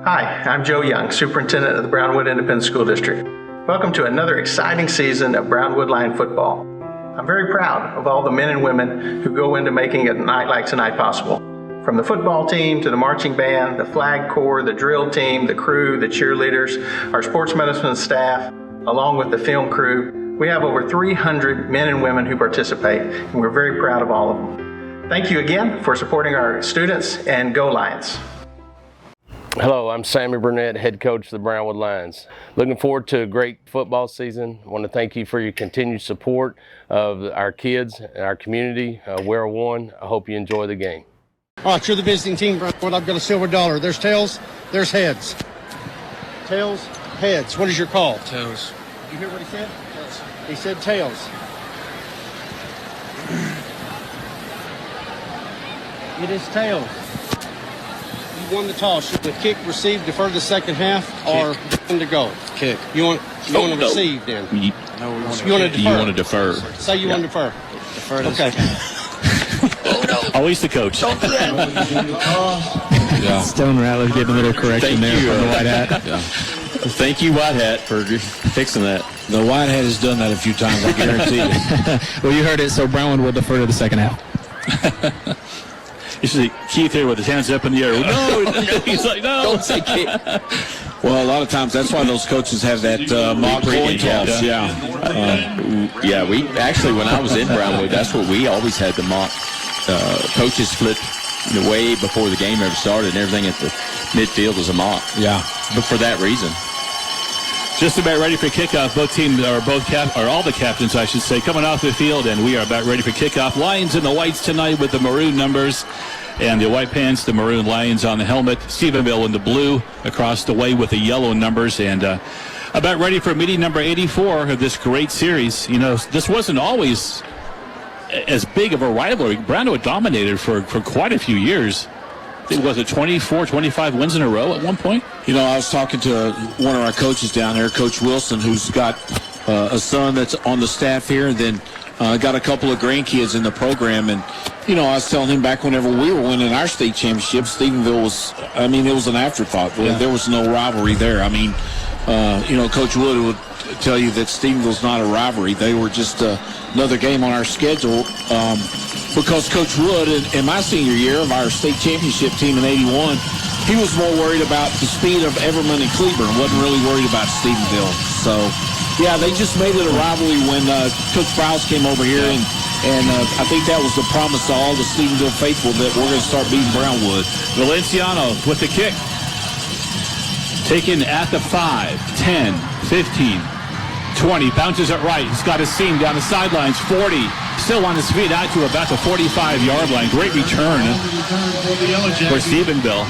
Hi, I'm Joe Young, Superintendent of the Brownwood Independent School District. Welcome to another exciting season of Brownwood Lion football. I'm very proud of all the men and women who go into making a night like tonight possible. From the football team to the marching band, the flag corps, the drill team, the crew, the cheerleaders, our sports medicine staff, along with the film crew, we have over 300 men and women who participate, and we're very proud of all of them. Thank you again for supporting our students, and go Lions. Hello, I'm Sammy Burnett, head coach of the Brownwood Lions. Looking forward to a great football season. I want to thank you for your continued support of our kids and our community. We're one. I hope you enjoy the game. All right, you're the visiting team, Brownwood. I've got a silver dollar. There's tails, there's heads. Tails, heads. What is your call? Tails. You hear what he said? Yes. He said tails. It is tails. You won the toss. The kick, receive, defer the second half, or to go. Kick. You want to receive then? No, you want to defer. You want to defer. Say you want to defer. Defer. Okay. Always the coach. Don't do that. Stone Rattler gave a little correction there from the White Hat. Yeah. Thank you, White Hat, for fixing that. The White Hat has done that a few times, I guarantee you. Well, you heard it, so Brownwood will defer to the second half. You see Keith here with his hands up in the air. No, he's like, no. Don't say kick. Well, a lot of times that's why those coaches have that mock coin toss. Yeah, we actually, when I was in Brownwood, that's what we always had, the mock. Coaches flipped way before the game ever started, and everything at the midfield was a mock. Yeah. But for that reason. Just about ready for kickoff. Both teams, or all the captains, I should say, coming off the field, and we are about ready for kickoff. Lions in the whites tonight with the maroon numbers, and the white pants, the maroon Lions on the helmet. Stephenville in the blue across the way with the yellow numbers, and about ready for meeting number 84 of this great series. You know, this wasn't always as big of a rivalry. Brownwood dominated for quite a few years. I think, was it 24, 25 wins in a row at one point? You know, I was talking to one of our coaches down there, Coach Wilson, who's got a son that's on the staff here, and then got a couple of grandkids in the program. And, you know, I was telling him back whenever we were winning our state championship, Stephenville was, I mean, it was an afterthought. Yeah. There was no rivalry there. I mean, you know, Coach Wood would tell you that Stephenville's not a rivalry. They were just another game on our schedule. Because Coach Wood, in my senior year of our state championship team in 81, he was more worried about the speed of Everman and Cleburne, wasn't really worried about Stephenville. So, yeah, they just made it a rivalry when Coach Browse came over here, and I think that was the promise to all the Stephenville faithful that we're going to start beating Brownwood. Valenciano with the kick. Taken at the 5, 10, 15, 20. Bounces it right. He's got a seam down the sidelines. 40. Still on his feet out to about the 45-yard line. Great return for Stephenville.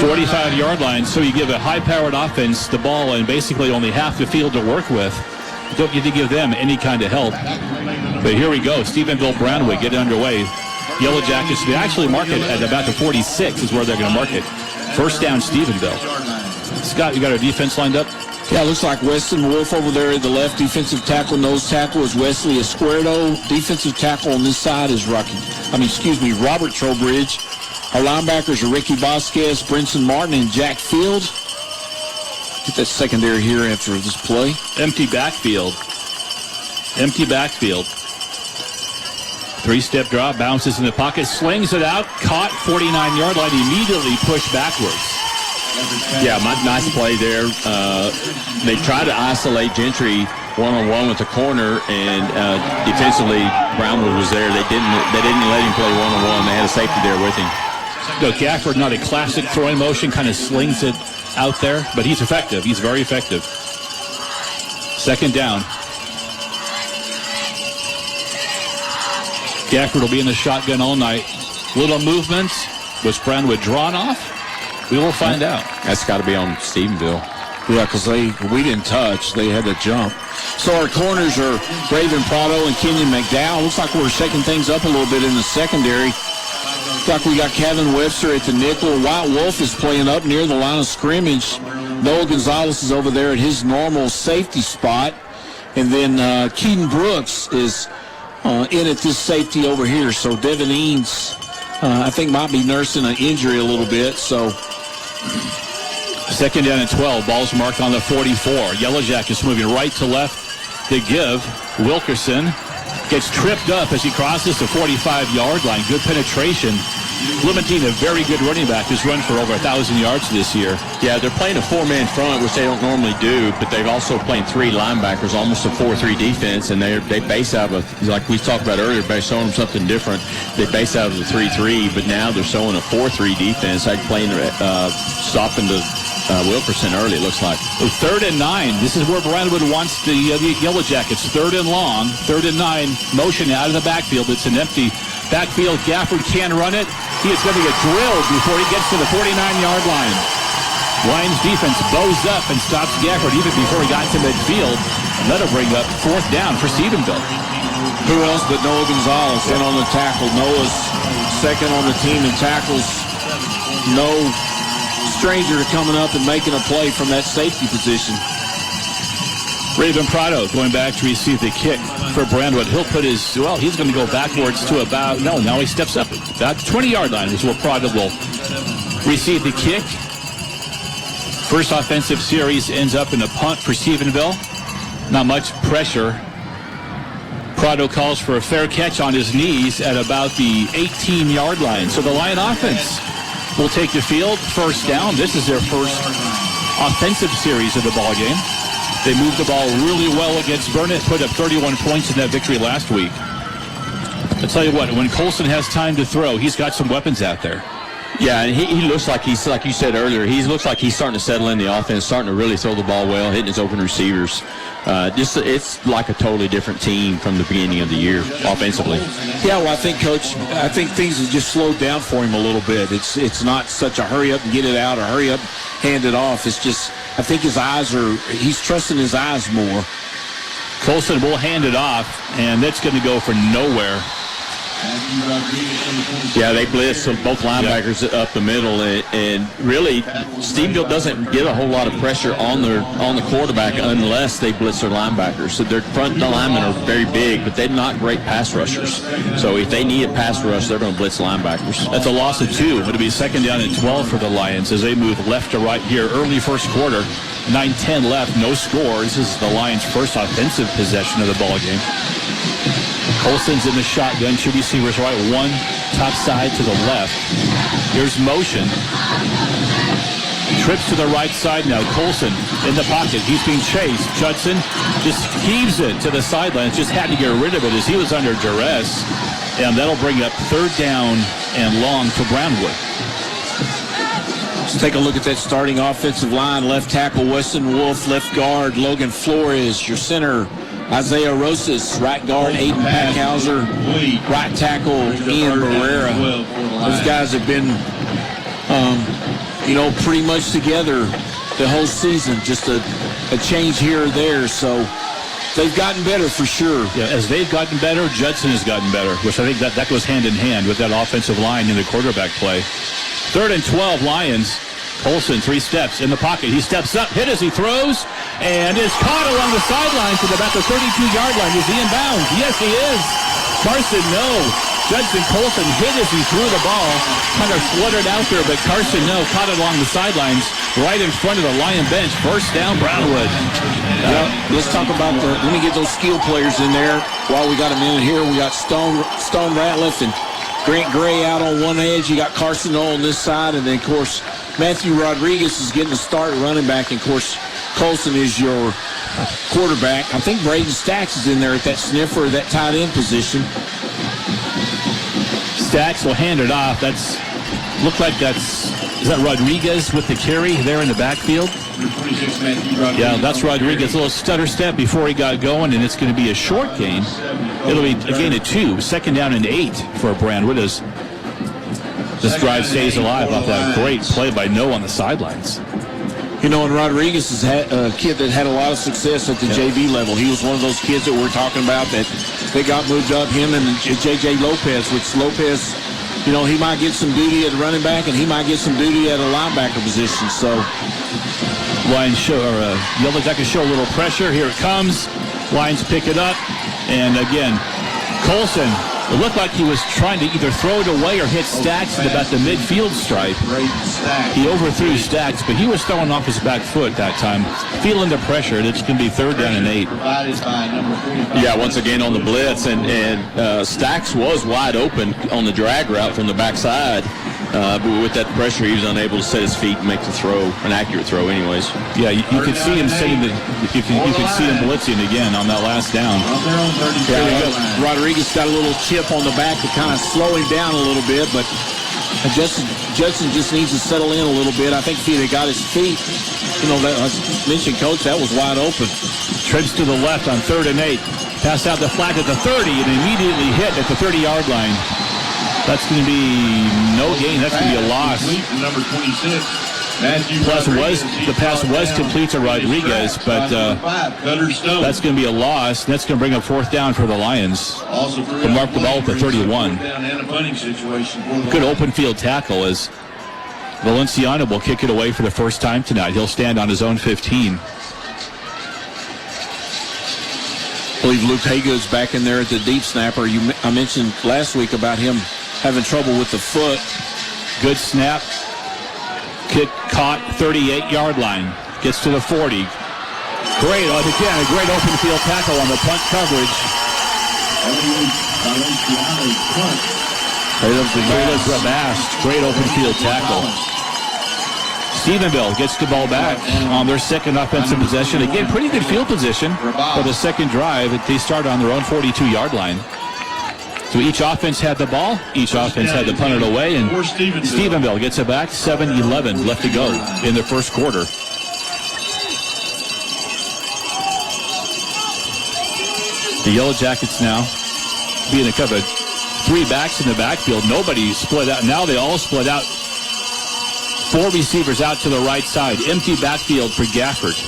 45-yard line. So you give a high-powered offense the ball and basically only half the field to work with. You don't get to give them any kind of help. But here we go. Stephenville Brownwood get underway. Yellow Jackets, they actually mark it at about the 46 is where they're going to mark it. First down, Stephenville. Scott, you got our defense lined up? Yeah, it looks like Weston Wolf over there at the left. Defensive tackle, nose tackle is Wesley Escuerdo. Defensive tackle on this side is Robert Trowbridge. Our linebackers are Ricky Vasquez, Brinson Martin, and Jack Field. Get that secondary here after this play. Empty backfield. Empty backfield. Three-step drop, bounces in the pocket, slings it out, caught, 49-yard line, immediately pushed backwards. Yeah, nice play there. They tried to isolate Gentry one-on-one with the corner, and defensively, Brownwood was there. They didn't let him play one-on-one. They had a safety there with him. No, Gafford, not a classic throwing motion, kind of slings it out there, but he's effective. He's very effective. Second down. Gafford will be in the shotgun all night. Little movement. Was Brownwood drawn off? We will find out. That's got to be on Stephenville. Yeah, because we didn't touch. They had to jump. So our corners are Raven Prado and Kenyon McDowell. Looks like we're shaking things up a little bit in the secondary. Looks like we got Kevin Webster at the nickel. White Wolf is playing up near the line of scrimmage. Noah Gonzalez is over there at his normal safety spot. And then Keaton Brooks is in at this safety over here. So Devin Eanes, I think, might be nursing an injury a little bit. So Second down and 12. Ball's marked on the 44. Yellow Jackets moving right to left to give. Wilkerson gets tripped up as he crosses the 45-yard line. Good penetration. Clementine, a very good running back, who's run for over 1,000 yards this year. Yeah, they're playing a four-man front, which they don't normally do, but they've also played three linebackers, almost a 4-3 defense, and they base out of, like we talked about earlier, by showing them something different. They base out of the 3-3, but now they're showing a 4-3 defense, like playing, stopping the Wilkerson early, it looks like. 3rd and 9. This is where Brownwood wants the Yellow Jackets. 3rd and long. 3rd and 9. Motion out of the backfield. It's an empty backfield. Gafford can run it. He is going to get drilled before he gets to the 49-yard line. Lions defense bows up and stops Gafford even before he got to midfield. And that'll bring up 4th down for Stephenville. Who else but Noah Gonzalez in on the tackle? Noah's second on the team in tackles. No stranger to coming up and making a play from that safety position. Raven Prado going back to receive the kick for Brownwood. He'll put his, well, he's going to go backwards to about, no, now he steps up. About the 20-yard line is where Prado will receive the kick. First offensive series ends up in a punt for Stephenville. Not much pressure. Prado calls for a fair catch on his knees at about the 18-yard line. So the Lion offense will take the field. First down. This is their first offensive series of the ball game. They moved the ball really well against Burnett, put up 31 points in that victory last week. I'll tell you what, when Colson has time to throw, he's got some weapons out there. Yeah, and he looks like he's, like you said earlier, he looks like he's starting to settle in the offense, starting to really throw the ball well, hitting his open receivers. It's like a totally different team from the beginning of the year, offensively. Yeah, well, I think, Coach, things have just slowed down for him a little bit. It's not such a hurry up and get it out or hurry up, hand it off. It's just, I think he's trusting his eyes more. Colson will hand it off, and that's going to go for nowhere. Yeah, they blitz both linebackers up the middle, and really, Stephenville doesn't get a whole lot of pressure on the quarterback unless they blitz their linebackers. So their front linemen are very big, but they're not great pass rushers. So if they need a pass rush, they're going to blitz linebackers. That's a loss of 2. It'll be 2nd down and 12 for the Lions as they move left to right here. Early first quarter, 9-10 left, no scores. This is the Lions' first offensive possession of the ball game. Colson's in the shotgun, 2 receivers right, 1 top side to the left. Here's motion. Trips to the right side now. Colson in the pocket. He's being chased. Judson just heaves it to the sidelines. Just had to get rid of it as he was under duress. And that'll bring up 3rd down and long for Brownwood. Let's take a look at that starting offensive line. Left tackle, Weston Wolf. Left guard, Logan Flores. Your center, Isaiah Rosas. Right guard, Aiden Packhauser. Right tackle, Ian Barrera. Those guys have been, pretty much together the whole season. Just a change here or there. So they've gotten better for sure. Yeah, as they've gotten better, Judson has gotten better, which I think that goes hand in hand with that offensive line in the quarterback play. 3rd and 12, Lions. Colson, 3 steps in the pocket. He steps up, hit as he throws, and is caught along the sidelines at about the 32-yard line. Is he in bounds? Yes, he is. Carson, no. Judson Colson hit as he threw the ball. Kind of fluttered out there, but Carson, no. Caught it along the sidelines right in front of the Lion bench. First down, Brownwood. Let's talk about let me get those skill players in there while we got them in here. We got Stone Ratliff and Grant Gray out on one edge. You got Carson on this side, and then, of course, Matthew Rodriguez is getting a start running back, and, of course, Colson is your quarterback. I think Braden Stacks is in there at that sniffer, that tight end position. Stacks will hand it off. Is that Rodriguez with the carry there in the backfield? Yeah, that's Rodriguez. A little stutter step before he got going, and it's going to be a short gain. It'll be a gain of 2. 2nd down and 8 for Brownwood as this drive stays alive off that great play by No on the sidelines. And Rodriguez is a kid that had a lot of success at the JV level. He was one of those kids that we're talking about that they got moved up, him and J.J. Lopez, which Lopez, he might get some duty at running back and he might get some duty at a linebacker position. So Lions Yellow Jackets show a little pressure. Here it comes. Lions pick it up. And again, Colson It looked like he was trying to either throw it away or hit Stacks at about the midfield stripe. He overthrew Stacks, but he was throwing off his back foot that time, feeling the pressure. It's going to be 3rd down and 8. Yeah, once again on the blitz, and Stacks was wide open on the drag route from the backside. But with that pressure, he was unable to set his feet and make the throw, an accurate throw anyways. Yeah, you could see him setting you could see him blitzing again on that last down. Yeah, Rodriguez got a little chip on the back to kind of slow him down a little bit, but Judson just needs to settle in a little bit. I think if he'd have got his feet, that, as mentioned, Coach, that was wide open. Trips to the left on 3rd and 8. Pass out the flat at the 30 and immediately hit at the 30-yard line. That's going to be no gain. That's going to be a loss. Number 26. Plus the pass was complete to Rodriguez, but that's going to be a loss. That's going to bring up 4th down for the Lions. To mark the ball at the 31. Good open field tackle as Valenciano will kick it away for the first time tonight. He'll stand on his own 15. I believe Luke Hago's back in there at the deep snapper. I mentioned last week about him having trouble with the foot. Good snap. Kick caught 38-yard line. Gets to the 40. Great, again, a great open field tackle on the punt coverage. Great open field tackle. Stephenville gets the ball back on their second offensive possession. Again, pretty good field position for the second drive. They start on their own 42-yard line. So each offense had the ball. Each offense had to punt it away. And Stephenville gets it back. 7-11 left to go in the first quarter. The Yellow Jackets now being a cover. 3 backs in the backfield. Nobody split out. Now they all split out. 4 receivers out to the right side. Empty backfield for Gafford.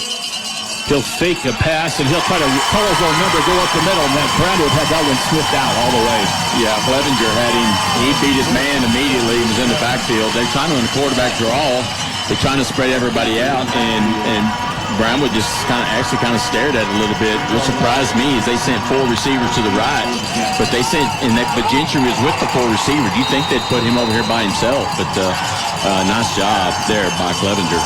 He'll fake a pass, and he'll try to call his own number, go up the middle, and then Brownwood had that one sniffed out all the way. Yeah, Clevenger had him. He beat his man immediately. He was in the backfield. They're trying to run a quarterback draw. They're trying to spread everybody out, and Brownwood just kind of stared at it a little bit. What surprised me is they sent 4 receivers to the right, but Gentry was with the 4 receivers. You think they'd put him over here by himself, but nice job there by Clevenger.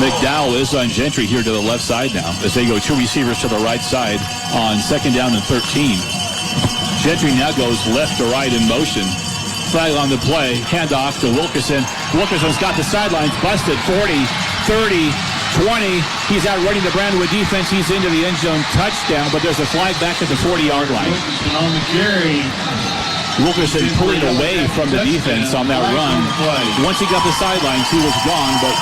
McDowell is on Gentry here to the left side now as they go 2 receivers to the right side on 2nd down and 13. Gentry now goes left to right in motion. Flag on the play. Handoff to Wilkerson. Wilkerson's got the sidelines busted. 40, 30, 20. He's out running the Brownwood defense. He's into the end zone. Touchdown, but there's a flag back at the 40-yard line. Wilkerson pulling away from the defense on that run. Once he got the sidelines, he was gone, but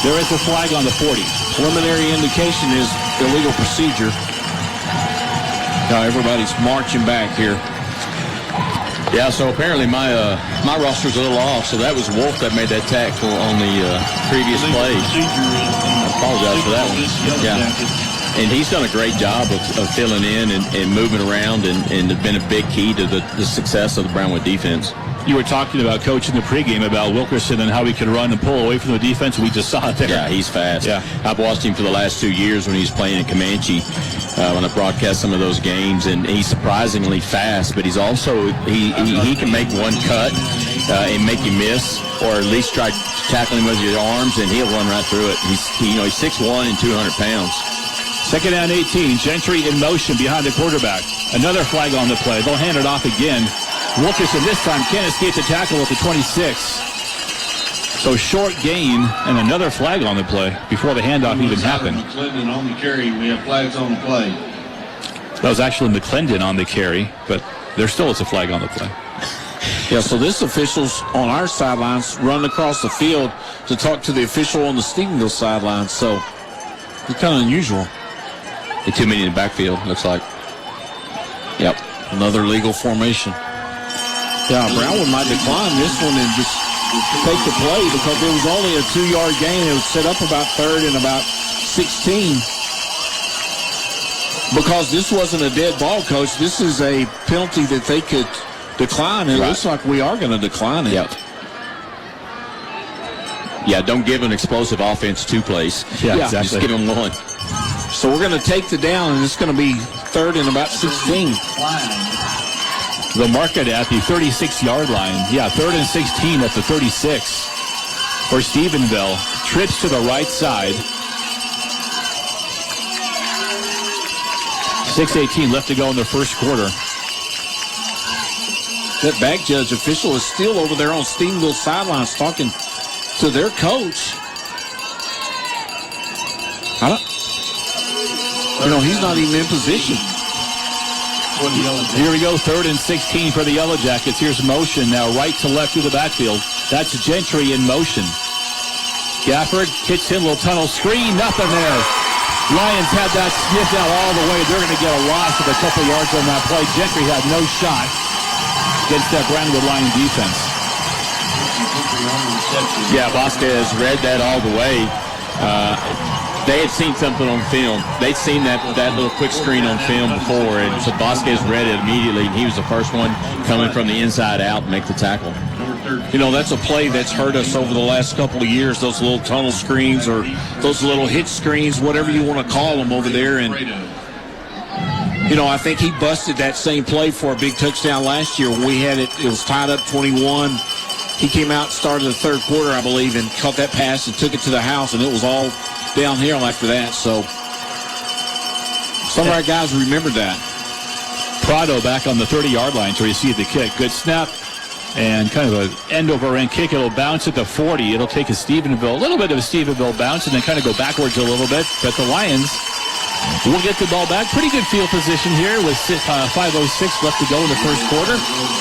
there is a flag on the 40. Preliminary indication is illegal procedure. Now everybody's marching back here. Yeah, so apparently my roster's a little off, so that was Wolf that made that tackle on the previous play. I apologize for that one. Yeah. And he's done a great job of filling in and moving around and has been a big key to the success of the Brownwood defense. You were talking about, Coach, in the pregame about Wilkerson and how he could run and pull away from the defense. We just saw it there. Yeah, he's fast. Yeah. I've watched him for the last 2 years when he was playing in Comanche when I broadcast some of those games, and he's surprisingly fast, but he's also, he can make one cut and make you miss, or at least try tackling him with your arms, and he'll run right through it. He's 6'1" and 200 pounds. 2nd down 18. Gentry in motion behind the quarterback. Another flag on the play. They'll hand it off again. Wilkerson this time can't escape the tackle at the 26. So short gain and another flag on the play before the handoff even happened. McClendon on the carry. We have flags on the play. That was actually McClendon on the carry, but there still is a flag on the play. Yeah, so this official's on our sidelines run across the field to talk to the official on the Stevenville sidelines. So it's kind of unusual. Too many in the backfield, looks like. Yep, another legal formation. Yeah, Brownwood might decline this one and just take the play because it was only a 2-yard gain. It was set up about 3rd and about 16. Because this wasn't a dead ball, Coach. This is a penalty that they could decline, and it looks like we are going to decline it. Yep. Yeah, don't give an explosive offense 2 plays. Yeah, exactly. Just give them 1. So we're going to take the down, and it's going to be 3rd and about 16. They'll mark it at the 36-yard line. Yeah, 3rd and 16 at the 36 for Stephenville. Trips to the right side. 6:18 left to go in the first quarter. That back judge official is still over there on Stephenville sidelines talking to their coach. He's not even in position. Here we go, 3rd and 16 for the Yellow Jackets. Here's motion now, right to left through the backfield. That's Gentry in motion. Gafford hits him, little tunnel screen, nothing there. Lions had that sniffed out all the way. They're going to get a loss of a couple yards on that play. Gentry had no shot against that Brownwood Lion defense. Yeah, Vasquez read that all the way. They had seen something on film. They'd seen that little quick screen on film before, and so Vasquez read it immediately, and he was the first one coming from the inside out to make the tackle. That's a play that's hurt us over the last couple of years, those little tunnel screens or those little hitch screens, whatever you want to call them over there. And, I think he busted that same play for a big touchdown last year. We had it was tied up 21. He came out, started the third quarter, I believe, and caught that pass and took it to the house, and it was all downhill after that. So some of our guys remember that. Prado back on the 30-yard line to receive the kick. Good snap and kind of an end-over-end kick. It'll bounce at the 40. It'll take a little bit of a Stephenville bounce and then kind of go backwards a little bit. But the Lions will get the ball back. Pretty good field position here with 5:06 left to go in the first quarter.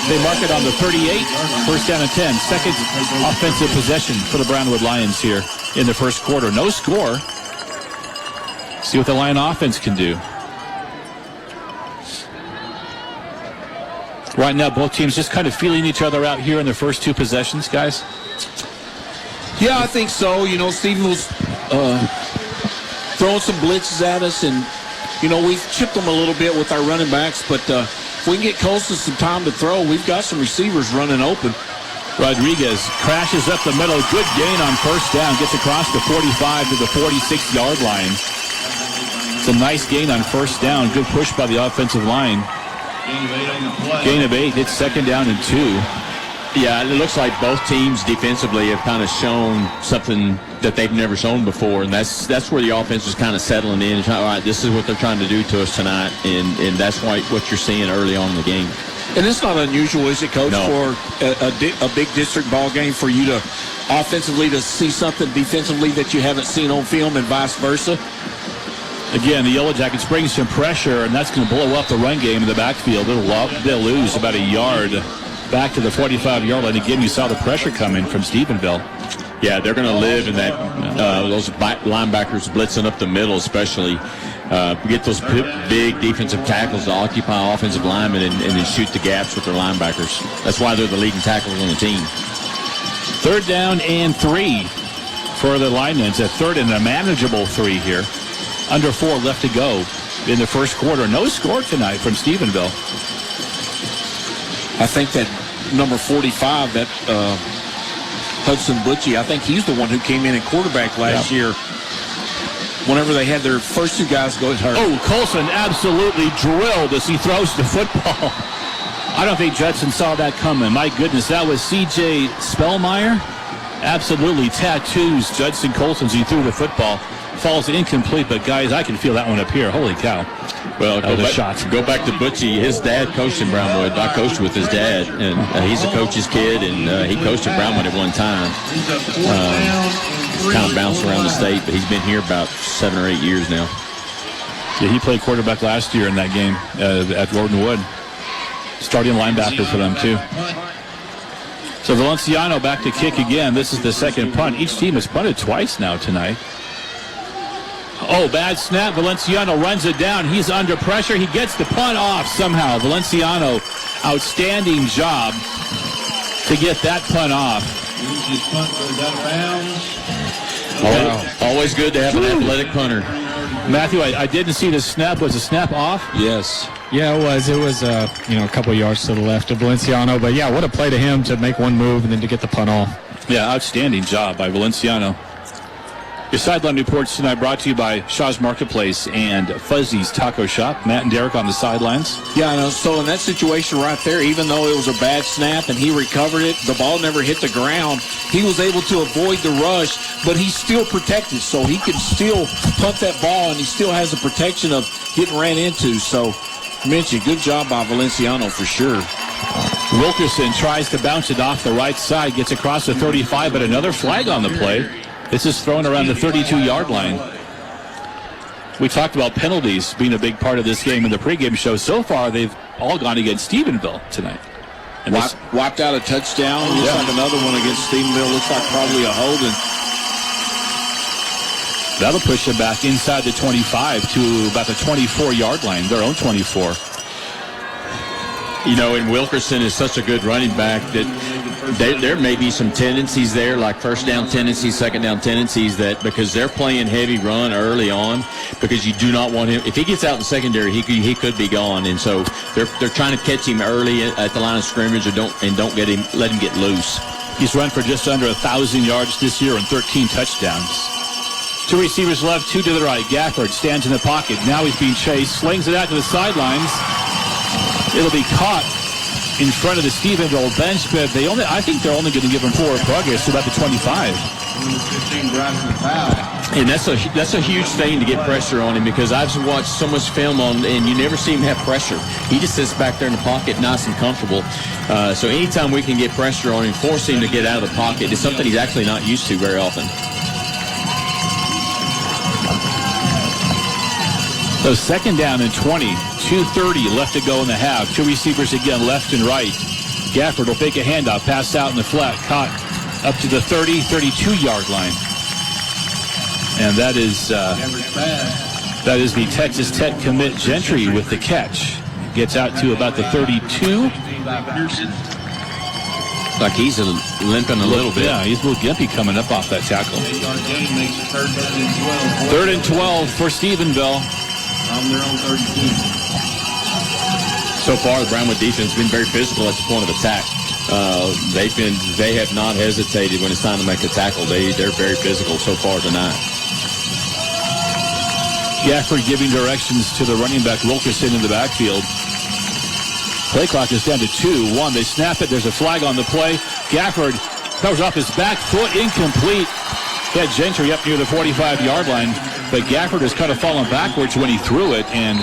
They mark it on the 38. First down and 10. Second offensive possession for the Brownwood Lions here in the first quarter. No score. See what the Lion offense can do. Right now, both teams just kind of feeling each other out here in the first two possessions, guys. Yeah, I think so. Stephenville's throwing some blitzes at us, and, we've chipped them a little bit with our running backs, but if we can get close to some time to throw, we've got some receivers running open. Rodriguez crashes up the middle. Good gain on first down. Gets across the 45 to the 46-yard line. It's a nice gain on first down. Good push by the offensive line. Gain of 8. It's second down and 2. Yeah, it looks like both teams defensively have kind of shown something that they've never shown before, and that's where the offense is kind of settling in. All right, this is what they're trying to do to us tonight, and that's what you're seeing early on in the game. And it's not unusual, is it, Coach, No. for a big district ball game for you to offensively to see something defensively that you haven't seen on film and vice versa? Again, the Yellow Jackets bring some pressure, and that's going to blow up the run game in the backfield. They'll lose about a yard back to the 45-yard line. Again, you saw the pressure coming from Stephenville. Yeah, they're going to live in that those linebackers blitzing up the middle, especially. Get those big defensive tackles to occupy offensive linemen and then shoot the gaps with their linebackers. That's why they're the leading tacklers on the team. Third down and 3 for the linemen. It's a third and a manageable 3 here. Under 4 left to go in the first quarter. No score tonight from Stephenville. I think that number 45, that Hudson Butchie, I think he's the one who came in at quarterback last year. Whenever they had their first two guys go hurt. Oh, Colson absolutely drilled as he throws the football. I don't think Judson saw that coming. My goodness, that was C.J. Spellmeyer. Absolutely tattoos Judson Colson as he threw the football. Falls incomplete, but guys, I can feel that one up here. Holy cow. Well, go back to Butchie. His dad coached in Brownwood. I coached with his dad, and he's a coach's kid, and he coached at Brownwood at one time. Kind of bounced around the state, but he's been here about 7 or 8 years now. Yeah, he played quarterback last year in that game at Gordon Wood. Starting linebacker for them, too. So Valenciano back to kick again. This is the second punt. Each team has punted twice now tonight. Oh, bad snap. Valenciano runs it down. He's under pressure. He gets the punt off somehow. Valenciano, outstanding job to get that punt off. Always good to have an athletic punter. Matthew, I didn't see the snap. Was the snap off? Yes. Yeah, it was. It was, a couple of yards to the left of Valenciano. But, yeah, what a play to him to make one move and then to get the punt off. Yeah, outstanding job by Valenciano. Your sideline reports tonight brought to you by Shaw's Marketplace and Fuzzy's Taco Shop. Matt and Derek on the sidelines. Yeah, I know. So in that situation right there, even though it was a bad snap and he recovered it, the ball never hit the ground. He was able to avoid the rush, but he's still protected, so he can still punt that ball, and he still has the protection of getting ran into. So, Minchie, good job by Valenciano for sure. Wilkerson tries to bounce it off the right side, gets across the 35, but another flag on the play. This is thrown around the 32-yard line. We talked about penalties being a big part of this game in the pregame show. So far, they've all gone against Stevenville tonight. And Wiped out a touchdown. Looks like another one against Stevenville. Looks like probably a holding. That'll push them back inside the 25 to about the 24-yard line, their own 24. You know, and Wilkerson is such a good running back that there may be some tendencies there, like first down tendencies, second down tendencies, that because they're playing heavy run early on, because you do not want him. If he gets out in the secondary, he could be gone, and so they're trying to catch him early at the line of scrimmage, or don't let him get loose. He's run for just under 1,000 yards this year and 13 touchdowns. Two receivers left, two to the right. Gafford stands in the pocket. Now he's being chased, slings it out to the sidelines. It'll be caught in front of the Stephenville bench, but I think they're only going to give him forward progress to about the 25. And that's a huge thing to get pressure on him, because I've watched so much film on, and you never see him have pressure. He just sits back there in the pocket, nice and comfortable. So anytime we can get pressure on him, force him to get out of the pocket, is something he's actually not used to very often. So second down and 20, 2:30 left to go in the half. Two receivers again, left and right. Gafford will fake a handoff, pass out in the flat, caught up to the 30, 32-yard line. And that is the Texas Tech commit Gentry with the catch. Gets out to about the 32. Like he's limping a little bit. Yeah, he's a little gimpy coming up off that tackle. 3rd and 12 for Stevenville. On their own 32. So far, the Brownwood defense has been very physical at the point of attack. They have not hesitated when it's time to make a tackle. They're very physical so far tonight. Gafford giving directions to the running back Wilkerson in the backfield. Play clock is down to 2-1. They snap it. There's a flag on the play. Gafford covers off his back foot, incomplete. Had Gentry up near the 45-yard line, but Gafford has kind of fallen backwards when he threw it, and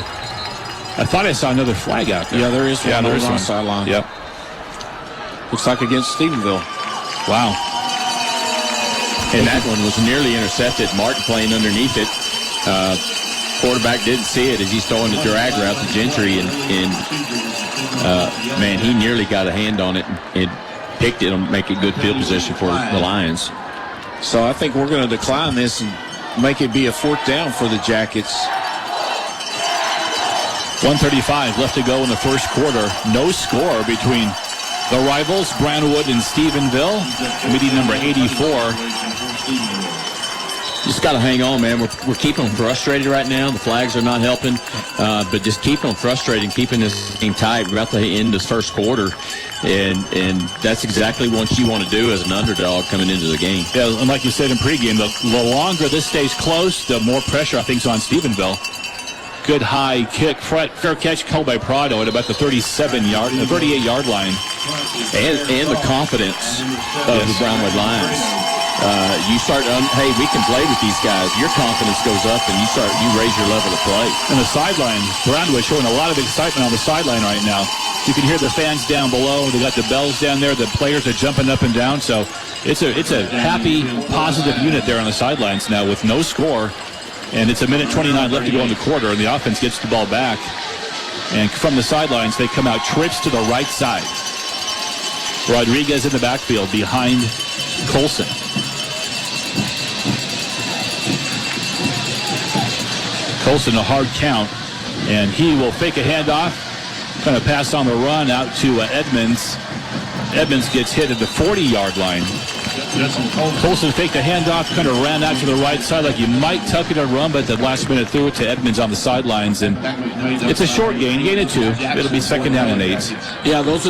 I thought I saw another flag out there. Yeah, there is one on the sideline. Yep. Looks like against Stevenville. Wow. And that one was nearly intercepted. Martin playing underneath it. Quarterback didn't see it as he's throwing the drag route to Gentry, and man, he nearly got a hand on it and picked it and make it good field position for the Lions. So I think we're going to decline this and make it be a 4th down for the Jackets. 1:35 left to go in the first quarter. No score between the rivals, Brownwood and Stevenville. Meeting number 84. Just got to hang on, man. We're keeping them frustrated right now. The flags are not helping, but just keeping them frustrated, keeping this game tight. We're about to end this first quarter, and that's exactly what you want to do as an underdog coming into the game. Yeah, and like you said in pregame, the longer this stays close, the more pressure I think is on Stevenville. Good high kick, fair catch called by Prado at about the 38-yard line. And the confidence of the Brownwood Lions. You start, hey, we can play with these guys. Your confidence goes up, and you raise your level of play. And the sideline, Brownwood showing a lot of excitement on the sideline right now. You can hear the fans down below. They got the bells down there. The players are jumping up and down. So it's a happy, positive unit there on the sidelines now with no score. And it's 1:29 left to go in the quarter, and the offense gets the ball back. And from the sidelines, they come out trips to the right side. Rodriguez in the backfield behind Colson. Colson a hard count, and he will fake a handoff. Kind of pass on the run out to Edmonds. Edmonds gets hit at the 40-yard line. Colson faked a handoff, kind of ran out to the right side like you might tuck it or run, but at the last minute threw it to Edmonds on the sidelines. And it's a short gain. You gain it 2. It'll be 2nd down and 8. Yeah, that's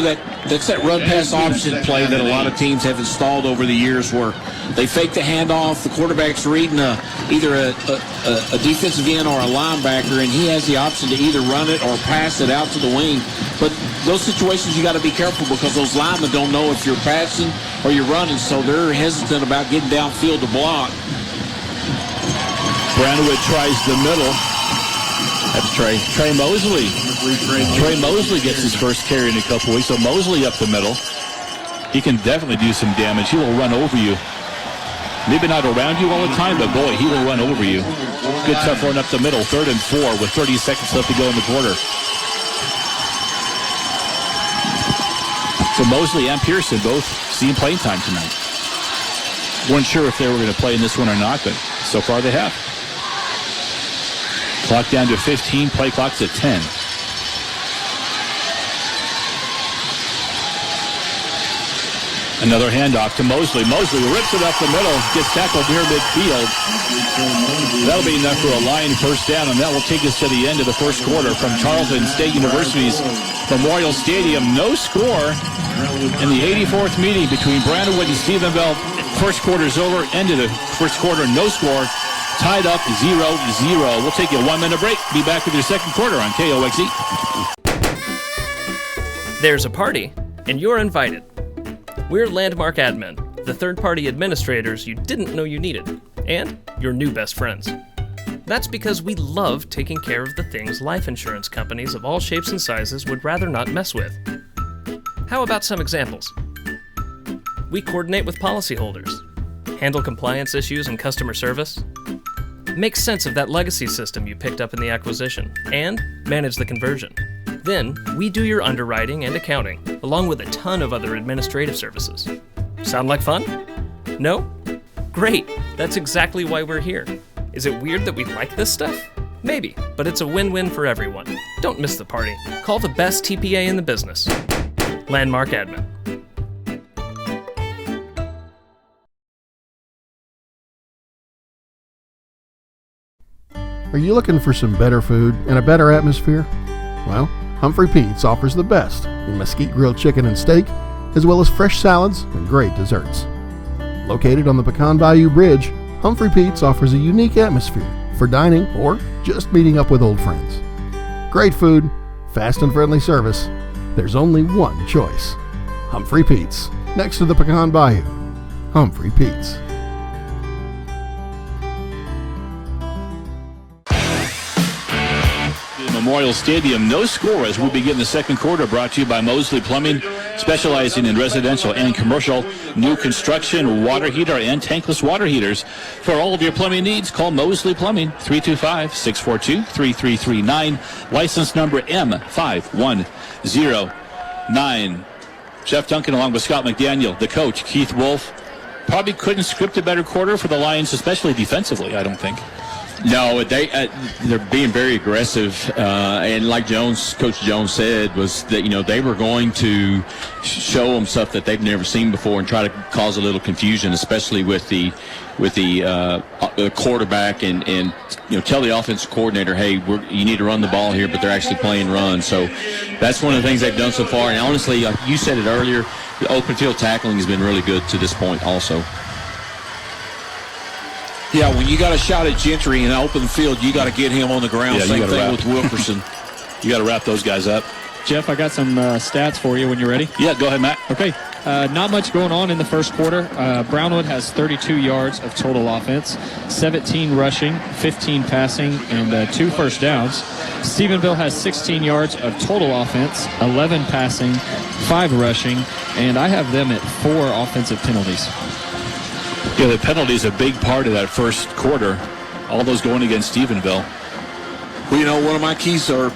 that run pass option play that a lot of teams have installed over the years, where they fake the handoff, the quarterback's reading either a defensive end or a linebacker, and he has the option to either run it or pass it out to the wing. But those situations you got to be careful, because those linemen don't know if you're passing or you're running, so they're hesitant about getting downfield to block. Brownwood tries the middle. That's Trey Mosley. Trey Mosley gets his first carry in a couple weeks, so Mosley up the middle. He can definitely do some damage. He will run over you. Maybe not around you all the time, but boy, he will run over you. Good tough run up the middle, 3rd and 4 with 30 seconds left to go in the quarter. So Mosley and Pearson both seeing playing time tonight. Weren't sure if they were going to play in this one or not, but so far they have. Clock down to 15, play clock's at 10. Another handoff to Mosley. Mosley rips it up the middle, gets tackled near midfield. That'll be enough for a Lion first down, and that will take us to the end of the first quarter from Tarleton State University's Memorial Stadium. No score in the 84th meeting between Brownwood and Stephenville. First quarter's over. End of the first quarter, no score. Tied up 0-0. We'll take a 1-minute break. Be back with your second quarter on KOXE. There's a party, and you're invited. We're Landmark Admin, the third-party administrators you didn't know you needed, and your new best friends. That's because we love taking care of the things life insurance companies of all shapes and sizes would rather not mess with. How about some examples? We coordinate with policyholders, handle compliance issues and customer service, make sense of that legacy system you picked up in the acquisition, and manage the conversion. Then, we do your underwriting and accounting, along with a ton of other administrative services. Sound like fun? No? Great! That's exactly why we're here. Is it weird that we like this stuff? Maybe, but it's a win-win for everyone. Don't miss the party. Call the best TPA in the business. Landmark Admin. Are you looking for some better food and a better atmosphere? Well, Humphrey Pete's offers the best in mesquite grilled chicken and steak, as well as fresh salads and great desserts. Located on the Pecan Bayou Bridge, Humphrey Pete's offers a unique atmosphere for dining or just meeting up with old friends. Great food, fast and friendly service. There's only one choice. Humphrey Pete's, next to the Pecan Bayou. Humphrey Pete's. Memorial Stadium, no score as we begin the second quarter, brought to you by Mosley Plumbing, specializing in residential and commercial new construction, water heater, and tankless water heaters. For all of your plumbing needs, call Mosley Plumbing, 325-642-3339, license number M5109. Jeff Duncan along with Scott McDaniel, the coach, Keith Wolf. Probably couldn't script a better quarter for the Lions, especially defensively, I don't think. No, they're being very aggressive, and like Coach Jones said, was that they were going to show them stuff that they've never seen before and try to cause a little confusion, especially with the quarterback and tell the offensive coordinator, hey, you need to run the ball here, but they're actually playing run. So that's one of the things they've done so far. And honestly, like you said it earlier, the open field tackling has been really good to this point also. Yeah, when you got a shot at Gentry in open field, you got to get him on the ground. Yeah, same thing with Wilkerson. You got to wrap those guys up. Jeff, I got some stats for you when you're ready. Yeah, go ahead, Matt. Okay. Not much going on in the first quarter. Brownwood has 32 yards of total offense, 17 rushing, 15 passing, and 2 first downs. Stephenville has 16 yards of total offense, 11 passing, 5 rushing, and I have them at 4 offensive penalties. Yeah, the penalty is a big part of that first quarter. All those going against Stephenville. Well, one of my keys to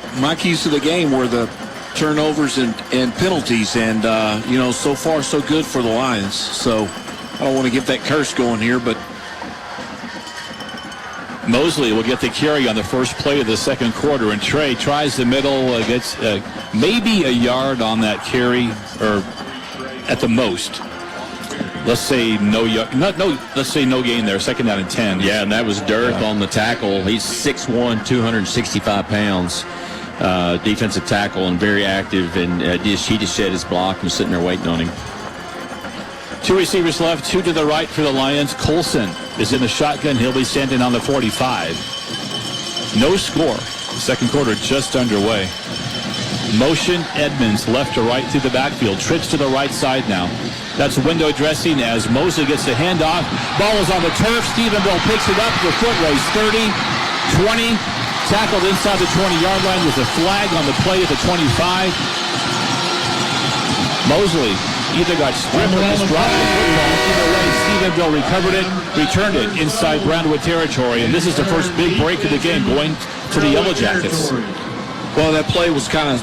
the game were the turnovers and penalties, and so far so good for the Lions. So I don't want to get that curse going here, but Mosley will get the carry on the first play of the second quarter, and Trey tries the middle, gets maybe a yard on that carry, or at the most. let's say no gain there, 2nd down and 10. Yeah, and that was Dearth on the tackle. He's 6'1", 265 pounds, defensive tackle, and very active. And he just shed his block and was sitting there waiting on him. 2 receivers left, 2 to the right for the Lions. Colson is in the shotgun. He'll be standing on the 45. No score. Second quarter just underway. Motion Edmonds left to right through the backfield. Trips to the right side now. That's window dressing as Mosley gets the handoff. Ball is on the turf. Stephenville picks it up. The foot race 30, 20. Tackled inside the 20-yard line with a flag on the play at the 25. Mosley either got stripped or just dropped the football. Either way, Stephenville recovered it, returned it inside Brownwood territory, and this is the first big break of the game going to the Yellow Jackets. Well, that play was kind of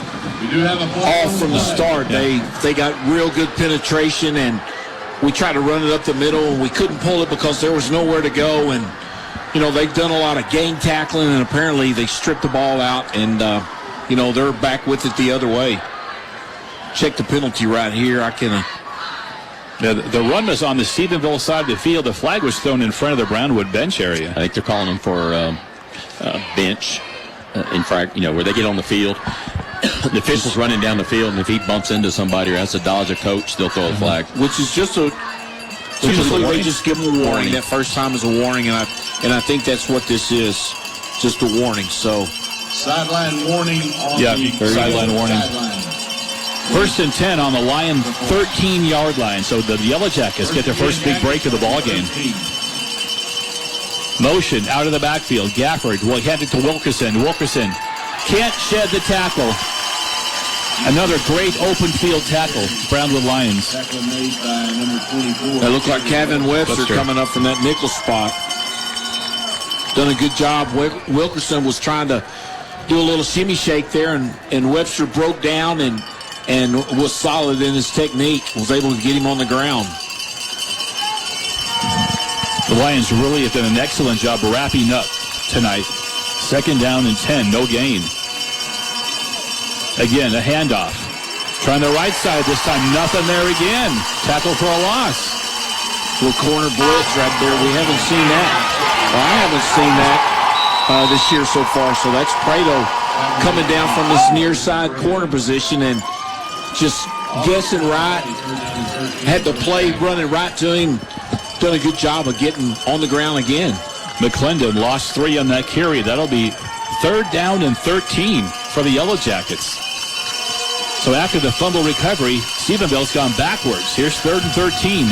off from the start. They got real good penetration, and we tried to run it up the middle, and we couldn't pull it because there was nowhere to go. And, you know, they've done a lot of gang tackling, and apparently they stripped the ball out, and, you know, they're back with it the other way. Check the penalty right here. The run was on the Stephenville side of the field. The flag was thrown in front of the Brownwood bench area. I think they're calling him for bench infract, where they get on the field. The official's running down the field, and if he bumps into somebody or has to dodge a coach, they'll throw a flag. Which is just usually they just give them a warning. That first time is a warning, and I think that's what this is, just a warning. So sideline warning on sideline warning. First and 10 on the Lion 13-yard line. So the Yellow Jackets get their first big break of the ball game. Motion out of the backfield. Gafford will hand it to Wilkerson. Wilkerson can't shed the tackle. Another great open field tackle. Brownwood Lions. That looked like Kevin Webster coming up from that nickel spot. Done a good job. Wilkerson was trying to do a little shimmy shake there, and Webster broke down and was solid in his technique, was able to get him on the ground. The Lions really have done an excellent job wrapping up tonight. 2nd down and 10, no gain. Again, a handoff. Trying the right side this time, nothing there again. Tackle for a loss. Little corner blitz right there. We haven't seen that. Well, I haven't seen that this year so far. So that's Prado coming down from this near side corner position and just guessing right. Had the play running right to him. Done a good job of getting on the ground again. McClendon lost 3 on that carry. That'll be 3rd down and 13 for the Yellow Jackets. So after the fumble recovery, Stephenville's gone backwards. Here's 3rd and 13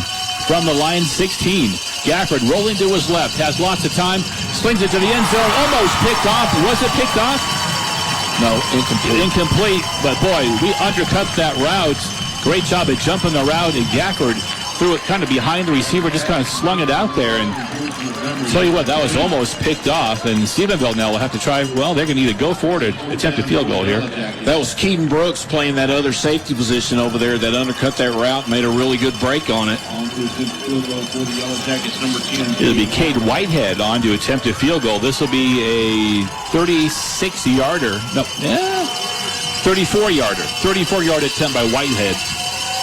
from the Lions 16. Gafford rolling to his left, has lots of time, slings it to the end zone, almost picked off. Was it picked off? No, incomplete. But boy, we undercut that route. Great job at jumping the route, and Gafford threw it kind of behind the receiver, just kind of slung it out there. And tell you what, that was almost picked off. And Stephenville now will have to try. Well, they're going to either go for it or attempt a field goal here. That was Keaton Brooks playing that other safety position over there that undercut that route, made a really good break on it. It'll be Cade Whitehead on to attempt a field goal. This will be a 36-yarder. No, 34-yarder. 34-yard attempt by Whitehead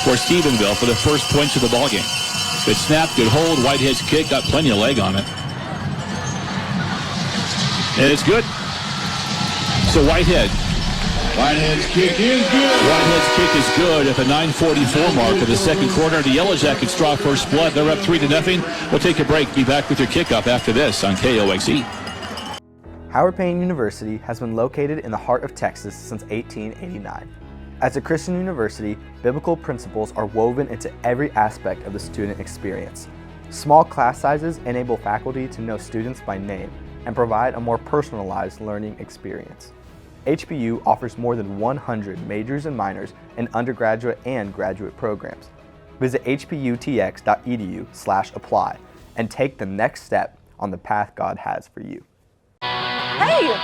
for Stephenville for the first points of the ballgame. Good snap, good hold. Whitehead's kick got plenty of leg on it. And it's good. So Whitehead's kick is good. Whitehead's kick is good at the 9:44 mark of the second quarter. The Yellow Jackets draw first blood. They're up 3-0. We'll take a break. Be back with your kickoff after this on KOXE. Howard Payne University has been located in the heart of Texas since 1889. As a Christian university, biblical principles are woven into every aspect of the student experience. Small class sizes enable faculty to know students by name and provide a more personalized learning experience. HPU offers more than 100 majors and minors in undergraduate and graduate programs. Visit hputx.edu/apply and take the next step on the path God has for you. Hey!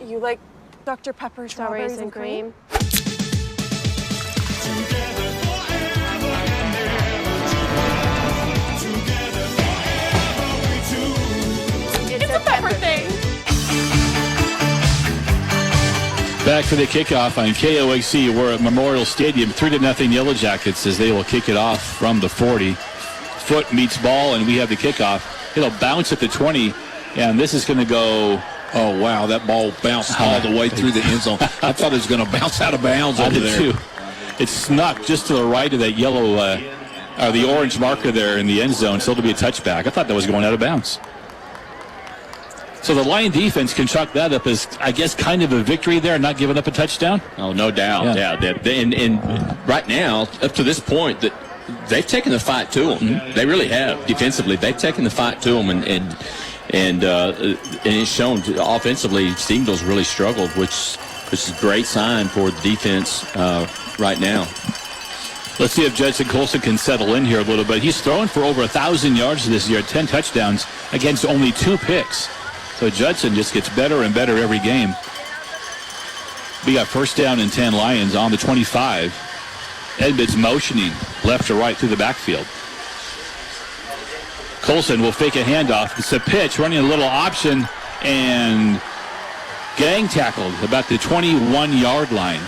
You like Dr. Pepper strawberries and cream? It's a pepper thing! Back for the kickoff on KOXE. We're at Memorial Stadium. 3-0 Yellow Jackets as they will kick it off from the 40. foot meets ball, and we have the kickoff. It'll bounce at the 20, and this is going to go. Oh, wow, that ball bounced all the way through the end zone. I thought it was going to bounce out of bounds over there. Too. It snuck just to the right of that yellow, or the orange marker there in the end zone, so it'll be a touchback. I thought that was going out of bounds. So the Lion defense can chalk that up as, I guess, kind of a victory there, not giving up a touchdown. Oh, no doubt. Yeah. And right now, up to this point, that they've taken the fight to them. Mm-hmm. They really have. Defensively, they've taken the fight to them, and it's shown offensively. Stephenville's really struggled, which is a great sign for the defense right now. Let's see if Judson Colson can settle in here a little bit. He's thrown for over 1,000 yards this year, 10 touchdowns against only 2 picks. So Judson just gets better and better every game. We got first down and 10 Lions on the 25. Edmonds motioning left to right through the backfield. Colson will fake a handoff. It's a pitch, running a little option, and gang tackled about the 21-yard line.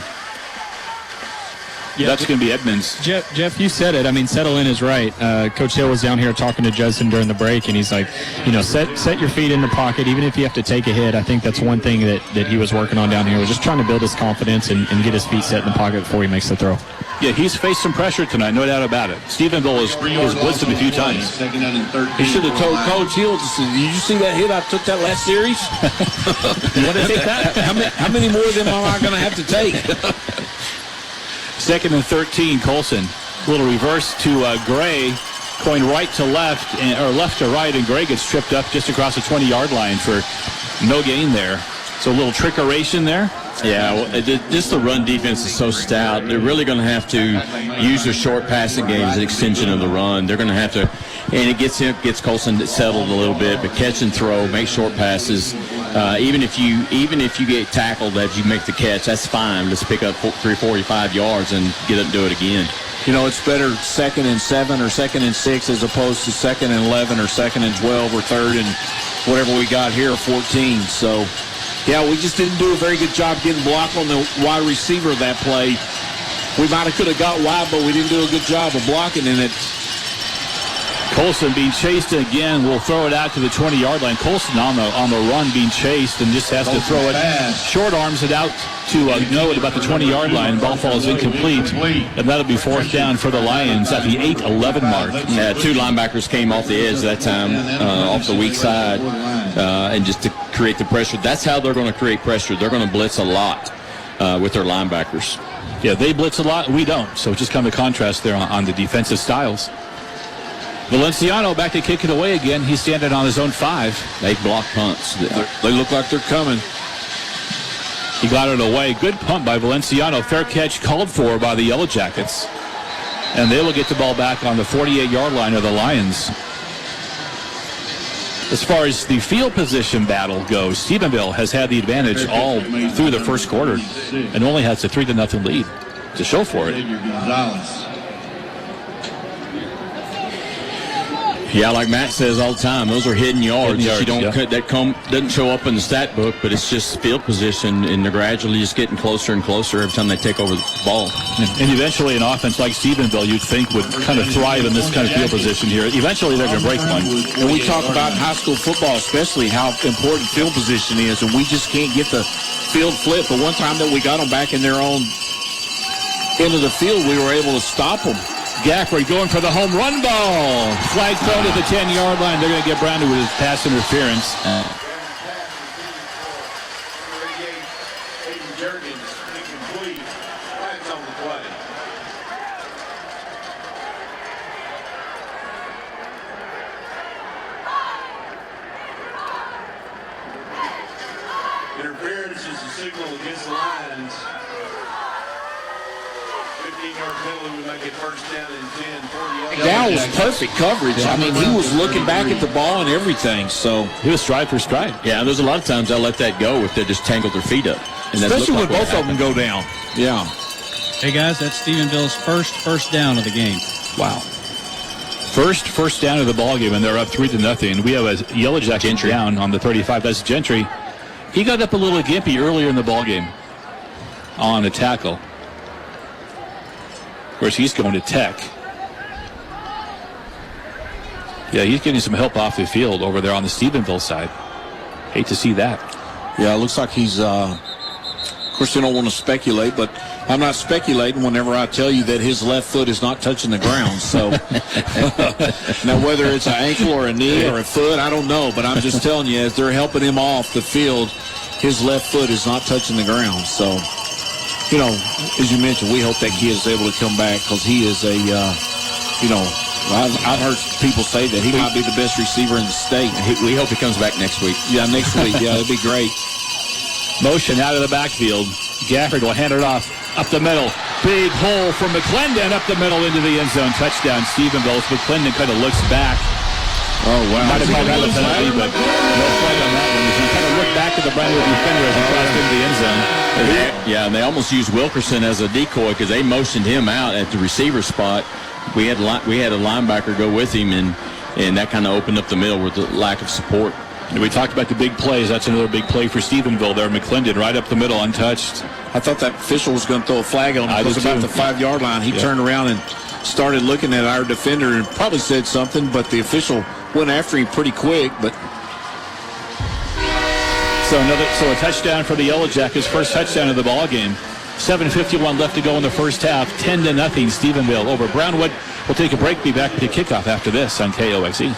Yeah, that's going to be Edmonds. Jeff, you said it. I mean, settle in is right. Coach Hill was down here talking to Judson during the break, and he's like, set your feet in the pocket, even if you have to take a hit. I think that's one thing that he was working on down here, was just trying to build his confidence and get his feet set in the pocket before he makes the throw. Yeah, he's faced some pressure tonight, no doubt about it. Stephenville has blitzed him a few times. He should have told Coach Hill, did you see that hit I took that last series? You want to take that? How many more of them am I going to have to take? Second and 13, Colson. A little reverse to Gray, going right to left, or left to right, and Gray gets tripped up just across the 20-yard line for no gain there. So a little trickeration there. Yeah, well, just the run defense is so stout. They're really going to have to use their short passing game as an extension of the run. They're going to have to, and it gets Colson settled a little bit, but catch and throw, make short passes. Even if you get tackled as you make the catch, that's fine. Let's pick up 345 yards and get up and do it again. It's better 2nd and 7 or 2nd and 6 as opposed to 2nd and 11 or 2nd and 12 or 3rd and whatever we got here, 14. So, yeah, we just didn't do a very good job getting blocked on the wide receiver that play. We could have got wide, but we didn't do a good job of blocking in it. Colson being chased again. Will throw it out to the 20-yard line. Colson on the run being chased and just has to throw it. Short arms it out to Noah at about the 20-yard line. Ball falls incomplete, and that'll be 4th down for the Lions at the 8-11 mark. Yeah, 2 linebackers came off the edge that time, off the weak side, and just to create the pressure. That's how they're going to create pressure. They're going to blitz a lot with their linebackers. Yeah, they blitz a lot. We don't. So just kind of a contrast there on the defensive styles. Valenciano back to kick it away again. He's standing on his own 5. They block punts. They look like they're coming. He got it away. Good punt by Valenciano. Fair catch called for by the Yellow Jackets. And they will get the ball back on the 48-yard line of the Lions. As far as the field position battle goes, Stephenville has had the advantage all through the first quarter and only has a 3-0 lead to show for it. Yeah, like Matt says all the time, those are hidden yards. That doesn't show up in the stat book, but it's just field position, and they're gradually just getting closer and closer every time they take over the ball. And eventually an offense like Stephenville you'd think would kind of thrive in this kind of field position here. Eventually they're going to break one. And we talk about high school football, especially how important field position is, and we just can't get the field flip. But one time that we got them back in their own end of the field, we were able to stop them. Gackford going for the home run ball. Flag thrown at the 10-yard line. They're going to get Brownwood with his pass interference. Interference is a signal against the Lions. 15-yard penalty would make it first down and 10, 40 yards. That was perfect coverage. I mean, he was looking back at the ball and everything, so. He was stride for stride. Yeah, there's a lot of times they'll let that go if they just tangle their feet up. And especially when both of them go down. Yeah. Hey, guys, that's Stephenville's first down of the game. Wow. First down of the ball game, and they're up 3-0. We have a Yellow Jacket down on the 35. That's Gentry. He got up a little gimpy earlier in the ball game on a tackle. Of course, he's going to Tech. Yeah, he's getting some help off the field over there on the Stephenville side. Hate to see that. Yeah, it looks like he's, of course, they don't want to speculate, but I'm not speculating whenever I tell you that his left foot is not touching the ground. So now whether it's an ankle or a knee or a foot, I don't know. But I'm just telling you, as they're helping him off the field, his left foot is not touching the ground. So, you know, as you mentioned, we hope that kid is able to come back because he is a, you know, I've heard people say that he might be the best receiver in the state. We hope he comes back next week. Yeah, next week. Yeah, it'd be great. Motion out of the backfield. Gafford will hand it off up the middle. Big hole from McClendon up the middle into the end zone. Touchdown, Stevenville. McClendon kind of looks back. Oh, wow. Might have called that a penalty, but no flag on that one. He kind of looked back at the Brownwood defender as he crossed into the end zone. Yeah, and they almost used Wilkerson as a decoy because they motioned him out at the receiver spot. We had a linebacker go with him, and that kind of opened up the middle with the lack of support. And we talked about the big plays. That's another big play for Stevenville there. McClendon right up the middle, untouched. I thought that official was going to throw a flag on him. It was about the 5-yard line. He turned around and started looking at our defender and probably said something, but the official went after him pretty quick. But so a touchdown for the Yellow Jackets, first touchdown of the ball game. 7:51 left to go in the first half. 10-0 Stephenville over Brownwood. We'll take a break. Be back with the kickoff after this on KOXE.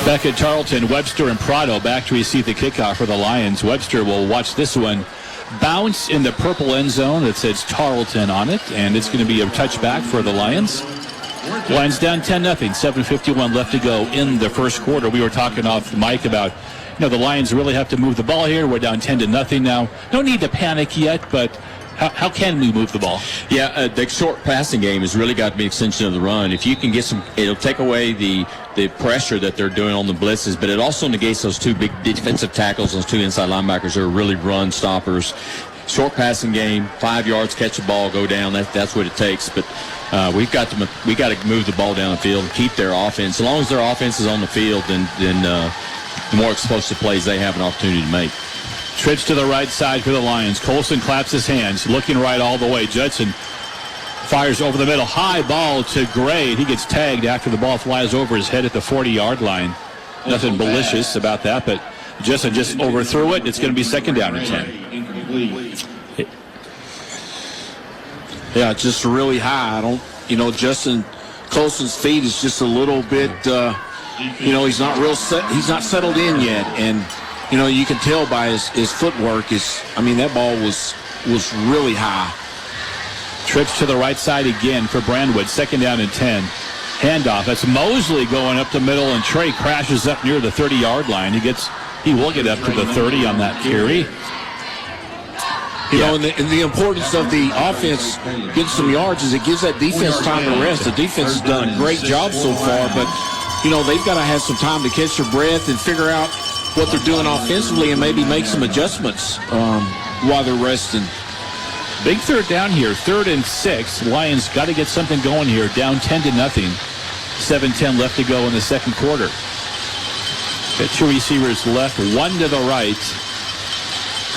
Back at Tarleton, Webster and Prado back to receive the kickoff for the Lions. Webster will watch this one bounce in the purple end zone that says Tarleton on it, and it's going to be a touchback for the Lions. Lions down 10-0, 7:51 left to go in the first quarter. We were talking off the mic about, the Lions really have to move the ball here. We're down 10-0 now. No need to panic yet, but how can we move the ball? Yeah, the short passing game has really got to be an extension of the run. If you can get it'll take away the pressure that they're doing on the blitzes, but it also negates those two big defensive tackles, those two inside linebackers who are really run stoppers. Short passing game, 5 yards, catch the ball, go down. That's what it takes. But we got to move the ball down the field and keep their offense. As long as their offense is on the field, then the more explosive plays they have an opportunity to make. Trips to the right side for the Lions. Colson claps his hands, looking right all the way. Judson fires over the middle. High ball to Gray. He gets tagged after the ball flies over his head at the 40-yard line. Nothing malicious about that, but Judson just overthrew it. It's going to be second down and 10. Yeah, just really high. Justin Colson's feet is just a little bit, he's not settled in yet. And, you can tell by his footwork that ball was really high. Trips to the right side again for Brownwood. Second down and 10. Handoff. That's Mosley going up the middle, and Trey crashes up near the 30-yard line. He will get up to the 30 on that carry. And the importance of the offense getting some yards is it gives that defense time to rest. The defense has done a great job so far, but, they've got to have some time to catch their breath and figure out what they're doing offensively and maybe make some adjustments while they're resting. Big third down here, 3rd and 6. Lions got to get something going here, down 10-0. 7:10 left to go in the second quarter. Got two receivers left, one to the right.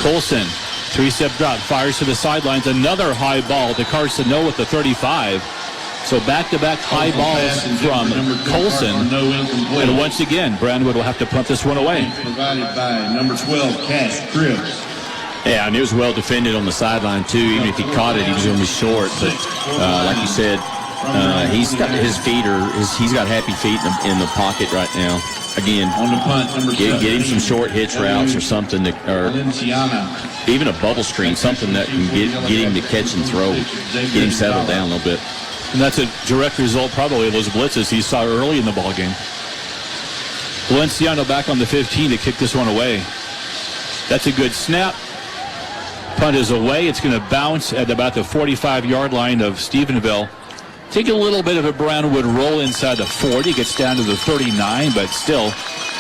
Colson, 3-step drop, fires to the sidelines. Another high ball to Carson No at the 35. So back-to-back high balls from Colson. And once again, Brownwood will have to punt this one away. Provided by number 12, Cash Cribs. Yeah, and it was well defended on the sideline, too. Even if he caught it, he was going to be short. But like you said, He's got his feet he's got happy feet in the pocket right now. Again, On the punt, number get 7. him some short hitch routes or something, or even a bubble screen, something that can get him to catch and throw, get him settled down a little bit. And that's a direct result probably of those blitzes he saw early in the ball game. Valenciano back on the 15 to kick this one away. That's a good snap. Punt is away. It's going to bounce at about the 45-yard line of Stephenville. Take a little bit of a Brownwood roll inside the 40. Gets down to the 39, but still,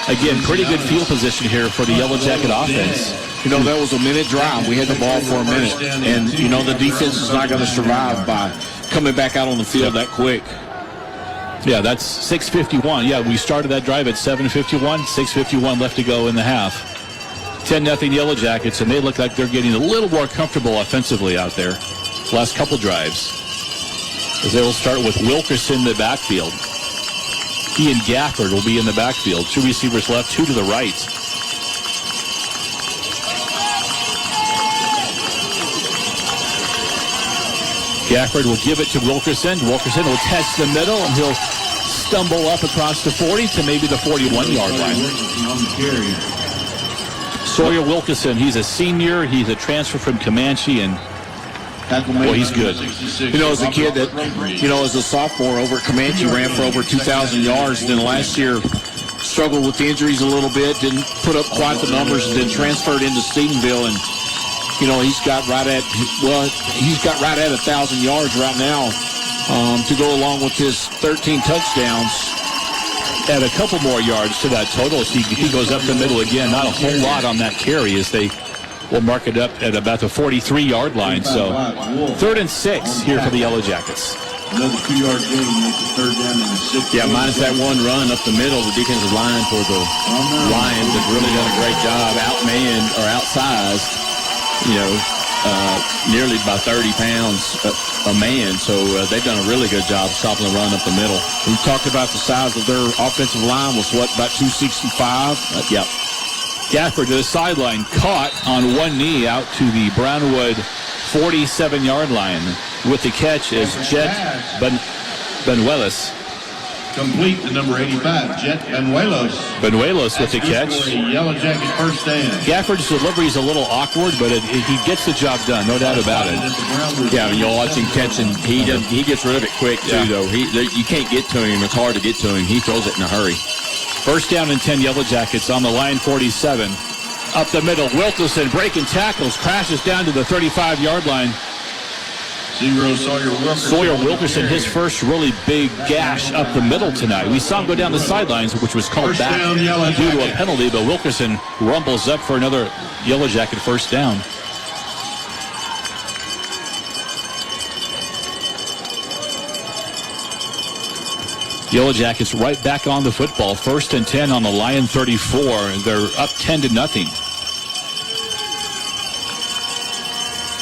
again, pretty good field position here for the Yellow Jacket offense. You know, that was a minute drive. We had the ball for a minute. And, you know, the defense is not going to survive by coming back out on the field that quick. Yeah, that's 6:51. Yeah, we started that drive at 7:51. 6:51 left to go in the half. 10-0 Yellow Jackets, and they look like they're getting a little more comfortable offensively out there. Last couple drives. As they will start with Wilkerson in the backfield. He and Gafford will be in the backfield. 2 receivers left, 2 to the right. Gafford will give it to Wilkerson. Wilkerson will test the middle, and he'll stumble up across the 40 to maybe the 41-yard line. Sawyer Wilkerson, he's a senior. He's a transfer from Comanche, and well, he's good. You know, as a kid that, you know, as a sophomore over at Comanche, ran for over 2,000 yards. Then last year struggled with injuries a little bit, didn't put up quite the numbers, and then transferred into Stevenville. And, you know, he's got right at 1,000 yards right now to go along with his 13 touchdowns. Add a couple more yards to that total. He goes up the middle again. Not a whole lot on that carry as they will mark it up at about the 43-yard line. So 3rd and 6 here for the Yellow Jackets. Another 2-yard gain makes it 3rd down and 6. Yeah, minus that one run up the middle, the defensive line for the Lions have really done a great job, outmanned or outsized, you know, nearly by 30 pounds a man. So they've done a really good job stopping the run up the middle. We talked about the size of their offensive line was what, about 265? Yep. Gafford to the sideline, caught on one knee out to the Brownwood 47-yard line. With the catch is Jet Benuelos. Complete to number 85, Jet Benuelos. Benuelos with the catch. Yellow Jacket first down. Gafford's delivery is a little awkward, but he gets the job done, no doubt about it. Yeah, when you'll watch him catching, he gets rid of it quick too, though. You can't get to him. It's hard to get to him. He throws it in a hurry. First down and 10 Yellow Jackets on the line 47. Up the middle, Wilkerson breaking tackles, crashes down to the 35-yard line. Sawyer Wilkerson, his first really big gash up the middle tonight. We saw him go down the sidelines, which was called back due to a penalty, but Wilkerson rumbles up for another Yellow Jacket first down. Yellow Jackets right back on the football. 1st and 10 on the Lion 34. They're up 10-0.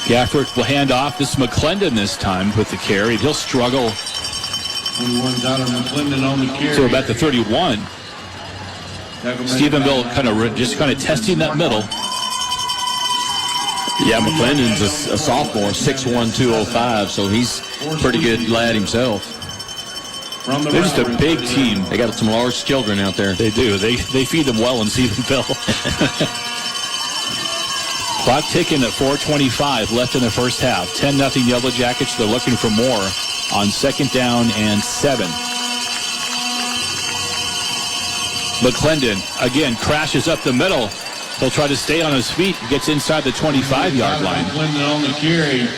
Gafford will hand off. This is McClendon this time with the carry. He'll struggle 21 McClendon on the carry. to about the 31. Stevenville just kind of testing that middle. Yeah, McClendon's a sophomore, 6'1", 205, so he's a pretty good lad himself. They're just a big team. They got some large children out there. They do. They feed them well in Stephenville. Clock ticking at 4:25 left in the first half. 10-0 Yellow Jackets. They're looking for more on 2nd down and 7. McClendon again crashes up the middle. He'll try to stay on his feet. Gets inside the 25-yard line. McClendon on the carry.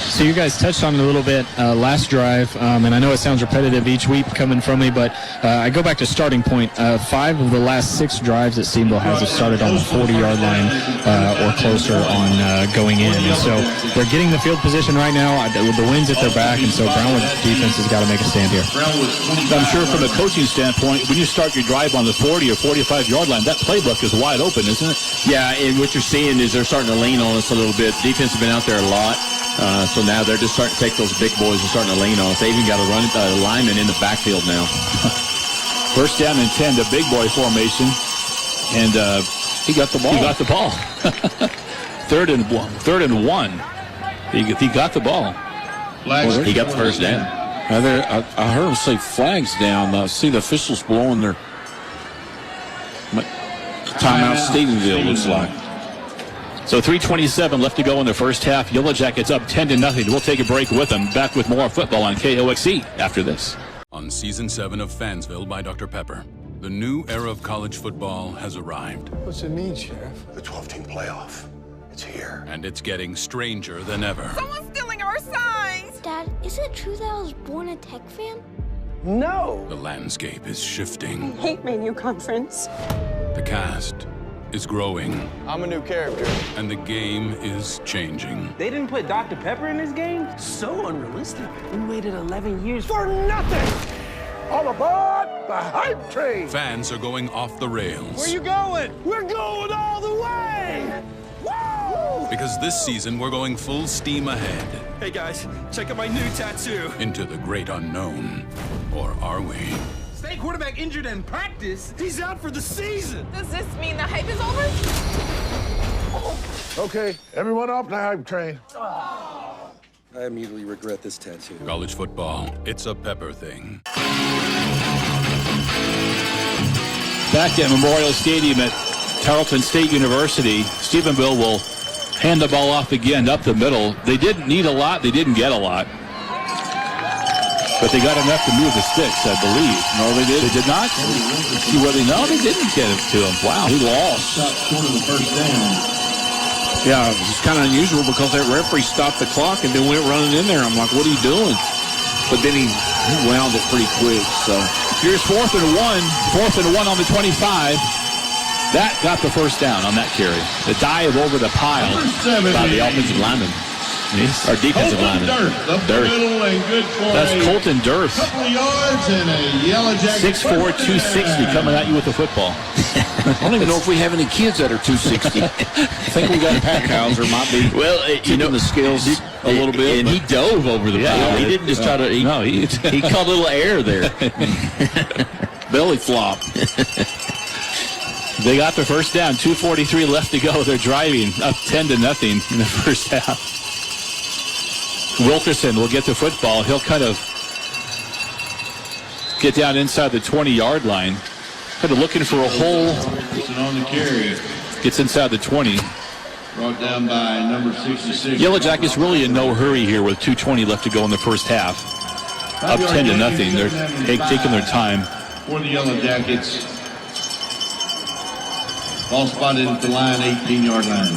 So you guys touched on it a little bit last drive, and I know it sounds repetitive each week coming from me, but I go back to starting point. 5 of the last 6 drives that Stevenville has have started on the 40-yard line or closer on going in. And so they're getting the field position right now with the winds at their back, and so Brownwood defense has got to make a stand here. I'm sure from a coaching standpoint, when you start your drive on the 40 or 45-yard line, that playbook is wide open, isn't it? Yeah, and what you're seeing is they're starting to lean on us a little bit. Defense has been out there a lot. So now they're just starting to take those big boys and starting to lean on us. They even got a lineman in the backfield now. First down and 10, the big boy formation. And he got the ball. He got the ball. Third and one. He got the ball. He got the first down. I heard him say flags down. I see the officials blowing their timeout. Stephenville looks like. So 3:27 left to go in the first half. Yellow Jackets up 10-0. We'll take a break with them. Back with more football on KOXE after this. On Season 7 of Fansville by Dr. Pepper, the new era of college football has arrived. What's it mean, Sheriff? The 12-team playoff. It's here. And it's getting stranger than ever. Someone's stealing our signs! Dad, is it true that I was born a Tech fan? No! The landscape is shifting. I hate Manu Conference. The cast is growing. I'm a new character. And the game is changing. They didn't put Dr. Pepper in this game? So unrealistic. We waited 11 years For nothing! All aboard the hype train! Fans are going off the rails. Where you going? We're going all the way! Woo! Because this season we're going full steam ahead. Hey guys, check out my new tattoo. Into the great unknown. Or are we? State quarterback injured in practice. He's out for the season! Does this mean the hype is over? Okay, everyone off the hype train. I immediately regret this tattoo. College football, it's a Pepper thing. Back at Memorial Stadium at Tarleton State University, Stephenville will hand the ball off again up the middle. They didn't need a lot. They didn't get a lot. But they got enough to move the sticks, I believe. No, they did. They did not? See where no, they didn't get it to him. Wow. He lost. Short of the first down. Yeah, it was kind of unusual because that referee stopped the clock and then went running in there. I'm like, what are you doing? But then he wound it pretty quick. So here's 4th and 1. 4th and 1 on the 25. That got the first down on that carry. The dive over the pile By the offensive lineman. Or defensive lineman. That's Colton Durth. Couple of yards and a yellow jacket. 6'4", 260 coming at you with the football. I don't even know if we have any kids that are 260. I think we got Packhauser might be the skills a little bit. And he dove over the pile. He didn't just try to. He caught a little air there. Belly flop. They got the first down. 2:43 left to go. They're driving up 10-0 in the first half. Wilkerson will get the football. He'll kind of get down inside the 20-yard line. Kind of looking for a hole. On the carry. Gets inside the 20. Brought down by number 66. Yellow Jackets really in no hurry here with 2:20 left to go in the first half. Up 10-0. They're taking their time. For the Yellow Jackets. Ball spotted at the line, 18-yard line.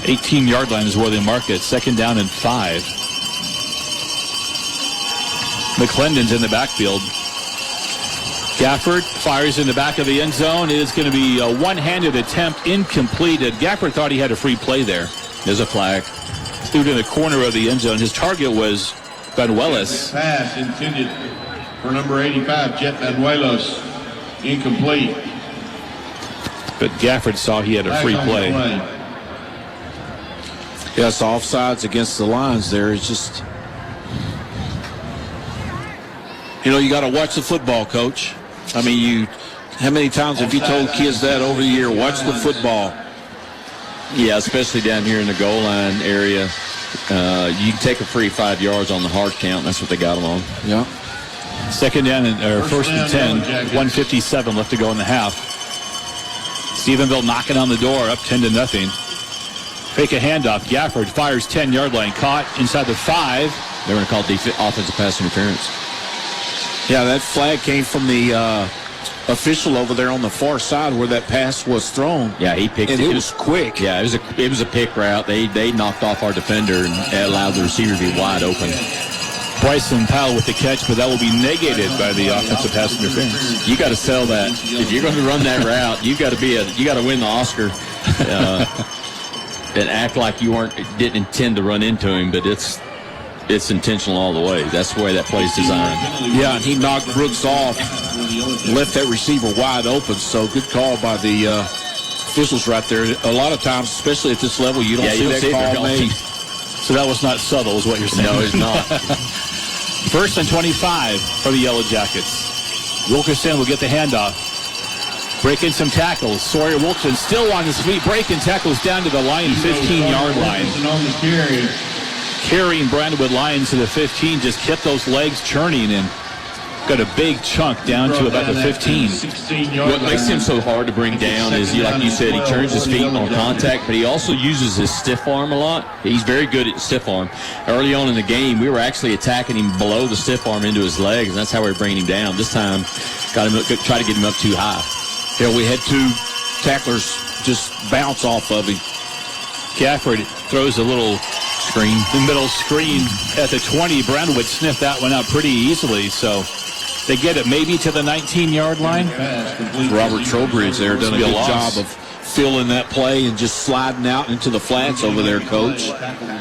18-yard line is where they mark it. 2nd down and 5. McClendon's in the backfield. Gafford fires in the back of the end zone. It is going to be a one-handed attempt, incomplete. Gafford thought he had a free play there. There's a flag. Threw it in the corner of the end zone. His target was Banuelos. Pass intended for number 85, Jet Banuelos. Incomplete. But Gafford saw he had a free play. Yes, offsides against the lines there. It's just, you got to watch the football, Coach. I mean, how many times have you told kids that over the year? Watch the football. Yeah, especially down here in the goal line area. You can take a free 5 yards on the hard count. That's what they got them on. Yeah. 2nd down or 1st and 10. 1:57 left to go in the half. Stephenville knocking on the door, up 10-0. Fake a handoff. Gafford fires 10-yard line. Caught inside the 5. They're going to call offensive pass interference. Yeah, that flag came from the official over there on the far side where that pass was thrown. Yeah, he picked it. And it was quick. Yeah, it was a pick route. They knocked off our defender and allowed the receiver to be wide open. Bryson Powell with the catch, but that will be negated by the offensive pass interference. You got to sell that. If you're going to run that route, you got to win the Oscar and act like you didn't intend to run into him, but it's intentional all the way. That's the way that play's designed. Yeah, and he knocked Brooks off, left that receiver wide open. So good call by the officials right there. A lot of times, especially at this level, you don't see that call made. So that was not subtle, is what you're saying. No, it's not. 1st and 25 for the Yellow Jackets. Wilkerson will get the handoff. Breaking some tackles. Sawyer Wilkerson still on his feet. Breaking tackles down to the line, 15-yard line. carrying Brownwood Lions to the 15, just kept those legs churning and got a big chunk down to about the 15. What makes him so hard to bring down is, like you said, he turns his feet on contact, but he also uses his stiff arm a lot. He's very good at stiff arm. Early on in the game, we were actually attacking him below the stiff arm into his legs, and that's how we were bringing him down. This time, try to get him up too high. Yeah, we had two tacklers just bounce off of him. Gafford throws a little screen, the middle screen at the 20. Brownwood sniffed that one out pretty easily, so they get it maybe to the 19-yard line. Robert Trowbridge there done a good job of filling that play and just sliding out into the flats over there, Coach.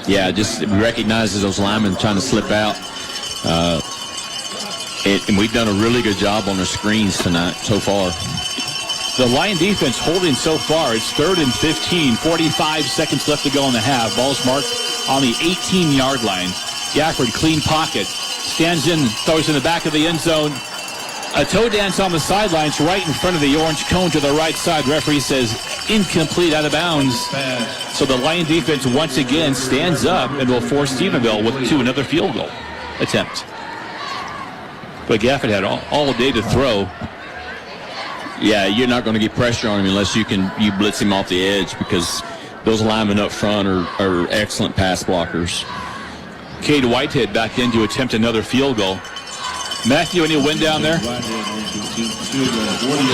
Yeah, just recognizes those linemen trying to slip out. And we've done a really good job on the screens tonight so far. The Lion defense holding so far. It's 3rd and 15, 45 seconds left to go in the half. Ball's marked on the 18-yard line. Gafford, clean pocket. Stands in, throws in the back of the end zone. A toe dance on the sidelines right in front of the orange cone to the right side. Referee says incomplete, out of bounds. So the Lion defense once again stands up and will force Stephenville to another field goal attempt. But Gafford had all day to throw. Yeah, you're not going to get pressure on him unless you blitz him off the edge, because those linemen up front are excellent pass blockers. Cade Whitehead back in to attempt another field goal. Matthew, any wind down there?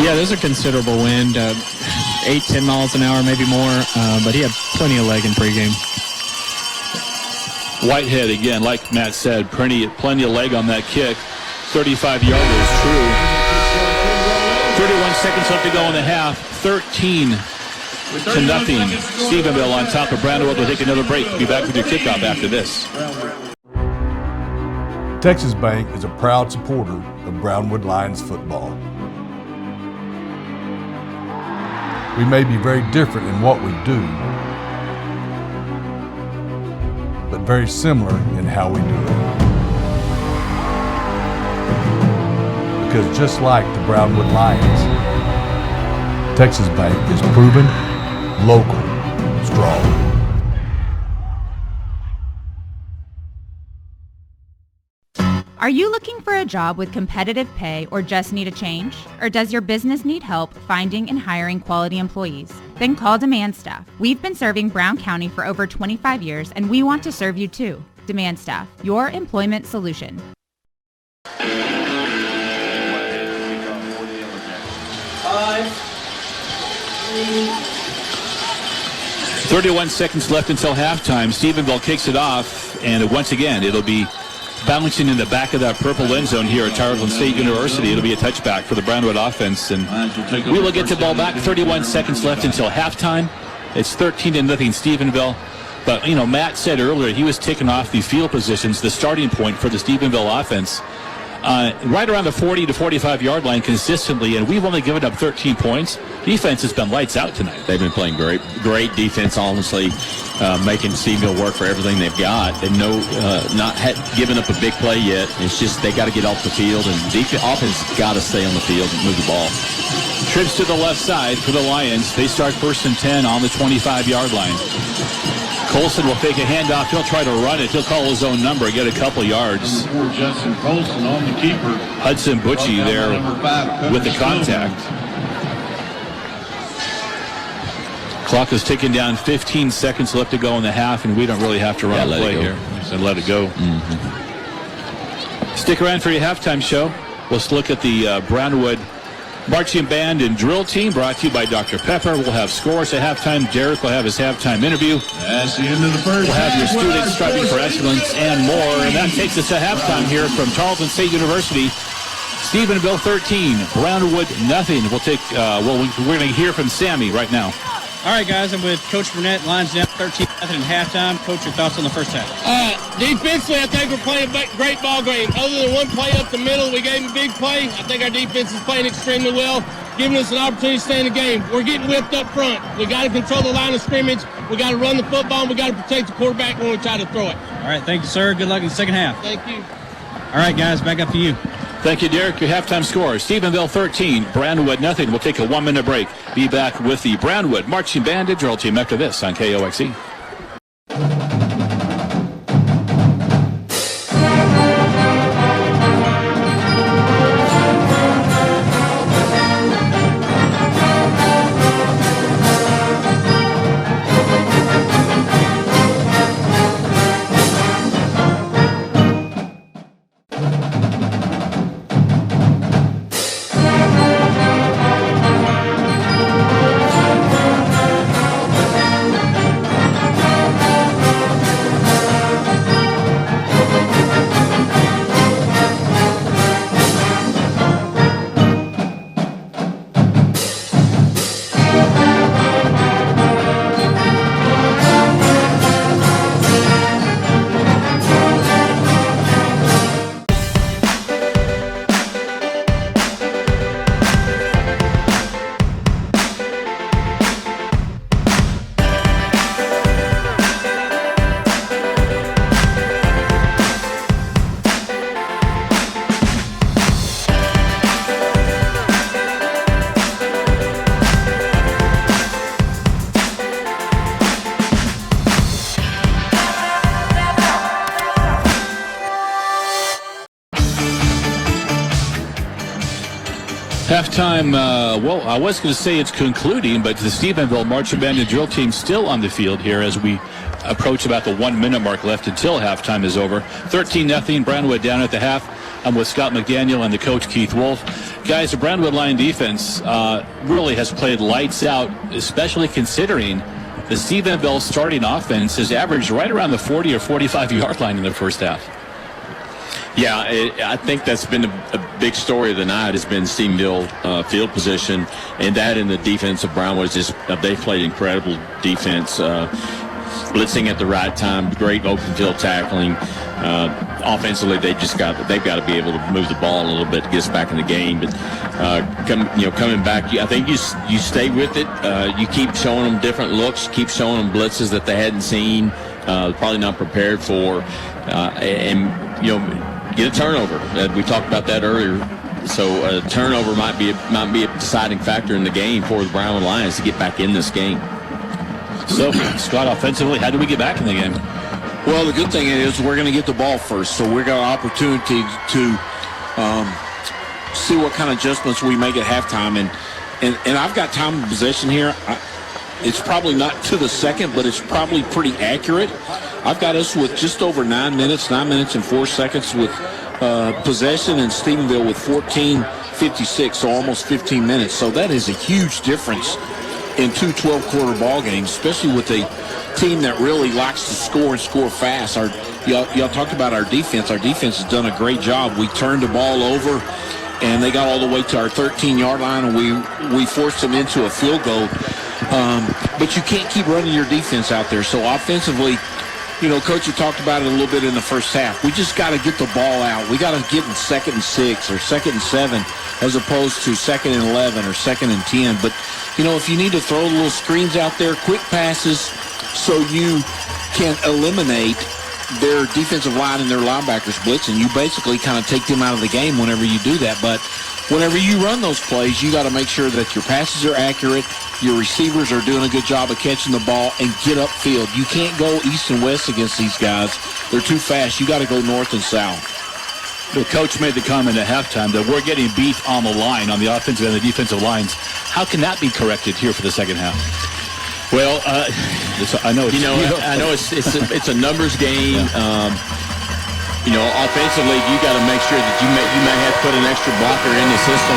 Yeah, there's a considerable wind, 8-10 miles an hour, maybe more, but he had plenty of leg in pregame. Whitehead, again, like Matt said, plenty of leg on that kick. 35-yarder is true. 31 seconds left to go in the half. 13-0. Stephenville on top of Brownwood. Will take another break. Be back with your kickoff after this. Texas Bank is a proud supporter of Brownwood Lions football. We may be very different in what we do, but very similar in how we do it. Because just like the Brownwood Lions, Texas Bank is proven, local, strong. Are you looking for a job with competitive pay or just need a change? Or does your business need help finding and hiring quality employees? Then call Demand Staff. We've been serving Brown County for over 25 years and we want to serve you too. Demand Staff, your employment solution. 31 seconds left until halftime. Stephenville kicks it off, and once again, it'll be bouncing in the back of that purple end zone here at Tarleton State University. It'll be a touchback for the Brownwood offense, and we will get the ball back. 31 seconds left until halftime. It's 13-0 Stephenville. But, you know, Matt said earlier he was taking off the field positions, the starting point for the Stephenville offense, right around the 40 to 45-yard line consistently, and we've only given up 13 points. Defense has been lights out tonight. They've been playing great defense, honestly, making Stephenville work for everything they've got. They've not given up a big play yet. It's just they got to get off the field, and offense got to stay on the field and move the ball. Trips to the left side for the Lions. They start 1st and 10 on the 25-yard line. Colson will take a handoff. He'll try to run it. He'll call his own number, get a couple yards. Justin Colson on the keeper. Hudson Butchie there with the contact. Clock is ticking down. 15 seconds left to go in the half, and we don't really have to run a play here. Just let it go. Mm-hmm. Stick around for your halftime show. Let's look at the Brownwood Marching Band and Drill Team, brought to you by Dr. Pepper. We'll have scores at halftime. Derek will have his halftime interview. That's the end of the first. We'll have your students striving for excellence and more. And that takes us to halftime here from Tarleton State University. Stephenville 13, Brownwood nothing. We'll take. We're going to hear from Sammy right now. All right, guys, I'm with Coach Burnett. Lions down 13-0 in halftime. Coach, your thoughts on the first half? Defensively, I think we're playing a great ball game. Other than one play up the middle, we gave them a big play. I think our defense is playing extremely well, giving us an opportunity to stay in the game. We're getting whipped up front. We got to control the line of scrimmage. We got to run the football, and we got to protect the quarterback when we try to throw it. All right, thank you, sir. Good luck in the second half. Thank you. All right, guys, back up to you. Thank you, Derek. Your halftime score, Stephenville 13, Brownwood nothing. We'll take a 1-minute break. Be back with the Brownwood Marching Band and Drill Team after this on KOXE. Halftime, well, I was going to say it's concluding, but the Stephenville marching band and drill team still on the field here as we approach about the 1 minute mark left until halftime is over. 13-0, Brownwood down at the half. I'm with Scott McDaniel and the coach, Keith Wolf. Guys, the Brownwood Line defense really has played lights out, especially considering the Stephenville starting offense has averaged right around the 40 or 45-yard line in the first half. Yeah, I think that's been a big story of the night has been Stephenville field position, and that in the defense of Brownwood is just they've played incredible defense, blitzing at the right time, great open field tackling. Offensively, they've got to be able to move the ball a little bit to get us back in the game. But coming back, I think you stay with it. You keep showing them different looks, keep showing them blitzes that they hadn't seen, probably not prepared for, and get a turnover. We talked about that earlier. So a turnover might be a deciding factor in the game for the Brownwood Lions to get back in this game. So, Scott, offensively, how do we get back in the game? Well, the good thing is we're going to get the ball first, so we've got an opportunity to see what kind of adjustments we make at halftime. And I've got time of possession here. It's probably not to the second, but it's probably pretty accurate. I've got us with just over 9 minutes and 4 seconds with possession, and Stephenville with 14:56, so almost 15 minutes. So that is a huge difference in two 12-quarter ball games, especially with a team that really likes to score and score fast. Y'all talked about our defense. Our defense has done a great job. We turned the ball over, and they got all the way to our 13-yard line, and we forced them into a field goal. But you can't keep running your defense out there. So offensively, Coach, you talked about it a little bit in the first half. We just got to get the ball out. We got to get in 2nd and 6 or 2nd and 7 as opposed to 2nd and 11 or 2nd and 10. But, if you need to throw little screens out there, quick passes, so you can eliminate their defensive line and their linebackers blitzing, you basically kind of take them out of the game whenever you do that. But whenever you run those plays, you got to make sure that your passes are accurate, your receivers are doing a good job of catching the ball, and get upfield. You can't go east and west against these guys. They're too fast. You got to go north and south. The coach made the comment at halftime that we're getting beat on the line, on the offensive and the defensive lines. How can that be corrected here for the second half? Well, I know it's a numbers game. Offensively, you got to make sure that you may have to put an extra blocker in the system,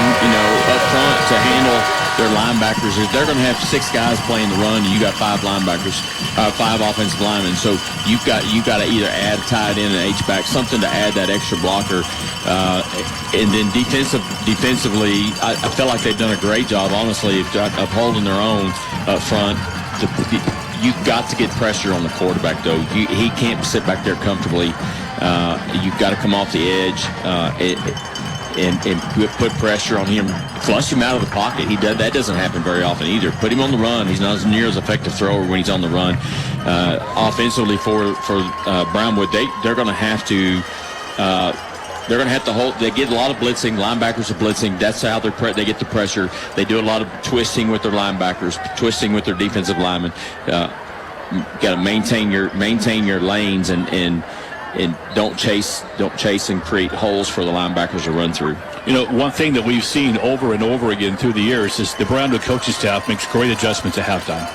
up front to handle their linebackers. If they're going to have 6 guys playing the run, and you got 5 linebackers, 5 offensive linemen. So you've got to either add a tight end and H-back, something to add that extra blocker. And then defensively, I feel like they've done a great job, honestly, of holding their own up front. You've got to get pressure on the quarterback, though. He can't sit back there comfortably. You've got to come off the edge and put pressure on him, flush him out of the pocket. That doesn't happen very often either. Put him on the run. He's not as near as effective thrower when he's on the run. Offensively for Brownwood, they're going to have to. They're going to have to hold. They get a lot of blitzing. Linebackers are blitzing. That's how they get the pressure. They do a lot of twisting with their linebackers, twisting with their defensive linemen. Got to maintain your lanes and don't chase and create holes for the linebackers to run through. One thing that we've seen over and over again through the years is the Brownwood coaching staff makes great adjustments at halftime.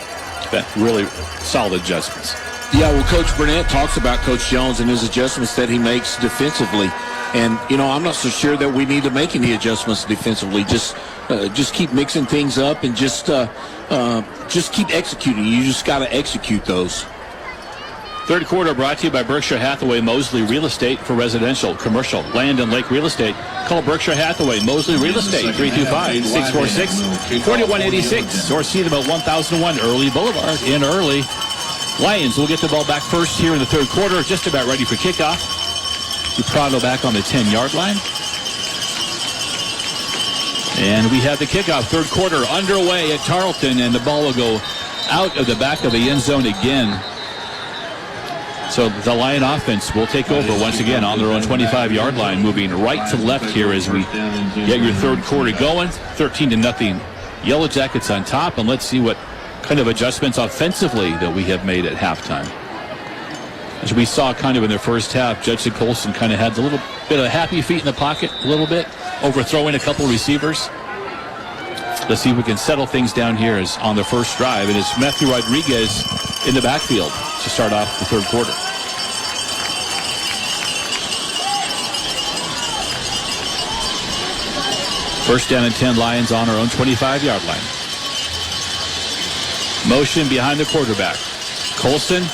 Really solid adjustments. Yeah, well, Coach Burnett talks about Coach Jones and his adjustments that he makes defensively. And, I'm not so sure that we need to make any adjustments defensively. Just keep mixing things up and just keep executing. You just got to execute those. Third quarter brought to you by Berkshire Hathaway Mosley Real Estate for residential, commercial, land, and lake real estate. Call Berkshire Hathaway Mosley Real Estate, 325-646-4186, or see them at 1001 Early Boulevard in Early. Lions will get the ball back first here in the third quarter, just about ready for kickoff. Prado back on the 10-yard line. And we have the kickoff, third quarter underway at Tarleton, and the ball will go out of the back of the end zone again. So the Lion offense will take over once again on their own 25-yard line, moving right to left here as we get your third quarter going. 13-0 Yellow Jackets on top, and let's see what kind of adjustments offensively that we have made at halftime. As we saw kind of in their first half, Judson Colson kind of had a little bit of happy feet in the pocket, a little bit, overthrowing a couple receivers. Let's see if we can settle things down here as on the first drive. And it's Matthew Rodriguez in the backfield to start off the third quarter. First down and 10, Lions on our own 25-yard line. Motion behind the quarterback. Colson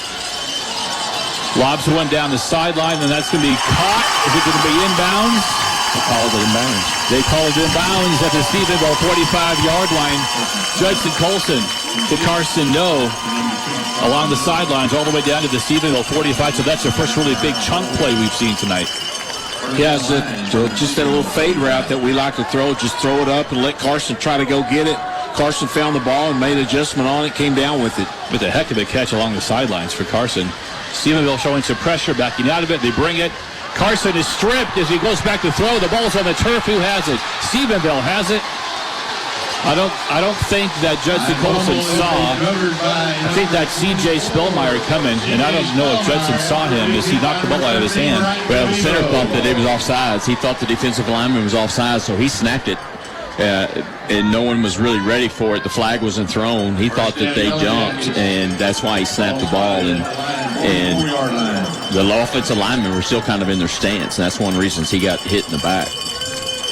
lobs one down the sideline, and that's going to be caught. Is it going to be inbounds? They call it inbounds. They call it inbounds at the Stevenville 45-yard line. Judson Colson to Carson No along the sidelines all the way down to the Stevenville 45. So that's the first really big chunk play we've seen tonight. Yeah, it's just that little fade route that we like to throw. Just throw it up and let Carson try to go get it. Carson found the ball and made an adjustment on it, came down with it. With a heck of a catch along the sidelines for Carson. Stephenville showing some pressure, backing out of it. They bring it. Carson is stripped as he goes back to throw. The ball's on the turf. Who has it? Stephenville has it. I don't think that Judson Colson saw. I think that C.J. Spillmeyer coming, and I don't know if Judson saw him as he knocked the ball out of his hand. Well, the center thought that it was offsides. He thought the defensive lineman was offsides, so he snapped it. And no one was really ready for it. The flag wasn't thrown. He thought that they jumped, and that's why he snapped the ball. And the offensive linemen were still kind of in their stance, and that's one of the reasons he got hit in the back.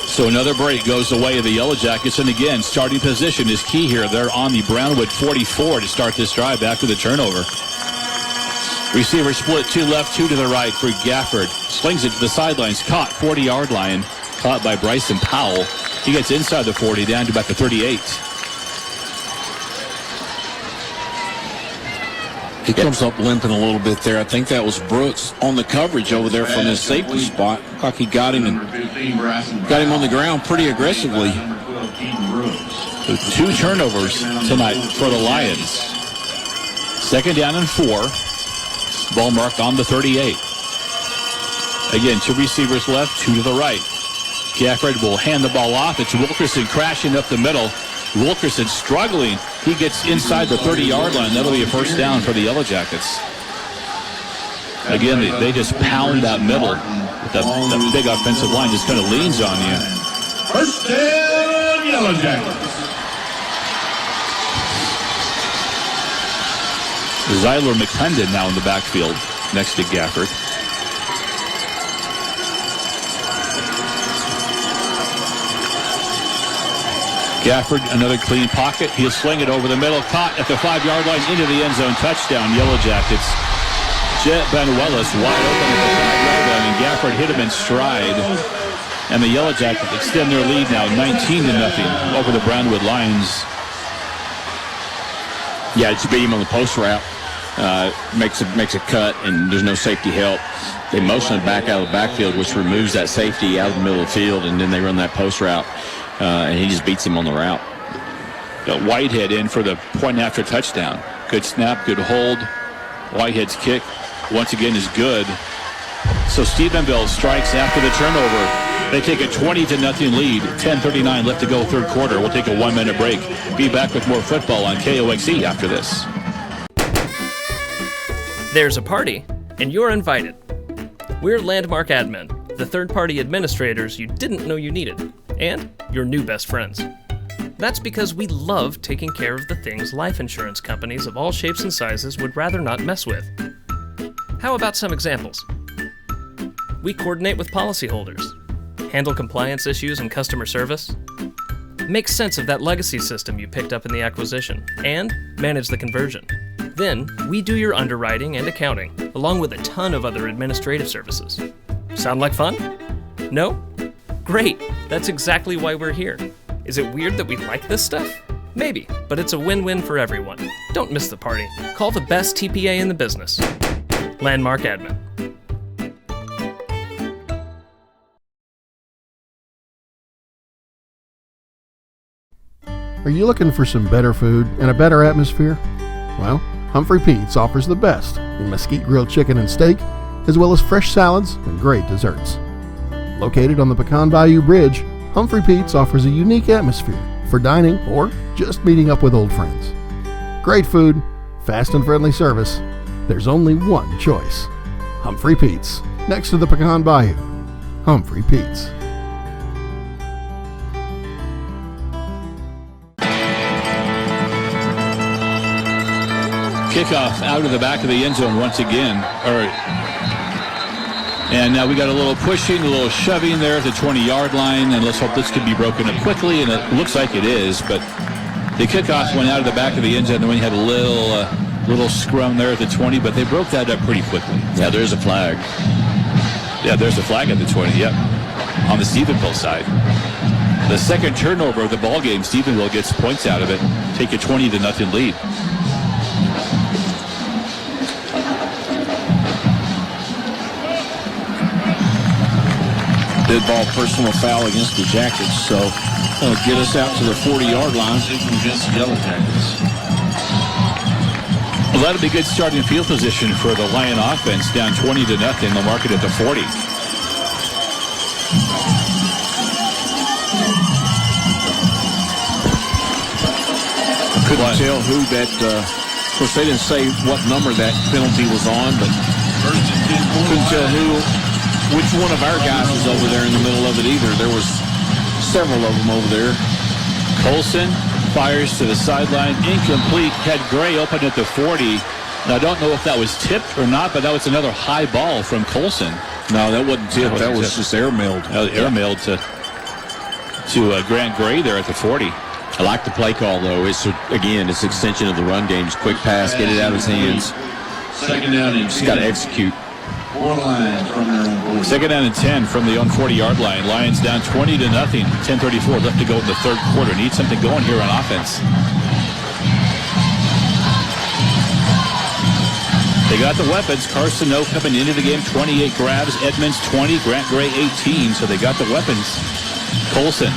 So another break goes the way of the Yellow Jackets, and again, starting position is key here. They're on the Brownwood 44 to start this drive after the turnover. Receiver split, 2 left, 2 to the right for Gafford. Slings it to the sidelines, caught, 40-yard line, caught by Bryson Powell. He gets inside the 40, down to about the 38. He comes up limping a little bit there. I think that was Brooks on the coverage over there from his safety spot. Like he got him on the ground pretty aggressively. So 2 turnovers tonight for the Lions. Second down and 4. Ball marked on the 38. Again, 2 receivers left, 2 to the right. Gafford will hand the ball off. It's Wilkerson crashing up the middle. Wilkerson struggling. He gets inside the 30-yard line. That'll be a first down for the Yellow Jackets. Again, they just pound that middle. That big offensive line just kind of leans on you. First down, Yellow Jackets. Zyler McClendon now in the backfield next to Gafford. Gafford, another clean pocket. He'll sling it over the middle. Caught at the 5-yard line into the end zone. Touchdown, Yellow Jackets. Jet Benuelos wide open at the 5-yard line, and Gafford hit him in stride. And the Yellow Jackets extend their lead now 19-0 over the Brownwood Lions. Yeah, it's beat him on the post route. Makes a cut, and there's no safety help. They motion it back out of the backfield, which removes that safety out of the middle of the field, and then they run that post route. And he just beats him on the route. Whitehead in for the point after touchdown. Good snap, good hold. Whitehead's kick, once again, is good. So Stephenville strikes after the turnover. They take a 20-0 lead. 10:39 left to go, third quarter. We'll take a 1-minute break. Be back with more football on KOXE after this. There's a party, and you're invited. We're Landmark Admin, the third-party administrators you didn't know you needed, and your new best friends. That's because we love taking care of the things life insurance companies of all shapes and sizes would rather not mess with. How about some examples? We coordinate with policyholders, handle compliance issues and customer service, make sense of that legacy system you picked up in the acquisition, and manage the conversion. Then, we do your underwriting and accounting, along with a ton of other administrative services. Sound like fun? No? Great! That's exactly why we're here. Is it weird that we like this stuff? Maybe, but it's a win-win for everyone. Don't miss the party. Call the best TPA in the business. Landmark Admin. Are you looking for some better food and a better atmosphere? Well, Humphrey Pete's offers the best in mesquite grilled chicken and steak, as well as fresh salads and great desserts. Located on the Pecan Bayou Bridge, Humphrey Pete's offers a unique atmosphere for dining or just meeting up with old friends. Great food, fast and friendly service. There's only one choice. Humphrey Pete's, next to the Pecan Bayou. Humphrey Pete's. Kickoff out of the back of the end zone once again. And now we got a little pushing, a little shoving there at the 20-yard line, and let's hope this can be broken up quickly, and it looks like it is, but the kickoff went out of the back of the end zone, and we had a little scrum there at the 20, but they broke that up pretty quickly. Yeah, there's a flag. Yeah, there's a flag at the 20, yep, on the Stevenville side. The second turnover of the ball game, Stevenville gets points out of it, take a 20-0 lead. Dead ball personal foul against the Jackets, so get us out to the 40-yard line. Against the Yellow Jackets. Well, that'll be good starting field position for the Lion offense, down 20-0. They'll mark it at the 40. Couldn't tell who that, of course they didn't say what number that penalty was on, but couldn't tell which one of our guys was over there in the middle of it either. There was several of them over there. Colson fires to the sideline, incomplete. Had Gray open at the 40. Now, I don't know if that was tipped or not, but that was another high ball from Colson. No, that wasn't tipped. That was just airmailed. Airmailed to Grant Gray there at the 40. I like the play call, though. It's extension of the run game. Just quick pass, get it out of his hands. Second down and 10. Just got to execute. 4 Lions from their own 40. Second down and 10 from the own 40-yard line. Lions down 20-0. 10:34 left to go in the third quarter. Need something going here on offense. They got the weapons. Carson O coming into the game, 28 grabs. Edmonds 20, Grant Gray 18. So they got the weapons. Colson,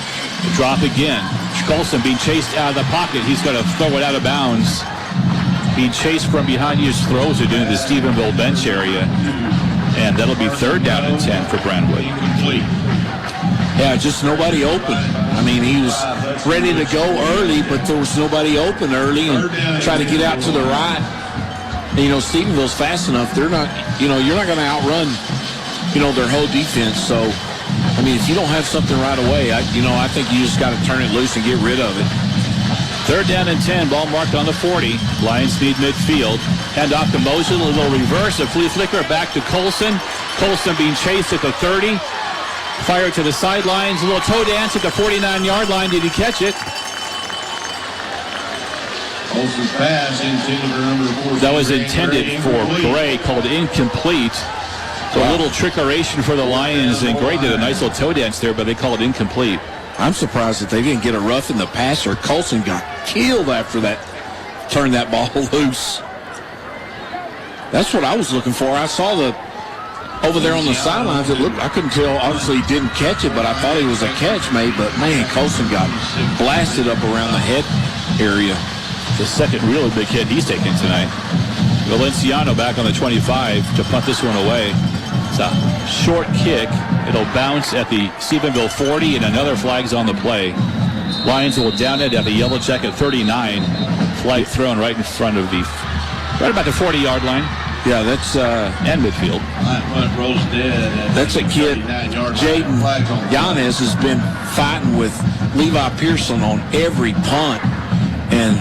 drop again. Colson being chased out of the pocket. He's going to throw it out of bounds. Being chased from behind his throws it into the Stevenville bench area. And that'll be third down and 10 for Brownwood. Yeah, just nobody open. I mean, he was ready to go early, but there was nobody open early and try to get out to the right. And, Stevenville's fast enough. They're not, you're not going to outrun, their whole defense. So, I mean, if you don't have something right away, I think you just got to turn it loose and get rid of it. Third down and 10, ball marked on the 40. Lions need midfield. Hand off to Mosen, a little reverse, a flea flicker back to Colson. Colson being chased at the 30. Fired to the sidelines, a little toe dance at the 49-yard line. Did he catch it? Colson's pass intended for number 14. That was intended for Gray, called incomplete. So a little trickeration for the Lions, and Gray did a nice little toe dance there, but they call it incomplete. I'm surprised that they didn't get a rough in the passer. Colson got killed after that, turned that ball loose. That's what I was looking for. I saw over there on the sidelines, I couldn't tell, obviously he didn't catch it, but I thought it was a catch made, but man, Colson got blasted up around the head area. The second really big hit he's taken tonight. Valenciano back on the 25 to punt this one away. It's a short kick. It'll bounce at the Stephenville 40, and another flag's on the play. Lions will down it at the Yellow Jacket 39. Flag thrown right in front of right about the 40-yard line. Yeah, that's and midfield. Rolls dead. That's a kid. Jaden Yanez has been fighting with Levi Pearson on every punt, and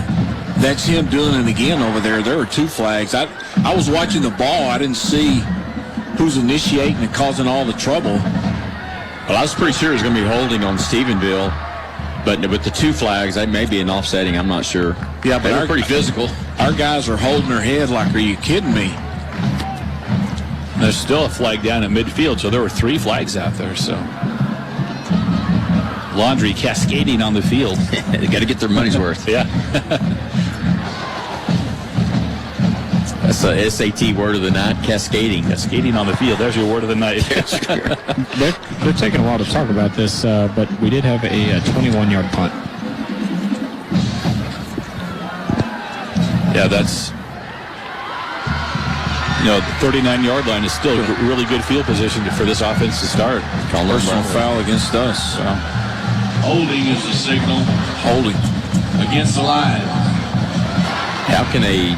that's him doing it again over there. There were 2 flags. I was watching the ball. I didn't see who's initiating and causing all the trouble. Well, I was pretty sure it was going to be holding on Stevenville, but with the 2 flags, they may be an offsetting. I'm not sure. Yeah, but they were pretty physical. Our guys are holding their head like, are you kidding me? There's still a flag down at midfield, so there were 3 flags out there. So laundry cascading on the field. They got to get their money's worth. Yeah. That's a SAT word of the night, cascading. Cascading on the field. There's your word of the night. They're taking a while to talk about this, but we did have a 21-yard punt. Yeah, that's, the 39-yard line is still a really good field position for this offense to start. Personal foul against us. So. Holding is the signal. Holding. Against the Lions. How can a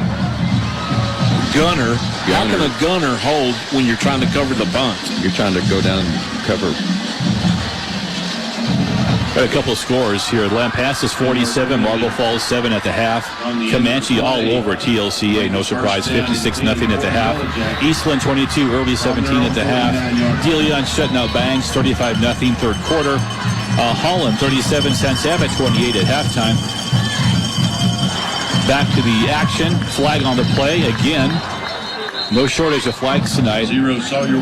gunner hold when you're trying to cover the bunt? You're trying to go down and cover. Got a couple scores here. Lampasas 47, Marble Falls 7 at the half. Comanche all over TLCA, no surprise, 56-0 at the half. Eastland 22, early 17 at the half. De Leon shutting out Bangs, 35-0 third quarter. Holland 37, San Saba 28 at halftime. Back to the action. Flag on the play again. No shortage of flags tonight. Zero Sawyer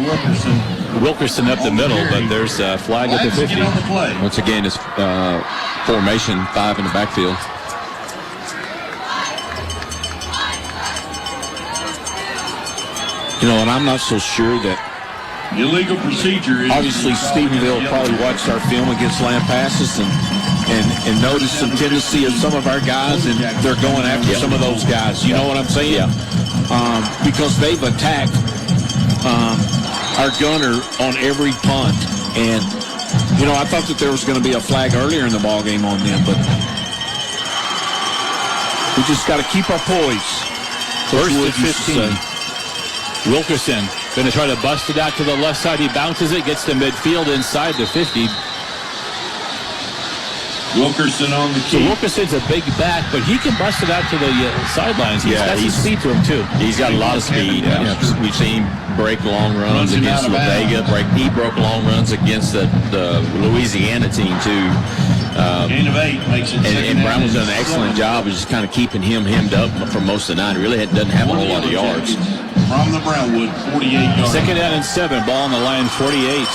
Wilkerson up the middle, but there's a flag at the 50. Once again, it's formation, 5 in the backfield. You know, and I'm not so sure that illegal procedure is obviously Stephenville probably watched our film against Lampasas and noticed some tendency of some of our guys, and they're going after some of those guys. You know what I'm saying? Yeah. Because they've attacked our gunner on every punt, and you know, I thought that there was going to be a flag earlier in the ball game on them, but we just got to keep our poise. First and 15. Wilkerson going to try to bust it out to the left side. He bounces it, gets to midfield inside the 50. Wilkerson on the key. So Wilkerson's a big back, but he can bust it out to the sidelines. He's got some speed to him, too. He's got a lot of speed. Yeah. We've seen him break long runs against La Vega. He broke long runs against the Louisiana team, too. Gain of 8 makes it and Brownwood's done an excellent job of just kind of keeping him hemmed up for most of the night. He really doesn't have a whole lot of yards. From the Brownwood, 48 yards. Second down and 7. Ball on the line, 48.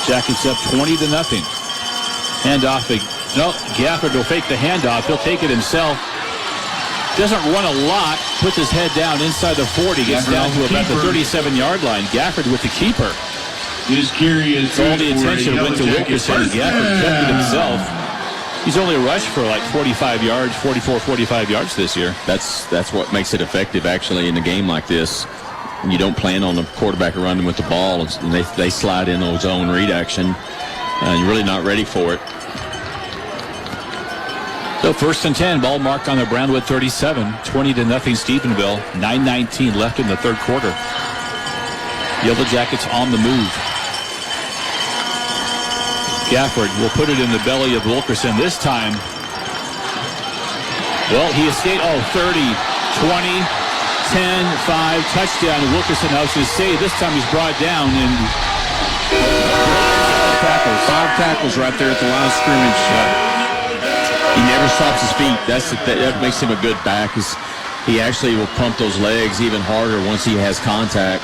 Jackets up 20-0. Handoff. No, Gafford will fake the handoff. He'll take it himself. Doesn't run a lot. Puts his head down inside the 40. Gets down to about the 37-yard line. Gafford with the keeper. His carry is all the attention went to Wilkerson. Gafford kept it himself. He's only rushed for like 45 yards, 44, 45 yards this year. That's what makes it effective, actually, in a game like this. You don't plan on the quarterback running with the ball, and they slide in those zone read action, and you're really not ready for it. So first and 10, ball marked on the Brownwood 37, 20-0 Stephenville, 9:19 left in the third quarter. Yellow Jackets on the move. Gafford will put it in the belly of Wilkerson this time. Well, he escaped. 30, 20, 10, 5, touchdown. Wilkerson has to say this time he's brought down and five tackles right there at the line of scrimmage. He never stops his feet. That makes him a good back. He actually will pump those legs even harder once he has contact.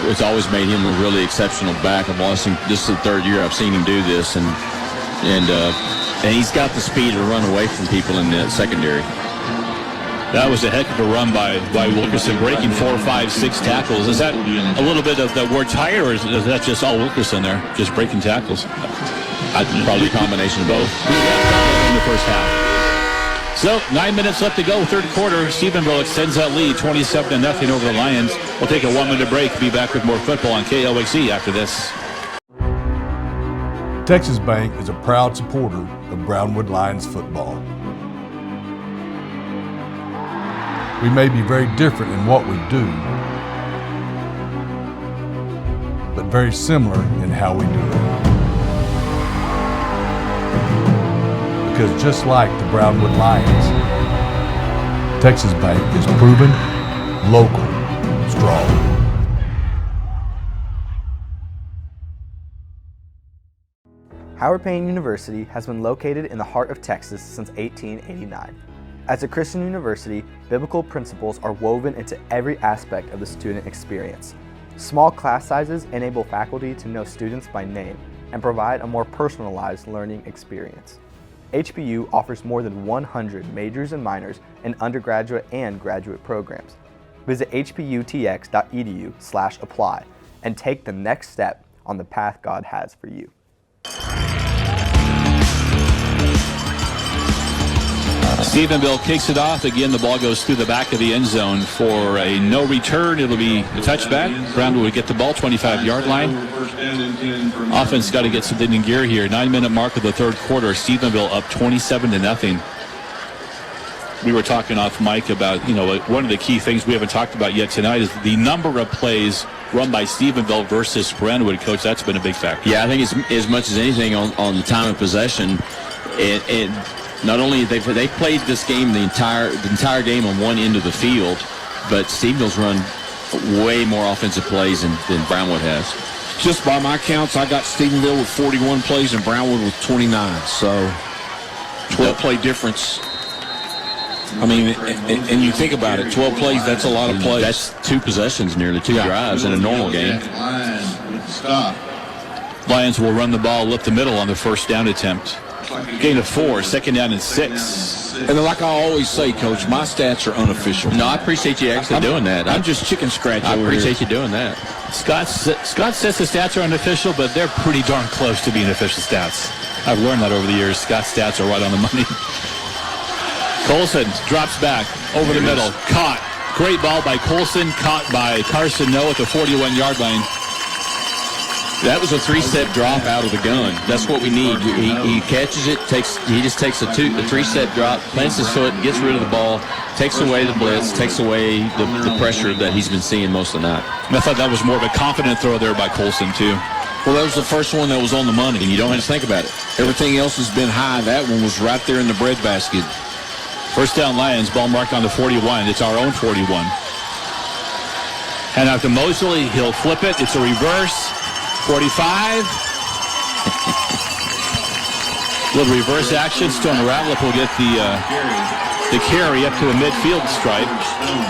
It's always made him a really exceptional back. I've watched him. This is the third year I've seen him do this, and he's got the speed to run away from people in the secondary. That was a heck of a run by Wilkerson, breaking 4, 5, 6 tackles. Is that a little bit of the word tired, or is that just all Wilkerson there, just breaking tackles? Probably a combination of both. In the first half. So 9 minutes left to go, third quarter. Stephenville extends that lead, 27-0 over the Lions. We'll take a 1-minute break. Be back with more football on KLXE after this. Texas Bank is a proud supporter of Brownwood Lions football. We may be very different in what we do, but very similar in how we do it. Because just like the Brownwood Lions, Texas Bank is proven, local, strong. Howard Payne University has been located in the heart of Texas since 1889. As a Christian university, biblical principles are woven into every aspect of the student experience. Small class sizes enable faculty to know students by name and provide a more personalized learning experience. HPU offers more than 100 majors and minors in undergraduate and graduate programs. Visit hputx.edu/apply and take the next step on the path God has for you. Stephenville kicks it off. Again, the ball goes through the back of the end zone for a no return. It'll be a touchback. Brownwood will get the ball, 25-yard line. Offense got to get something in gear here. 9-minute mark of the third quarter. Stephenville up 27-0. We were talking off mic about, one of the key things we haven't talked about yet tonight is the number of plays run by Stephenville versus Brownwood, Coach. That's been a big factor. Yeah, I think it's as much as anything on the time of possession. And not only they played this game the entire game on one end of the field, but Stephenville's run way more offensive plays than Brownwood has. Just by my counts, I got Stephenville with 41 plays and Brownwood with 29. So 12-play difference. I mean, and you think about it, 12 plays, that's a lot of plays. That's 2 possessions, nearly 2 drives in a normal game. Lions will run the ball up the middle on the first down attempt. Gain of 4, second down and 6. And like I always say, Coach, my stats are unofficial. No, I appreciate you actually doing that. I'm just chicken scratch over I appreciate here. you doing that. Scott says the stats are unofficial, but they're pretty darn close to being official stats. I've learned that over the years. Scott's stats are right on the money. Colson drops back over the middle. Caught. Great ball by Colson. Caught by Carson No at the 41-yard line. That was a 3-step drop out of the gun. That's what we need. He catches it, he just takes a 3-step drop, plants his foot, gets rid of the ball, takes away the blitz, takes away the pressure that he's been seeing most of the night. And I thought that was more of a confident throw there by Colson, too. Well, that was the first one that was on the money. And you don't have to think about it. Everything else has been high. That one was right there in the breadbasket. First down Lions, ball marked on the 41. It's our own 41. And out to Mosley, he'll flip it. It's a reverse. 45. Little reverse action. Stone Ratliff will get the carry up to the midfield stripe.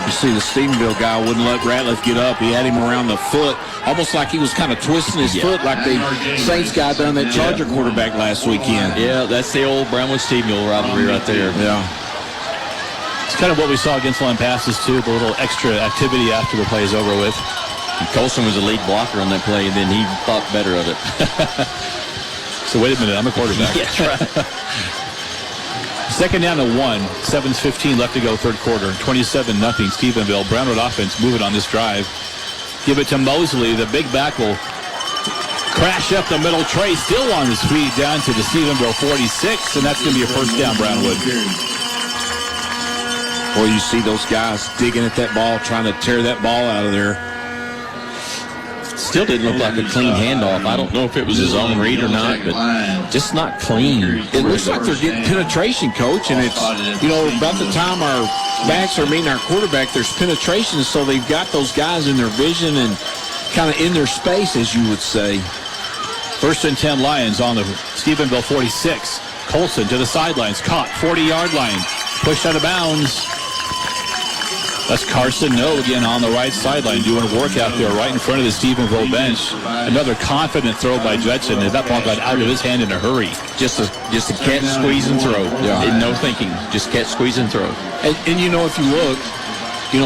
You see the Stephenville guy wouldn't let Ratliff get up. He had him around the foot, almost like he was kind of twisting his foot like the Saints guy done that Charger quarterback last weekend. Yeah, that's the old Brownwood-Stephenville rivalry right there. Yeah. It's kind of what we saw against line passes, too. The little extra activity after the play is over with. And Colson was the lead blocker on that play, and then he thought better of it. So wait a minute, I'm a quarterback. Yeah, that's right. Second down to 1, 7:15 left to go, third quarter. 27-0 Stephenville. Brownwood offense moving on this drive. Give it to Mosley. The big back will crash up the middle. Trey still on his feet down to the Stephenville 46, and that's going to be a first down, Brownwood. Boy, you see those guys digging at that ball, trying to tear that ball out of there. Still didn't look like a clean handoff. I don't know if it was his own read or not, but just not clean. It looks like they're getting penetration, Coach, and it's, about the time our backs are meeting our quarterback, there's penetration, so they've got those guys in their vision and kind of in their space, as you would say. First and 10 Lions on the Stephenville 46. Colson to the sidelines, caught, 40-yard line, pushed out of bounds. That's Carson No again on the right sideline doing a workout there right in front of the Stephenville bench. Another confident throw by Judson. That ball got out of his hand in a hurry. Just a catch, squeeze, and throw. Yeah. No thinking. Just catch, squeeze, and throw. And if you look,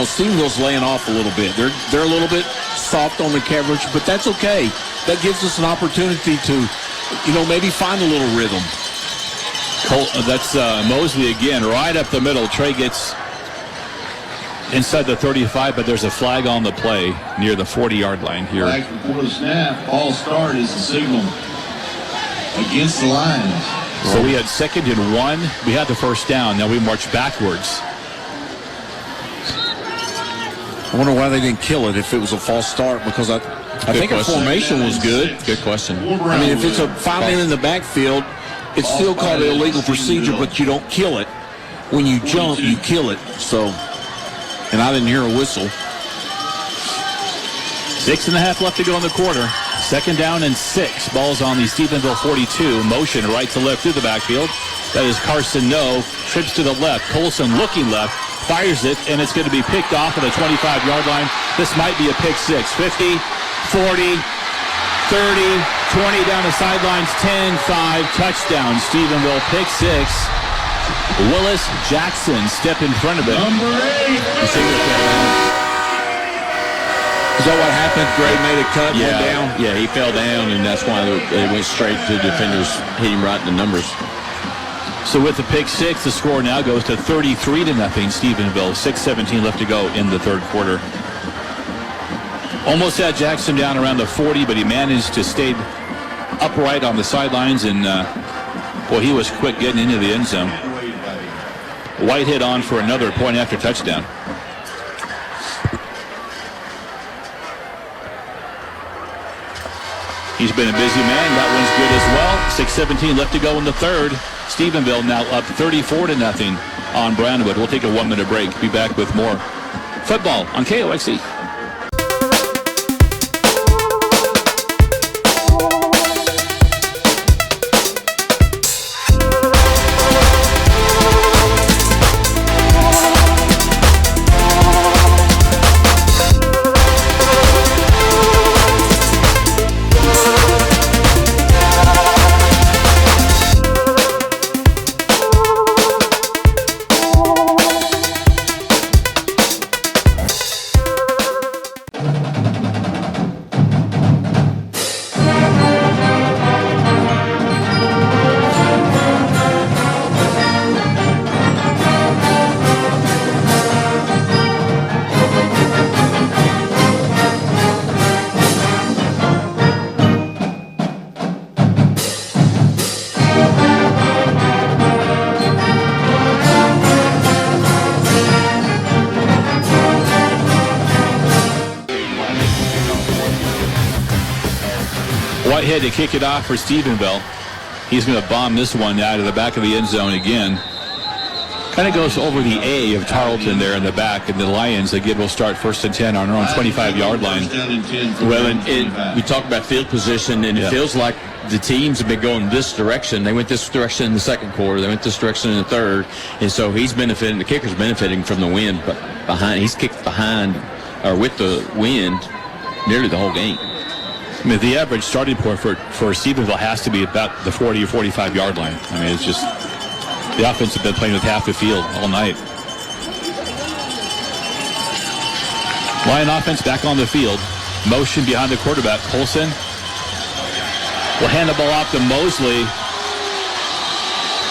Stephenville's laying off a little bit. They're a little bit soft on the coverage, but that's okay. That gives us an opportunity to, maybe find a little rhythm. That's Mosley again, right up the middle. Trey gets inside the 35, but there's a flag on the play near the 40-yard line here. Flag before the snap. Ball start is the signal against the Lions. So we had 2nd and 1. We had the first down. Now we march backwards. I wonder why they didn't kill it if it was a false start, because I think our formation was good. Good question. I mean, if it's a 5 men in the backfield, it's still called an illegal procedure, but you don't kill it. When you jump, you kill it. So, and I didn't hear a whistle. 6.5 left to go in the quarter. 2nd down and 6. Ball's on the Stephenville 42. Motion right to left through the backfield. That is Carson No. Trips to the left. Colson looking left. Fires it, and it's going to be picked off at the 25-yard line. This might be a pick 6. 50, 40, 30, 20 down the sidelines, 10, 5, touchdown. Stephenville pick 6. Willis Jackson step in front of it. Number 8. Is that what happened? Gray made a cut, went down? Yeah, he fell down, and that's why they went straight to the defenders, hit him right in the numbers. So with the pick 6, the score now goes to 33-0 Stephenville. 6:17 left to go in the third quarter. Almost had Jackson down around the 40, but he managed to stay upright on the sidelines, and he was quick getting into the end zone. Whitehead on for another point after touchdown. He's been a busy man. That one's good as well. 6:17 left to go in the third. Stephenville now up 34-0 on Brownwood. We'll take a 1-minute break. Be back with more football on KOXC. Whitehead to kick it off for Stephenville. He's going to bomb this one out of the back of the end zone again. Kind of goes over the A of Tarleton there in the back, and the Lions again will start 1st and 10 on their own 25-yard line. Well, and we talk about field position, and it feels like the teams have been going this direction. They went this direction in the second quarter. They went this direction in the third, and so he's benefiting. The kicker's benefiting from the wind, but he's kicked behind or with the wind nearly the whole game. I mean, the average starting point for Stephenville has to be about the 40 or 45-yard line. I mean, it's just the offense have been playing with half the field all night. Lion offense back on the field. Motion behind the quarterback. Colson will hand the ball off to Mosley.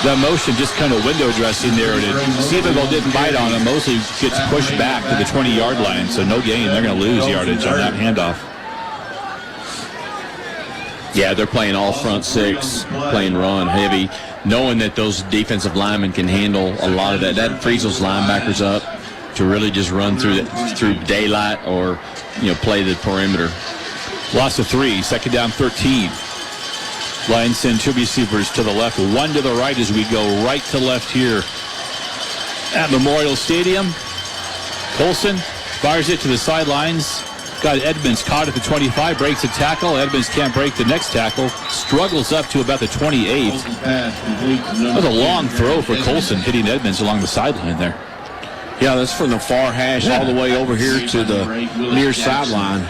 The motion just kind of window dressing there. Stephenville didn't bite on him. Mosley gets pushed back to the 20-yard line, so no gain. They're going to lose yardage on that handoff. Yeah, they're playing all front six, playing run heavy, knowing that those defensive linemen can handle a lot of that. That frees those linebackers up to really just run through daylight or, play the perimeter. Loss of 3, second down 13. Lions send 2 receivers to the left, 1 to the right as we go right to left here at Memorial Stadium. Colson fires it to the sidelines. Got Edmonds caught at the 25, breaks a tackle. Edmonds can't break the next tackle. Struggles up to about the 28. That was a long throw for Colson, hitting Edmonds along the sideline there. Yeah, that's from the far hash all the way over here to the near sideline.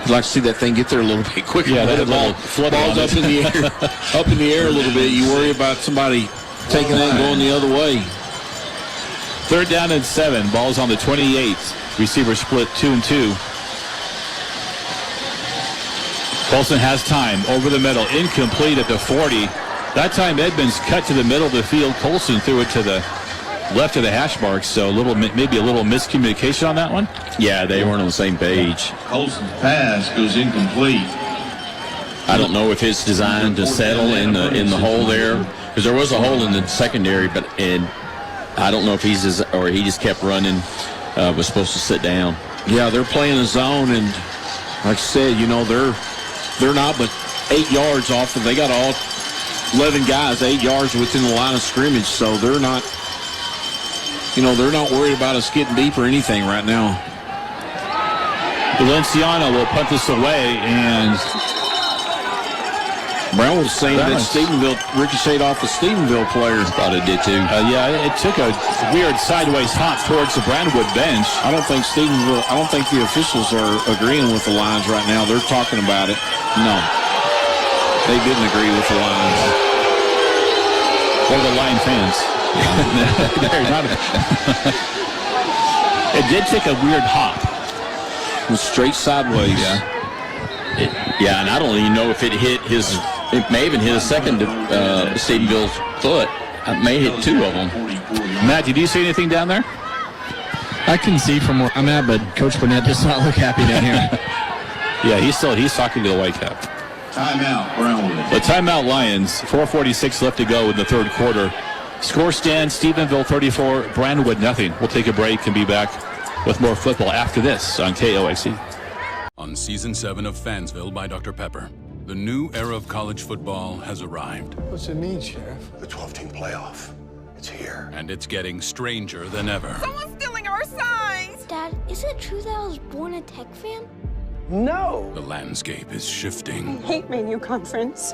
I'd like to see that thing get there a little bit quicker. Yeah, that ball's up in the air, up in the air a little bit. You worry about somebody taking that and going the other way. 3rd down and 7. Ball's on the 28. Receiver split 2 and 2. Colson has time over the middle. Incomplete at the 40. That time Edmonds cut to the middle of the field. Colson threw it to the left of the hash mark. So maybe a little miscommunication on that one. Yeah, they weren't on the same page. Colson's pass goes incomplete. I don't know if it's designed to settle in the hole there, because there was a hole in the secondary, but I don't know if he just kept running, was supposed to sit down. Yeah, they're playing a zone, and like I said, they're not but 8 yards off. They got all 11 guys 8 yards within the line of scrimmage, so they're not worried about us getting deep or anything right now. Valenciano will punt this away, and Brown was saying that Stephenville ricocheted off a Stephenville player. Thought it did too. It took a weird sideways hop towards the Brownwood bench. I don't think the officials are agreeing with the lines right now. They're talking about it. No, they didn't agree with the lines. Or the Lion fans. It did take a weird hop. It was straight sideways. Yeah, and I don't even know if it hit his. It may even hit a second Stephenville's foot. It may hit 2 of them. Matt, did you see anything down there? I can see from where I'm at, but Coach Burnett does not look happy down here. Yeah, he's talking to the Whitecap. Timeout, Brownwood. The timeout Lions. 4:46 left to go in the third quarter. Score stand: Stephenville 34, Brownwood nothing. We'll take a break and be back with more football after this on KOXC. On on Season 7 of Fansville by Dr. Pepper. The new era of college football has arrived. What's it mean, Sheriff? The 12-team playoff. It's here. And it's getting stranger than ever. Someone's stealing our signs! Dad, is it true that I was born a Tech fan? No. The landscape is shifting. I hate Manu Conference.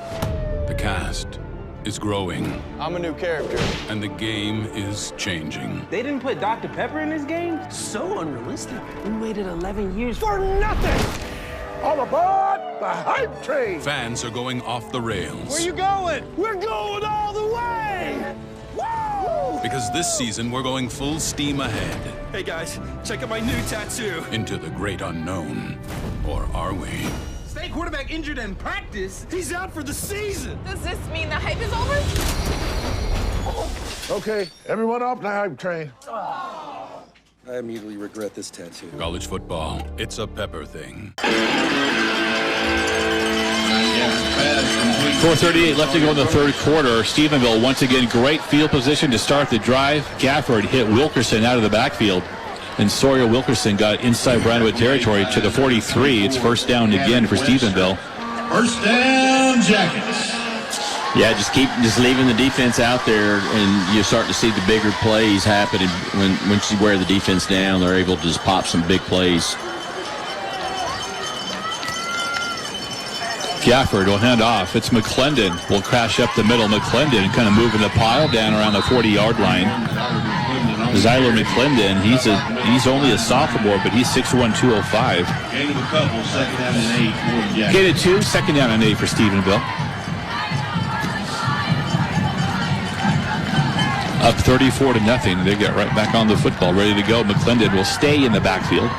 The cast is growing. I'm a new character. And the game is changing. They didn't put Dr. Pepper in this game? So unrealistic. We waited 11 years for nothing! All aboard the hype train! Fans are going off the rails. Where you going? We're going all the way! Woo! Because this season we're going full steam ahead. Hey guys, check out my new tattoo. Into the great unknown. Or are we? State quarterback injured in practice. He's out for the season. Does this mean the hype is over? Okay, everyone off the hype train. I immediately regret this tattoo. College football, it's a Pepper thing. 4:38 left to go in the third quarter. Stephenville once again great field position to start the drive. Gafford hit Wilkerson out of the backfield. And Sawyer Wilkerson got inside Brownwood territory to the 43. It's first down again for Stephenville. First down, Jackets. Yeah, just leaving the defense out there, and you're starting to see the bigger plays happening once you wear the defense down. They're able to just pop some big plays. Gafford will hand off. It's McClendon. Will crash up the middle. McClendon kind of moving the pile down around the 40-yard line. Zyler McClendon, he's only a sophomore, but he's 6'1", 205. Gain of a couple, second down and 8 for the Jackets. Gain of 2, second down and 8 for Stephenville. Up 34-0. They get right back on the football, ready to go. McClendon will stay in the backfield.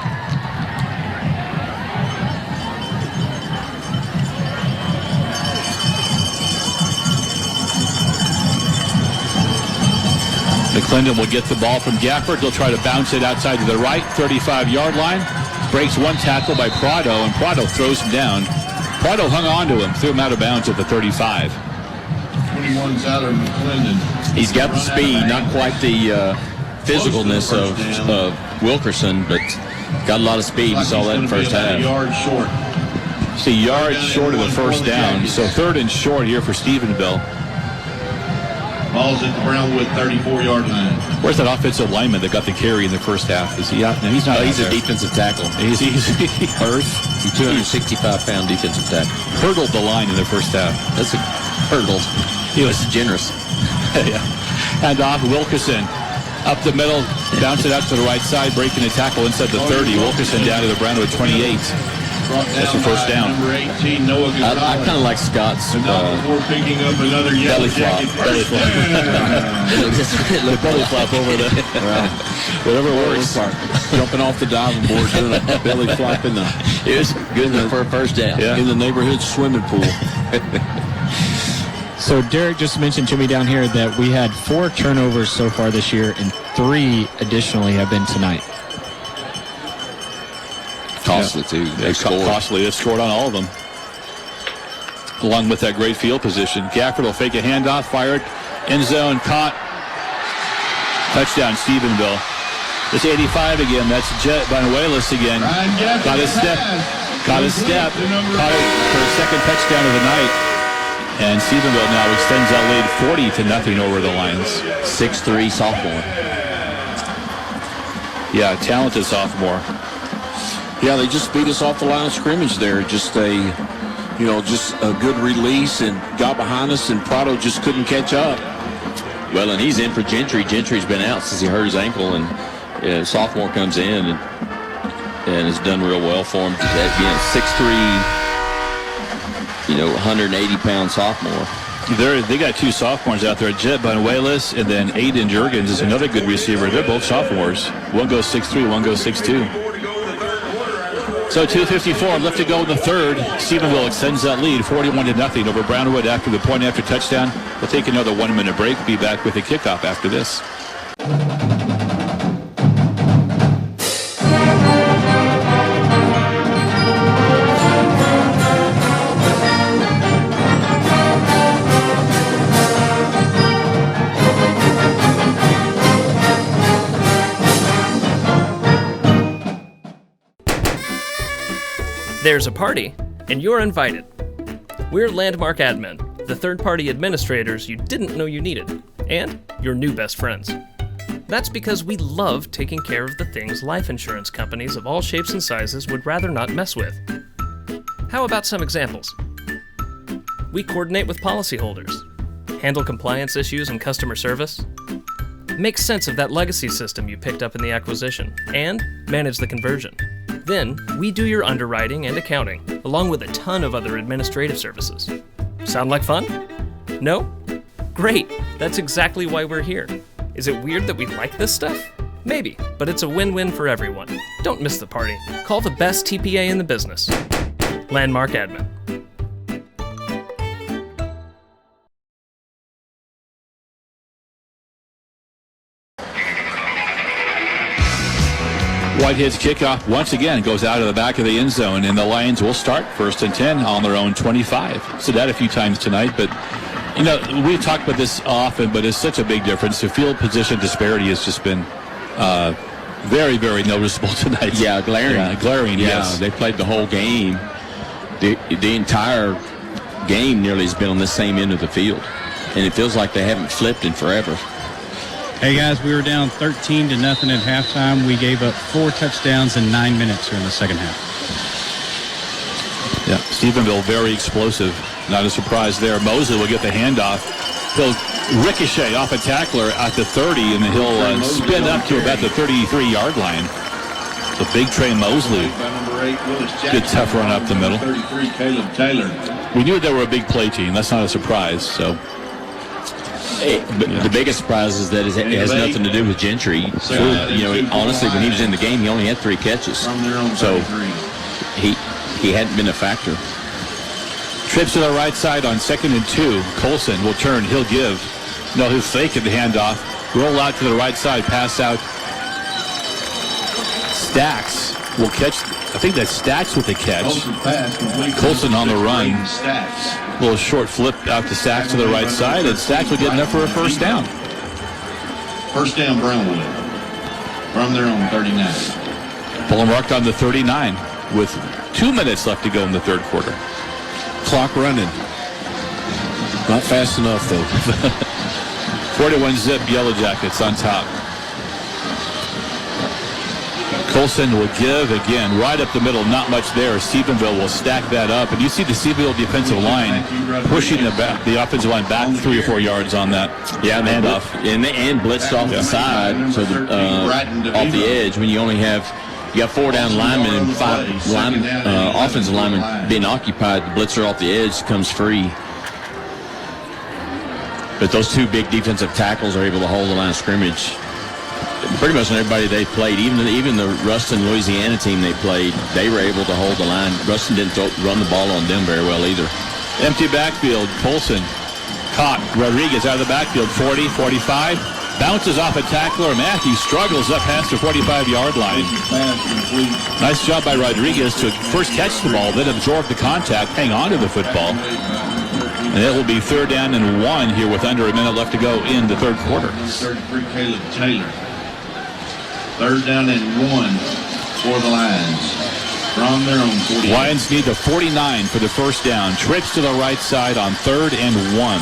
McClendon will get the ball from Gafford. He'll try to bounce it outside to the right, 35-yard line. Breaks one tackle by Prado, and Prado throws him down. Prado hung on to him, threw him out of bounds at the 35. 21 Zyler McClendon. He's got the speed, not quite the physicalness of Wilkerson, but got a lot of speed. You saw that in the first half. Yard short. See, yards short of the first down. So third and short here for Stephenville. Ball's at the Brownwood 34-yard line. Where's that offensive lineman that got the carry in the first half? Is he out? No, he's not. He's a defensive tackle. He's Earth. He's a 265-pound defensive tackle. Hurdled the line in the first half. That's a hurdle. He was generous. Yeah. And off Wilkerson. Up the middle, bounce it out to the right side, breaking the tackle inside the 30. Wilkerson down to the Brownwood 28. That's the first down. Number 18, Noah I kind of like Scott's before picking up another belly flop. Belly flop. The belly flop over there. Whatever works. Jumping off the diving board, doing a belly flop in the. It was good for a first down. Yeah. In the neighborhood swimming pool. So Derek just mentioned to me down here that we had 4 turnovers so far this year, and 3 additionally have been tonight. Costly, too. Costly. They scored on all of them. Along with that great field position. Gafford will fake a handoff, fired, end zone, caught. Touchdown, Stephenville. It's 85 again. That's Jet Banuelos again. Got his step. Caught it for a second touchdown of the night. And Stephenville now extends that lead 40-0 over the Lions. 6'3" sophomore. Yeah, talented sophomore. Yeah, they just beat us off the line of scrimmage there. Just a good release and got behind us, and Prado just couldn't catch up. Well, and he's in for Gentry. Gentry's been out since he hurt his ankle, and sophomore comes in and has done real well for him. Again, 6'3", 180-pound sophomore. They got 2 sophomores out there, Jet Banuelos, and then Aiden Jurgens is another good receiver. They're both sophomores. One goes 6'3", one goes 6'2". So 2:54 left to go in the third. Stephenville extends that lead 41-0 over Brownwood after the point after touchdown. We'll take another 1-minute break. Be back with a kickoff after this. There's a party, and you're invited. We're Landmark Admin, the third-party administrators you didn't know you needed, and your new best friends. That's because we love taking care of the things life insurance companies of all shapes and sizes would rather not mess with. How about some examples? We coordinate with policyholders, handle compliance issues and customer service, make sense of that legacy system you picked up in the acquisition, and manage the conversion. Then, we do your underwriting and accounting, along with a ton of other administrative services. Sound like fun? No? Great! That's exactly why we're here. Is it weird that we like this stuff? Maybe, but it's a win-win for everyone. Don't miss the party. Call the best TPA in the business. Landmark Admin. Whitehead's kickoff once again goes out of the back of the end zone, and the Lions will start 1st and 10 on their own 25. So that a few times tonight, but you know, we've talked about this often, but it's such a big difference. The field position disparity has just been very, very noticeable tonight. Yeah, glaring. Yeah, glaring, yeah, yes. They played the whole game. The entire game nearly has been on the same end of the field, and it feels like they haven't flipped in forever. Hey guys, we were down 13-0 at halftime. We gave up 4 touchdowns in 9 minutes here in the second half. Yeah, Stephenville very explosive. Not a surprise there. Mosley will get the handoff. He'll ricochet off a tackler at the 30, and then he'll spin up to about the 33-yard line. The big Trey Mosley. Good tough run up the middle. 33, Caleb Taylor. We knew they were a big play team. That's not a surprise. So. But the biggest surprise is that it has nothing to do with Gentry. You know, honestly, when he was in the game, he only had 3 catches. So he hadn't been a factor. Trips to the right side on 2nd and 2. Colson will turn. He'll give. No, he'll fake at the handoff. Roll out to the right side. Pass out. Stacks will catch. I think that's Stacks with the catch. Colson on the run. A little short flip out to Stacks to the right side, and Stacks will get enough for a first down. First down, Brownwood. From their own 39. Ball marked on the 39 with 2 minutes left to go in the third quarter. Clock running. Not fast enough, though. 41-zip Yellow Jackets on top. Colson will give again, right up the middle, not much there. Stephenville will stack that up. And you see the Stephenville defensive line pushing the offensive line back 3 or 4 yards on that handoff. And blitzed off the side, so off the edge, when you only have, you got 4 down linemen and 5 offensive linemen being occupied. The blitzer off the edge comes free. But those 2 big defensive tackles are able to hold the line of scrimmage. Pretty much on everybody they played, even the Ruston, Louisiana team they played, they were able to hold the line. Ruston didn't run the ball on them very well either. Empty backfield. Colson caught. Rodriguez out of the backfield. 40, 45. Bounces off a tackler. Matthew struggles up past the 45-yard line. Nice job by Rodriguez to first catch the ball, then absorb the contact, hang on to the football. And it will be 3rd down and 1 here with under a minute left to go in the third quarter. 33, Caleb Taylor. 3rd down and 1 for the Lions. From their own 40. Lions need the 49 for the first down. Trips to the right side on 3rd and 1.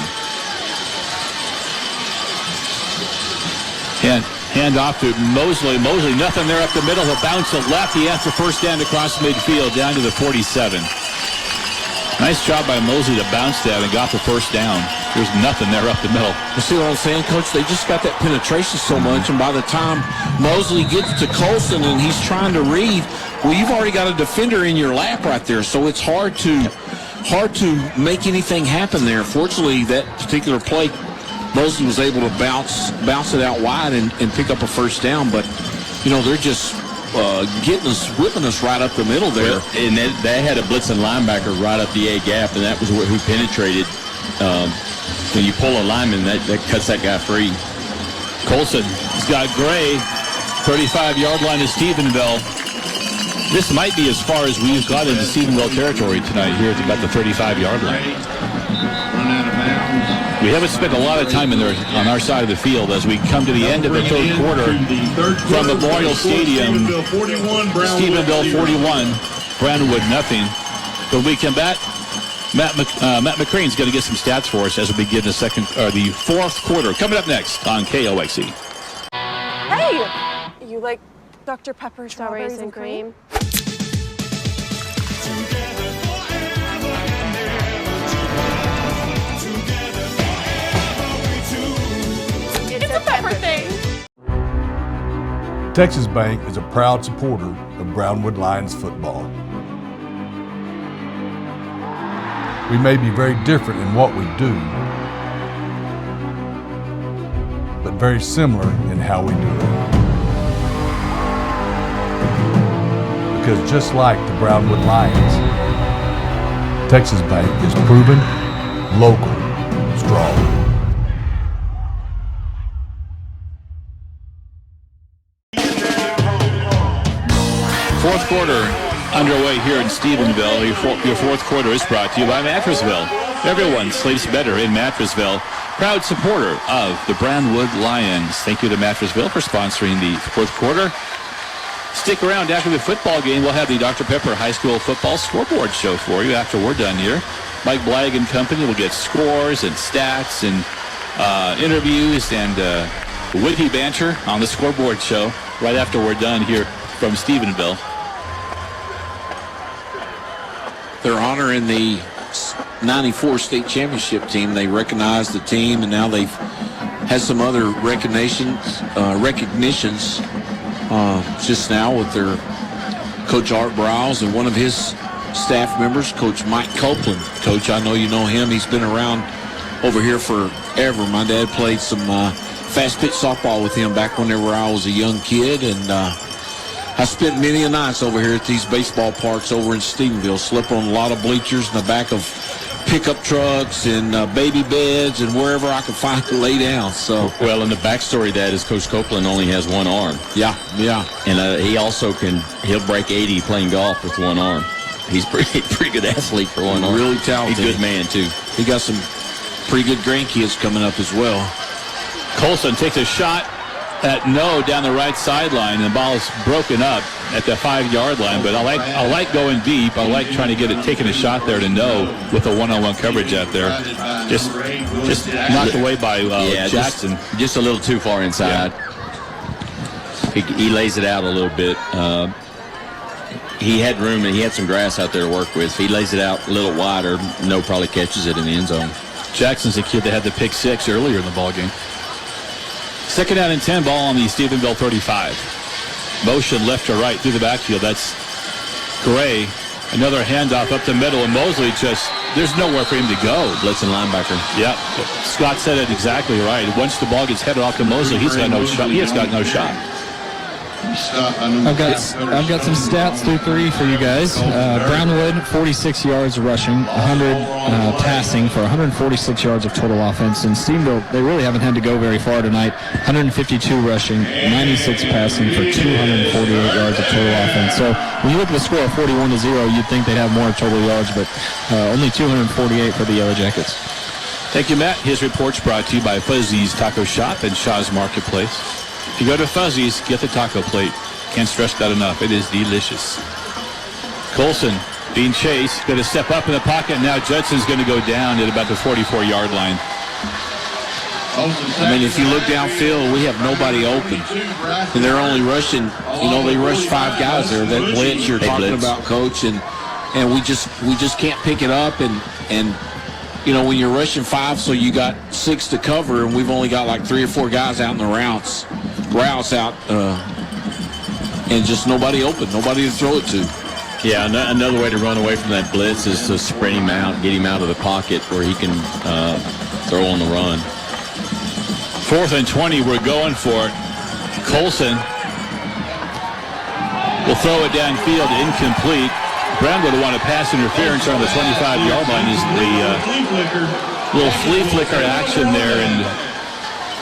And hand off to Mosley. Mosley, nothing there up the middle. He'll bounce to left. He has the first down across midfield down to the 47. Nice job by Mosley to bounce that and got the first down. There's nothing there up the middle. You see what I'm saying, Coach? They just got that penetration so much, and by the time Mosley gets to Colson and he's trying to read, well, you've already got a defender in your lap right there, so it's hard to make anything happen there. Fortunately, that particular play, Mosley was able to bounce it out wide and pick up a first down, but, you know, they're just whipping us right up the middle there. And they had a blitzing linebacker right up the A gap, and that was who penetrated. When you pull a lineman, that cuts that guy free. Colson's got Gray, 35-yard line to Stephenville. This might be as far as we've got into Stephenville territory tonight here at about the 35-yard line. We haven't spent a lot of time on our side of the field as we come to the end of the third quarter from Memorial Stadium. Stephenville 41, Brownwood nothing. When we come back, Matt McCrane's going to get some stats for us as we begin the fourth quarter. Coming up next on KOXE. Hey! You like Dr. Pepper strawberries and cream? It's a pepper thing! Texas Bank is a proud supporter of Brownwood Lions football. We may be very different in what we do, but very similar in how we do it. Because just like the Brownwood Lions, Texas Bank is proven, local, strong. Fourth quarter underway here in Stevenville. Your fourth quarter is brought to you by Mattressville. Everyone sleeps better in Mattressville. Proud supporter of the Brownwood Lions. Thank you to Mattressville for sponsoring the fourth quarter. Stick around after the football game. We'll have the Dr. Pepper High School football scoreboard show for you after we're done here. Mike Blagg and company will get scores and stats and interviews and witty banter on the scoreboard show right after we're done here from Stephenville. They're honoring the 94 state championship team. They recognized the team, and now they've had some other recognitions just now with their Coach Art Browse and one of his staff members, Coach Mike Copeland. Coach, I know you know him. He's been around over here forever. My dad played some fast pitch softball with him back whenever I was a young kid, and I spent many a nights over here at these baseball parks over in Stephenville, slept on a lot of bleachers in the back of pickup trucks and baby beds and wherever I could find to lay down. So, well, and the backstory of that is Coach Copeland only has one arm. Yeah. And he also he'll break 80 playing golf with one arm. He's pretty good athlete for one arm. Really talented. He's a good man, too. He got some pretty good grandkids coming up as well. Colson takes a shot at no down the right sideline, and the ball is broken up at the 5-yard line. But I like going deep. I like trying to taking a shot there to no with a one-on-one coverage out there. Just knocked away by Jackson. Just a little too far inside. Yeah. He lays it out a little bit. He had room and he had some grass out there to work with. If he lays it out a little wider, no probably catches it in the end zone. Jackson's the kid that had the pick 6 earlier in the ball game. Second down and 10, ball on the Stephenville 35. Motion left to right through the backfield. That's Gray. Another handoff up the middle, and Mosley there's nowhere for him to go. Blitzing linebacker. Yep. Scott said it exactly right. Once the ball gets headed off to Mosley, he's got no shot. He has got no shot. I've got some stats through 3 for you guys. Brownwood, 46 yards rushing, 100 passing for 146 yards of total offense. And Stephenville, they really haven't had to go very far tonight. 152 rushing, 96 passing for 248 yards of total offense. So when you look at the score of 41-0, you'd think they'd have more total yards, but only 248 for the Yellow Jackets. Thank you, Matt. His report's brought to you by Fuzzy's Taco Shop and Shaw's Marketplace. If you go to Fuzzy's, get the taco plate. Can't stress that enough. It is delicious. Colson being chased. Going to step up in the pocket. Now Judson's going to go down at about the 44-yard line. I mean, if you look downfield, we have nobody open. And they're only rushing, they rush 5 guys there. That blitz you're talking about, Coach. And we just can't pick it up. And when you're rushing 5, so you got 6 to cover, and we've only got like 3 or 4 guys out in the routes out, and just nobody open, nobody to throw it to. Yeah, another way to run away from that blitz is to spread him out, get him out of the pocket where he can throw on the run. 4th and 20, we're going for it. Colson will throw it downfield, incomplete. Brownwood will want a pass interference on the 25-yard line. Is the little flea flicker action there, and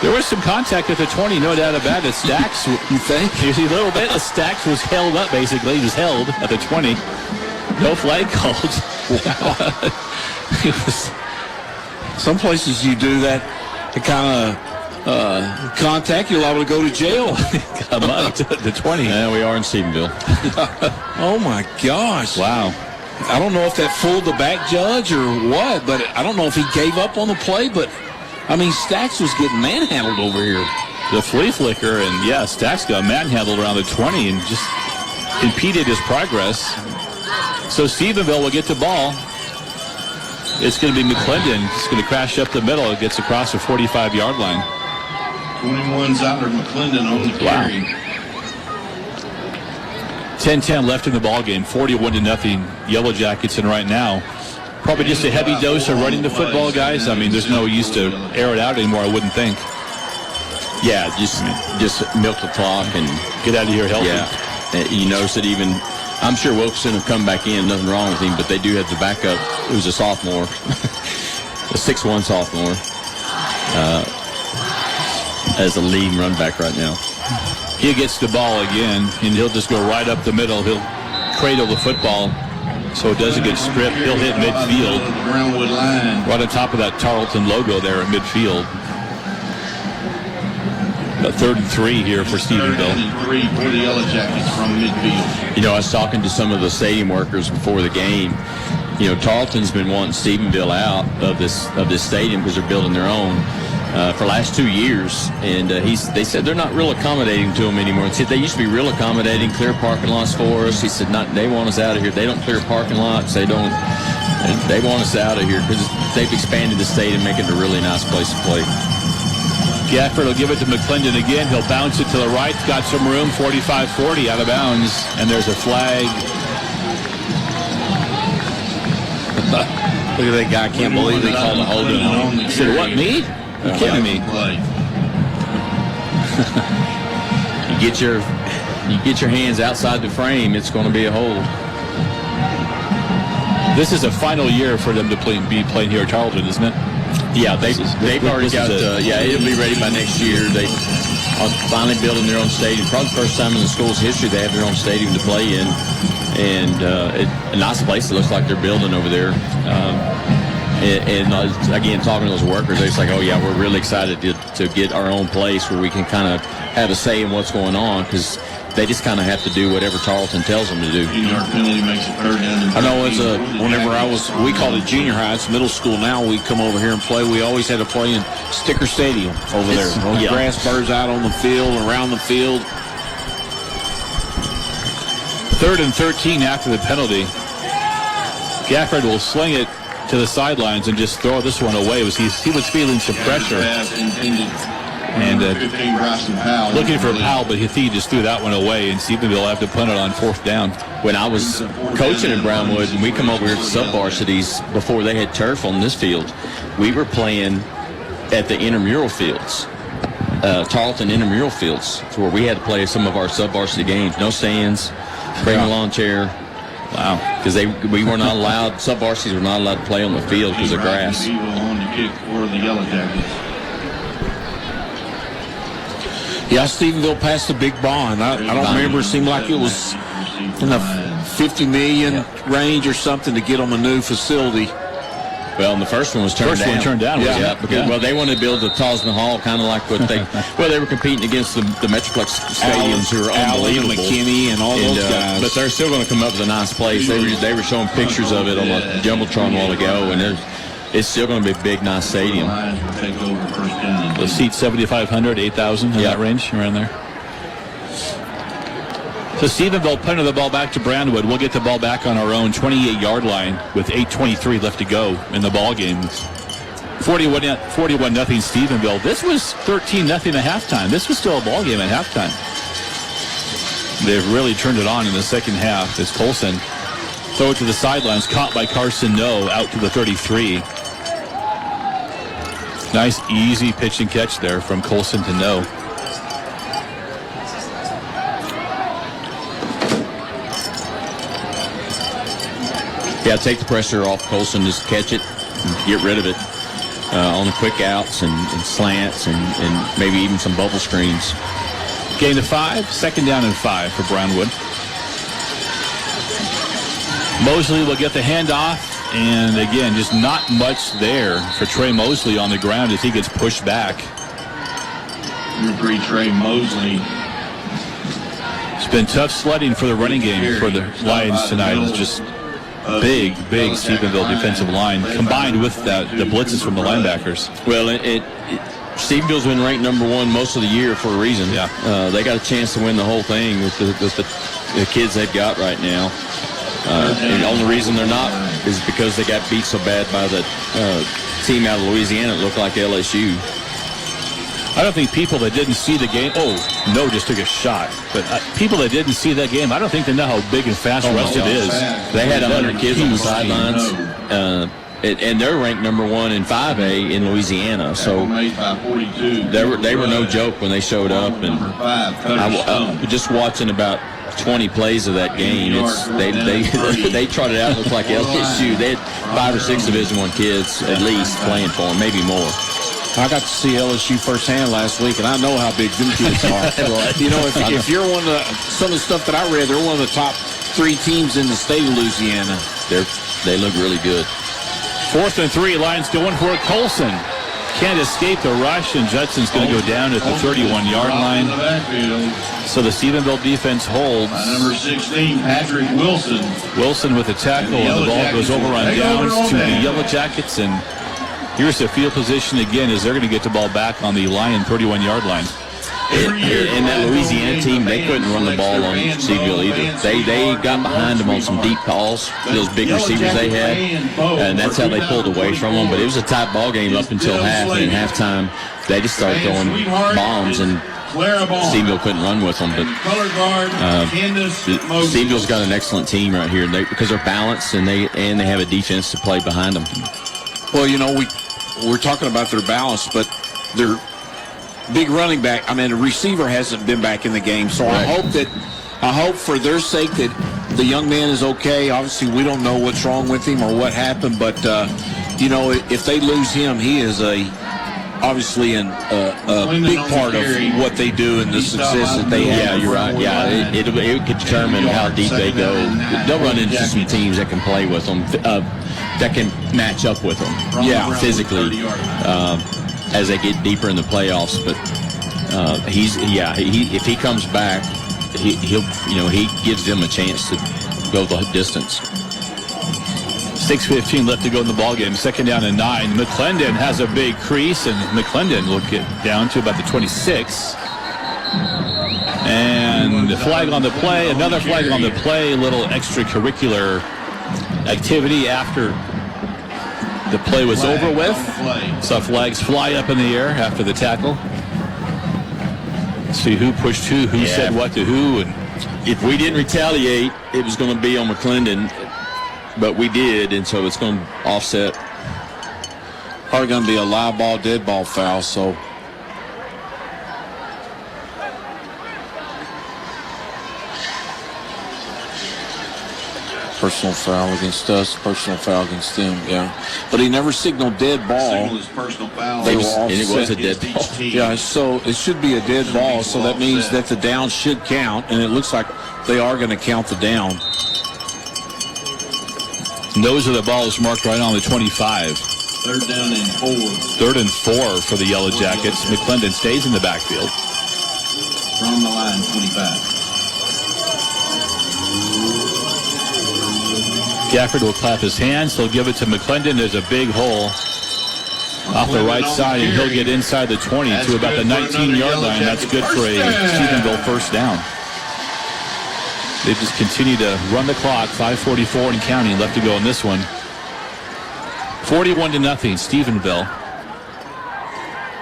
there was some contact at the 20, no doubt about it. Stacks, you think? You see a little bit. Stacks was held up, basically. He was held at the 20. No flag called. Some places you do that to kind of contact, you're liable to go to jail. Come up to the 20. Yeah, we are in Stephenville. Oh, my gosh. Wow. I don't know if that fooled the back judge or what, but I don't know if he gave up on the play, but, I mean, Stacks was getting manhandled over here. The flea flicker, and Stacks got manhandled around the 20 and just impeded his progress. So Stephenville will get the ball. It's going to be McClendon. It's going to crash up the middle. It gets across the 45-yard line. 21 Zyler McClendon on the carry. 10-10 left in the ball game. 41-0 Yellow Jackets in right now. Probably just a heavy dose of running the football, guys. I mean, there's no use to air it out anymore, I wouldn't think. Yeah, just milk the clock and get out of here healthy. Yeah, you notice that even, I'm sure Wilkerson will come back in, nothing wrong with him, but they do have the backup, who's a sophomore, a 6'1" sophomore, as a leading run back right now. He gets the ball again, and he'll just go right up the middle. He'll cradle the football so it doesn't get stripped. He'll hit midfield. Brownwood line. Right on top of that Tarleton logo there at midfield. A 3rd and 3 here for Stephenville. 3rd and 3 for the Yellow Jackets from midfield. You know, I was talking to some of the stadium workers before the game. You know, Tarleton's been wanting Stephenville out of this stadium because they're building their own for the last 2 years, and they said they're not real accommodating to them anymore. They said they used to be real accommodating, clear parking lots for us. He said they want us out of here. They don't clear parking lots. They want us out of here because they've expanded the stadium, making it a really nice place to play. Gafford will give it to McClendon again. He'll bounce it to the right. Got some room. 45-40 out of bounds. And there's a flag. Look at that guy. I can't believe they called a holding on him. He said, what, me? You're kidding me. You get your hands outside the frame, it's going to be a hold. This is a final year for them to be playing here at Tarleton, isn't it? Yeah, they've already got, it'll be ready by next year. They are finally building their own stadium. Probably the first time in the school's history they have their own stadium to play in. And a nice place it looks like they're building over there. And again, talking to those workers, they're just like, oh, yeah, we're really excited to get our own place where we can kind of have a say in what's going on because they just kind of have to do whatever Tarleton tells them to do. Junior penalty makes it 3rd down. I know whenever we called it junior high, it's middle school now, we come over here and play. We always had to play in Sticker Stadium over there. The grass burrs out on the field, around the field. 3rd and 13 after the penalty. Gafford will sling it to the sidelines and just throw this one away. He was feeling some pressure. And looking for Powell, but he just threw that one away, and Stephenville will have to punt it on 4th down. When I was coaching in Brownwood, and we come over here to sub-varsities before they had turf on this field, we were playing at the intramural fields, Tarleton intramural fields, where we had to play some of our sub-varsity games. No stands, bring a lawn chair. Wow. Because we were not allowed, sub-varsities were not allowed to play on the field because of grass. On the kick for the Yellow Jackets. Yeah, Stephenville passed the big bond. I don't remember. It seemed like it was in the $50 million range or something to get them a new facility. Well, and the first one was turned down. Well, they wanted to build the Tosman Hall, kind of like what they were competing against the Metroplex stadiums who are unbelievable. McKinney and all those guys. But they're still going to come up with a nice place. They were showing pictures of it on the Jumbotron a while ago, and it's still going to be a big, nice stadium. The seat 7,500, 8,000 in that range, around there. So Stephenville punted the ball back to Brownwood. We'll get the ball back on our own 28-yard line with 8:23 left to go in the ball game. 41-0 Stephenville. This was 13-0 at halftime. This was still a ball game at halftime. They've really turned it on in the second half as Colson throw it to the sidelines, caught by Carson No out to the 33. Nice, easy pitch and catch there from Colson to No. Yeah, take the pressure off Colson, just catch it, and get rid of it on the quick outs and slants and maybe even some bubble screens. Gain of 5, 2nd down and 5 for Brownwood. Mosley will get the handoff, and again, just not much there for Trey Mosley on the ground as he gets pushed back. Number 3, Trey Mosley. It's been tough sledding for the running game for the Lions tonight. It's just big Stephenville defensive line combined with the blitzes from the linebackers. Well, Stephenville's been ranked number 1 most of the year for a reason. Yeah. They got a chance to win the whole thing with the kids they've got right now. And the only reason they're not is because they got beat so bad by the team out of Louisiana. It looked like LSU. I don't think people that didn't see the game, just took a shot. But people that didn't see that game, I don't think they know how big and fast Rusted is. They had 100 kids on the sidelines. And they're ranked number 1 in 5A in Louisiana. So they were no joke when they showed up. And I just watching about 20 plays of that game, they trotted out, looked like LSU. They had 5 or 6 Division I kids at least playing for them, maybe more. I got to see LSU firsthand last week, and I know how big them kids are. You know, if you're one of some of the stuff that I read, they're one of the top 3 teams in the state of Louisiana. They look really good. 4th and 3, Lions going for it. Colson can't escape the rush, and Judson's going to go down at the 31-yard line. So the Stephenville defense holds. Number 16, Patrick Wilson. Wilson with a tackle, and the ball goes over on downs to the Yellow Jackets, and here's the field position again as they're going to get the ball back on the Lion 31-yard line. And that Louisiana team, they couldn't run the ball on Stephenville either. They got behind them on some deep calls, those big receivers they had, and that's how they pulled away from them. But it was a tight ball game up until half, and at halftime, they just started throwing bombs, and Stephenville couldn't run with them. But Stephenville's got an excellent team right here because they're balanced, and they have a defense to play behind them. Well, you know, we're talking about their balance, but their big running back, the receiver hasn't been back in the game. So right. I hope for their sake that the young man is okay. Obviously, we don't know what's wrong with him or what happened, but, if they lose him, he is obviously a big part of what they do and the success that they have. Yeah, you're right. Yeah, it could determine how deep they go. They'll run into some teams that can play with them, that can match up with them. Yeah, physically, as they get deeper in the playoffs. But if he comes back, he gives them a chance to go the distance. 6:15 left to go in the ballgame. 2nd down and 9. McClendon has a big crease, and McClendon will get down to about the 26. And the flag on the play, another flag on the play, a little extracurricular activity after the play was over with. Saw flags fly up in the air after the tackle. See who pushed who said what to who. And if we didn't retaliate, it was going to be on McClendon. But we did, and so it's going to offset. Probably going to be a live ball, dead ball foul, so. Personal foul against us, personal foul against them, yeah. But he never signaled dead ball. Personal foul. And it was a dead ball. Yeah, so it should be a dead ball, so that means that the down should count, and it looks like they are going to count the down. Nose of the ball is marked right on the 25. 3rd down and 4. 3rd and 4 for the Yellow Jackets. McClendon stays in the backfield. From the line, 25. Gafford will clap his hands. He'll give it to McClendon. There's a big hole off the right side, and he'll get inside the 20 to about the 19-yard line. That's good for a Stephenville 1st down. They just continue to run the clock. 5:44 and counting left to go in this one. 41-0, Stephenville.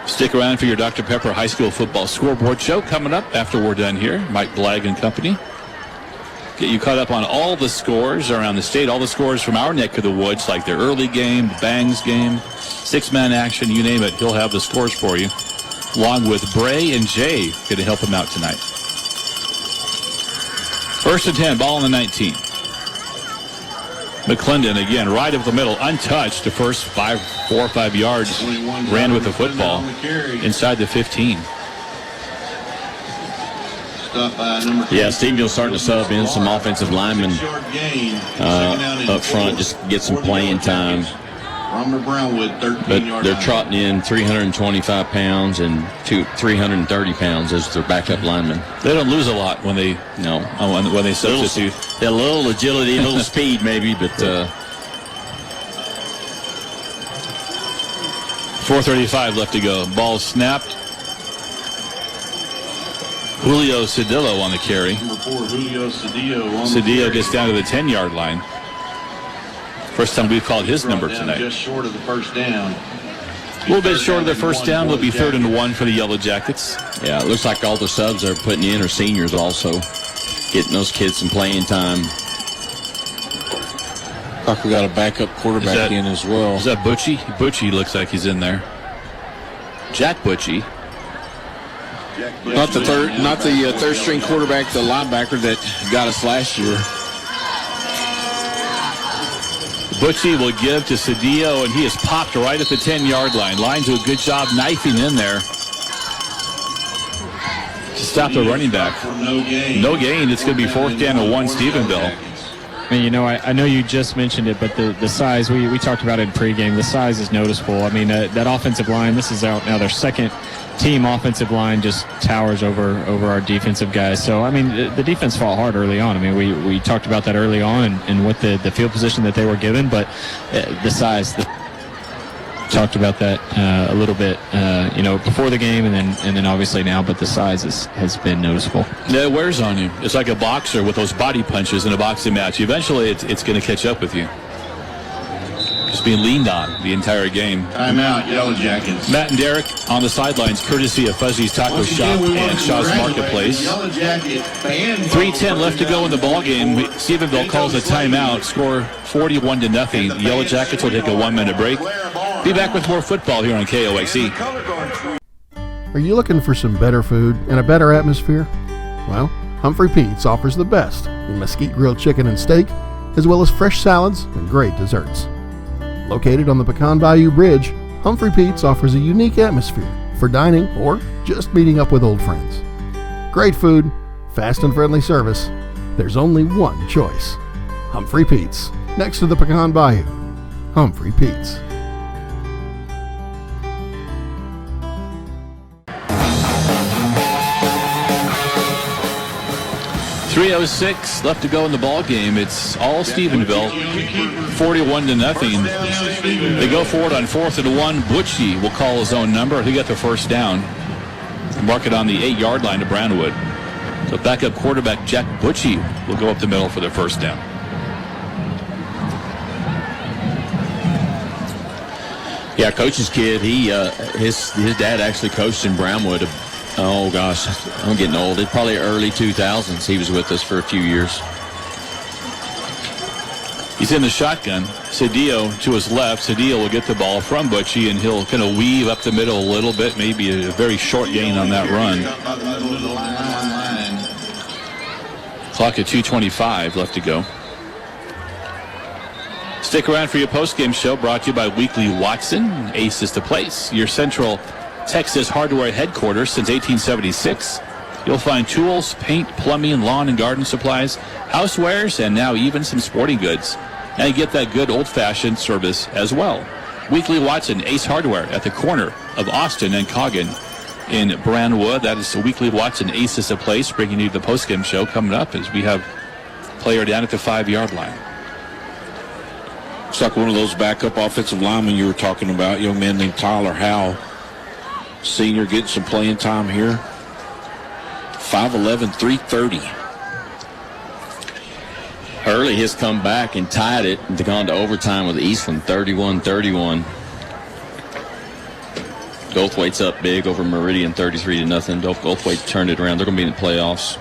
Stick around for your Dr. Pepper High School Football Scoreboard show coming up after we're done here. Mike Blagg and company. Get you caught up on all the scores around the state, all the scores from our neck of the woods, like the early game, the Bangs game, 6-man action, you name it. He'll have the scores for you, along with Bray and Jay, going to help him out tonight. 1st and 10, ball on the 19. McClendon again, right up the middle, untouched. The first 4 or 5 yards, ran with the football inside the 15. Yeah, Stephenville's starting to sub in some offensive linemen up front, just get some playing time. From the Brownwood, 13 But yard they're line. trotting in 325 pounds and 330 pounds as their backup linemen. They don't lose a lot when they when they substitute. A little agility, a little speed maybe, but 4:35 left to go. Ball snapped. Julio Cedillo on the carry. Number 4, Julio Cedillo on the Cedillo carry. gets down to the 10-yard line. First time we've called his number Brought down tonight. Just short of the first down. A little bit short of the first down. Will be 3rd and 1 for the Yellow Jackets. yeah, it looks like all the subs they're putting in are seniors also, getting those kids some playing time. Like we got a backup quarterback in as well. Is that Butchie? Butchie looks like he's in there. Jack Butchie. Not the third string quarterback, the linebacker that got us last year. Butchie will give to Cedillo, and he is popped right at the 10-yard line. Lions do a good job knifing in there to stop the running back. No gain. No gain. It's going to be 4th down and 1 Stephenville. And, you know, I know you just mentioned it, but the size, we talked about it in pregame, the size is noticeable. I mean, that offensive line, this is out now their second team offensive line just towers over our defensive guys. So, I mean, the defense fought hard early on. I mean, we talked about that early on and with the field position that they were given, but the size, talked about that a little bit, before the game and then obviously now, but the size has been noticeable. Yeah, it wears on you. It's like a boxer with those body punches in a boxing match. Eventually, it's going to catch up with you. Just being leaned on the entire game. Timeout, Yellow Jackets. Matt and Derek on the sidelines, courtesy of Fuzzy's Taco Shop and Shaw's Marketplace. 3:10 left to go in the ball game. Stephenville calls a timeout. Score 41-0. The Yellow Jackets will take a 1-minute break. Be back with more football here on KOXE. Are you looking for some better food and a better atmosphere? Well, Humphrey Pete's offers the best in mesquite grilled chicken and steak, as well as fresh salads and great desserts. Located on the Pecan Bayou Bridge, Humphrey Pete's offers a unique atmosphere for dining or just meeting up with old friends. Great food, fast and friendly service. There's only one choice. Humphrey Pete's, next to the Pecan Bayou. Humphrey Pete's. .306 left to go in the ball game. It's all Stephenville, 41-0. They go forward on 4th and 1. Butchie will call his own number. He got the first down. Mark it on the 8-yard line to Brownwood. So backup quarterback Jack Butchie will go up the middle for their first down. Yeah, coach's kid. His dad actually coached in Brownwood. Oh gosh, I'm getting old. It's probably early 2000s. He was with us for a few years. He's in the shotgun. Cedillo to his left. Cedillo will get the ball from Butchie, and he'll kind of weave up the middle a little bit, maybe a very short gain on that run. Clock at 2:25 left to go. Stick around for your postgame show, brought to you by Weekly Watson. Ace is the place. Your Central Texas hardware headquarters since 1876. You'll find tools, paint, plumbing, lawn and garden supplies, housewares, and now even some sporting goods. Now you get that good old-fashioned service as well. Weekly Watson, Ace Hardware, at the corner of Austin and Coggin in Brownwood. That is the Weekly Watson, Ace is the place, bringing you the postgame show coming up as we have a player down at the 5-yard line. It's like one of those backup offensive linemen you were talking about, a young man named Tyler Howell. Senior getting some playing time here. 5'11", 330. Hurley has come back and tied it and gone to overtime with Eastland, 31-31. Goldthwaite's up big over Meridian, 33-0. Goldthwait turned it around. They're going to be in the playoffs.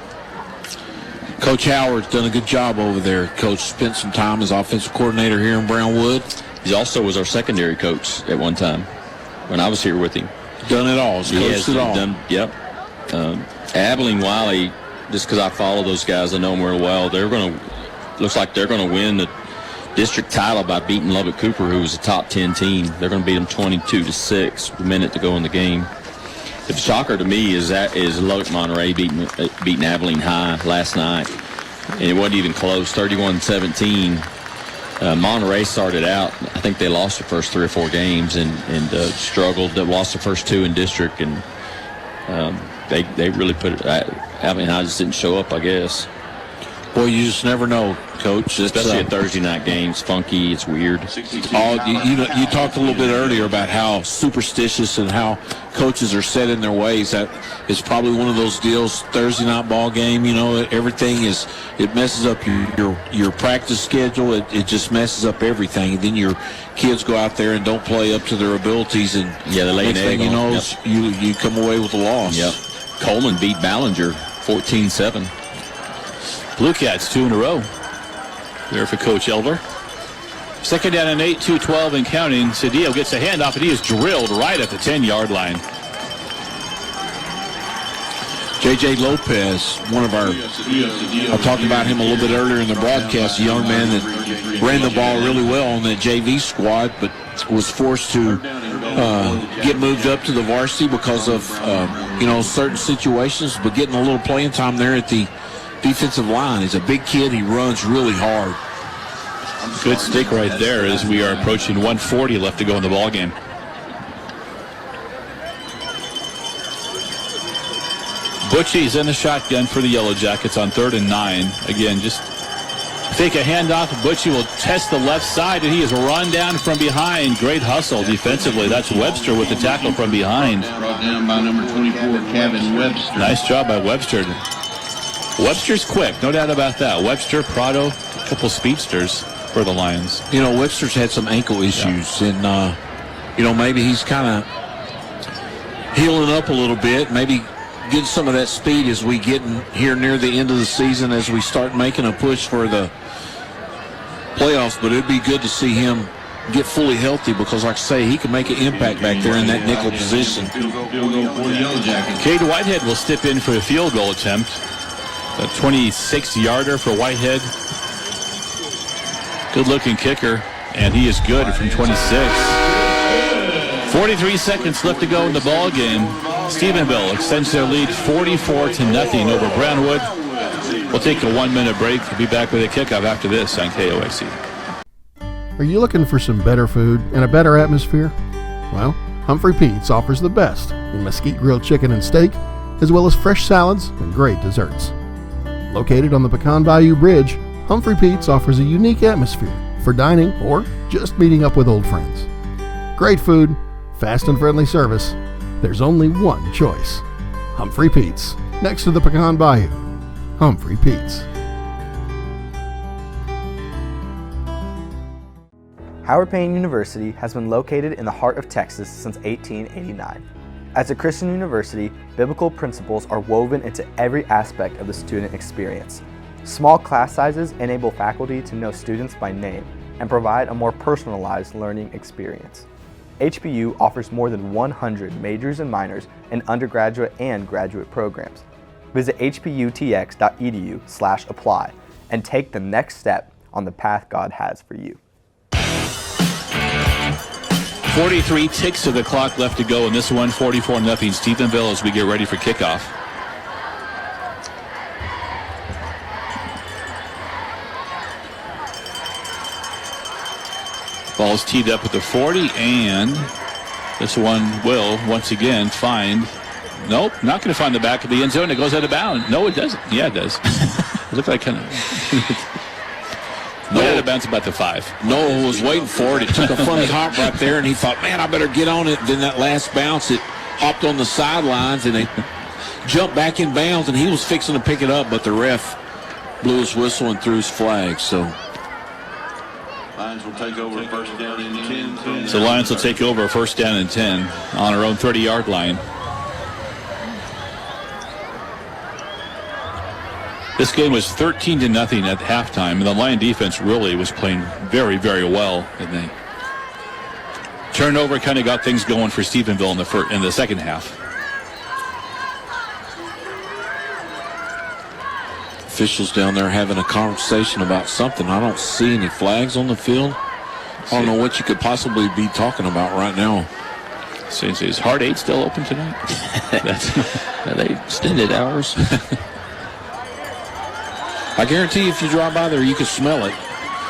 Coach Howard's done a good job over there. Coach spent some time as offensive coordinator here in Brownwood. He also was our secondary coach at one time when I was here with him. Done it all. He's coached it all. Yep. Abilene Wiley, just because I follow those guys, I know them real well. Looks like they're going to win the district title by beating Lubbock Cooper, who was a top 10 team. They're going to beat them 22-6 with a minute to go in the game. The shocker to me is Lubbock Monterey beating Abilene High last night, and it wasn't even close, 31-17. Monterey started out, I think they lost the first 3 or 4 games and struggled. They lost the first 2 in district, and they really put it. I mean, I just didn't show up, I guess. Boy, you just never know, Coach. Especially a Thursday night game. It's funky. It's weird. You talked a little bit earlier about how superstitious and how coaches are set in their ways. That is probably one of those deals. Thursday night ball game, everything it messes up your practice schedule. It just messes up everything. And then your kids go out there and don't play up to their abilities, and the next thing you know, you come away with a loss. Yep. Coleman beat Ballinger 14-7. Blue Cats 2 in a row. There for Coach Elver. Second down and 8, 2:12 and counting. Cedillo gets a handoff, and he is drilled right at the 10-yard line. J.J. Lopez, one of our, I talked about him a little bit earlier in the broadcast, a young man that ran the ball really well on that JV squad, but was forced to get moved up to the varsity because of, certain situations, but getting a little playing time there at the defensive line. He's a big kid. He runs really hard. Good stick right there as we are approaching 1:40 left to go in the ball game. Butchie's in the shotgun for the Yellow Jackets on 3rd and 9. Again, just fake a handoff. Butchie will test the left side, and he is run down from behind. Great hustle defensively. That's Webster with the tackle from behind. Brought down by number 24, Kevin Webster. Nice job by Webster. Webster's quick, no doubt about that. Webster, Prado, a couple speedsters for the Lions. Webster's had some ankle issues, and, maybe he's kind of healing up a little bit, maybe getting some of that speed as we get here near the end of the season as we start making a push for the playoffs. But it'd be good to see him get fully healthy because, like I say, he can make an impact back there in that nickel position. Cade Whitehead will step in for a field goal attempt. A 26-yarder for Whitehead. Good-looking kicker, and he is good from 26. 43 seconds left to go in the ball game. Stephenville extends their lead 44-0 over Brownwood. We'll take a 1-minute break. We'll be back with a kickoff after this on KOXC. Are you looking for some better food and a better atmosphere? Well, Humphrey Pete's offers the best in mesquite grilled chicken and steak, as well as fresh salads and great desserts. Located on the Pecan Bayou Bridge, Humphrey Pete's offers a unique atmosphere for dining or just meeting up with old friends. Great food, fast and friendly service. There's only one choice. Humphrey Pete's, next to the Pecan Bayou. Humphrey Pete's. Howard Payne University has been located in the heart of Texas since 1889. As a Christian university, biblical principles are woven into every aspect of the student experience. Small class sizes enable faculty to know students by name and provide a more personalized learning experience. HPU offers more than 100 majors and minors in undergraduate and graduate programs. Visit hputx.edu/apply and take the next step on the path God has for you. 43 ticks of the clock left to go in this one. 44-0 Stephenville as we get ready for kickoff. Ball's teed up at the 40, and this one will once again find. Nope, not going to find the back of the end zone. It goes out of bounds. No, it doesn't. Yeah, it does. It looked like kind of. Went out of bounds about the 5. Noel was waiting for it. It took a funny hop right there, and he thought, man, I better get on it. Then that last bounce, it hopped on the sidelines, and it jumped back in bounds, and he was fixing to pick it up, but the ref blew his whistle and threw his flag. So Lions will take over first down and 10. So Lions will take over first down and 10 on our own 30-yard line. This game was 13-0 at halftime, and the Lion defense really was playing very, very well. And they turnover kind of got things going for Stephenville in the second half. Officials down there having a conversation about something. I don't see any flags on the field. I don't know what you could possibly be talking about right now. So is Hard 8 still open tonight? They extended hours. I guarantee if you drive by there, you can smell it.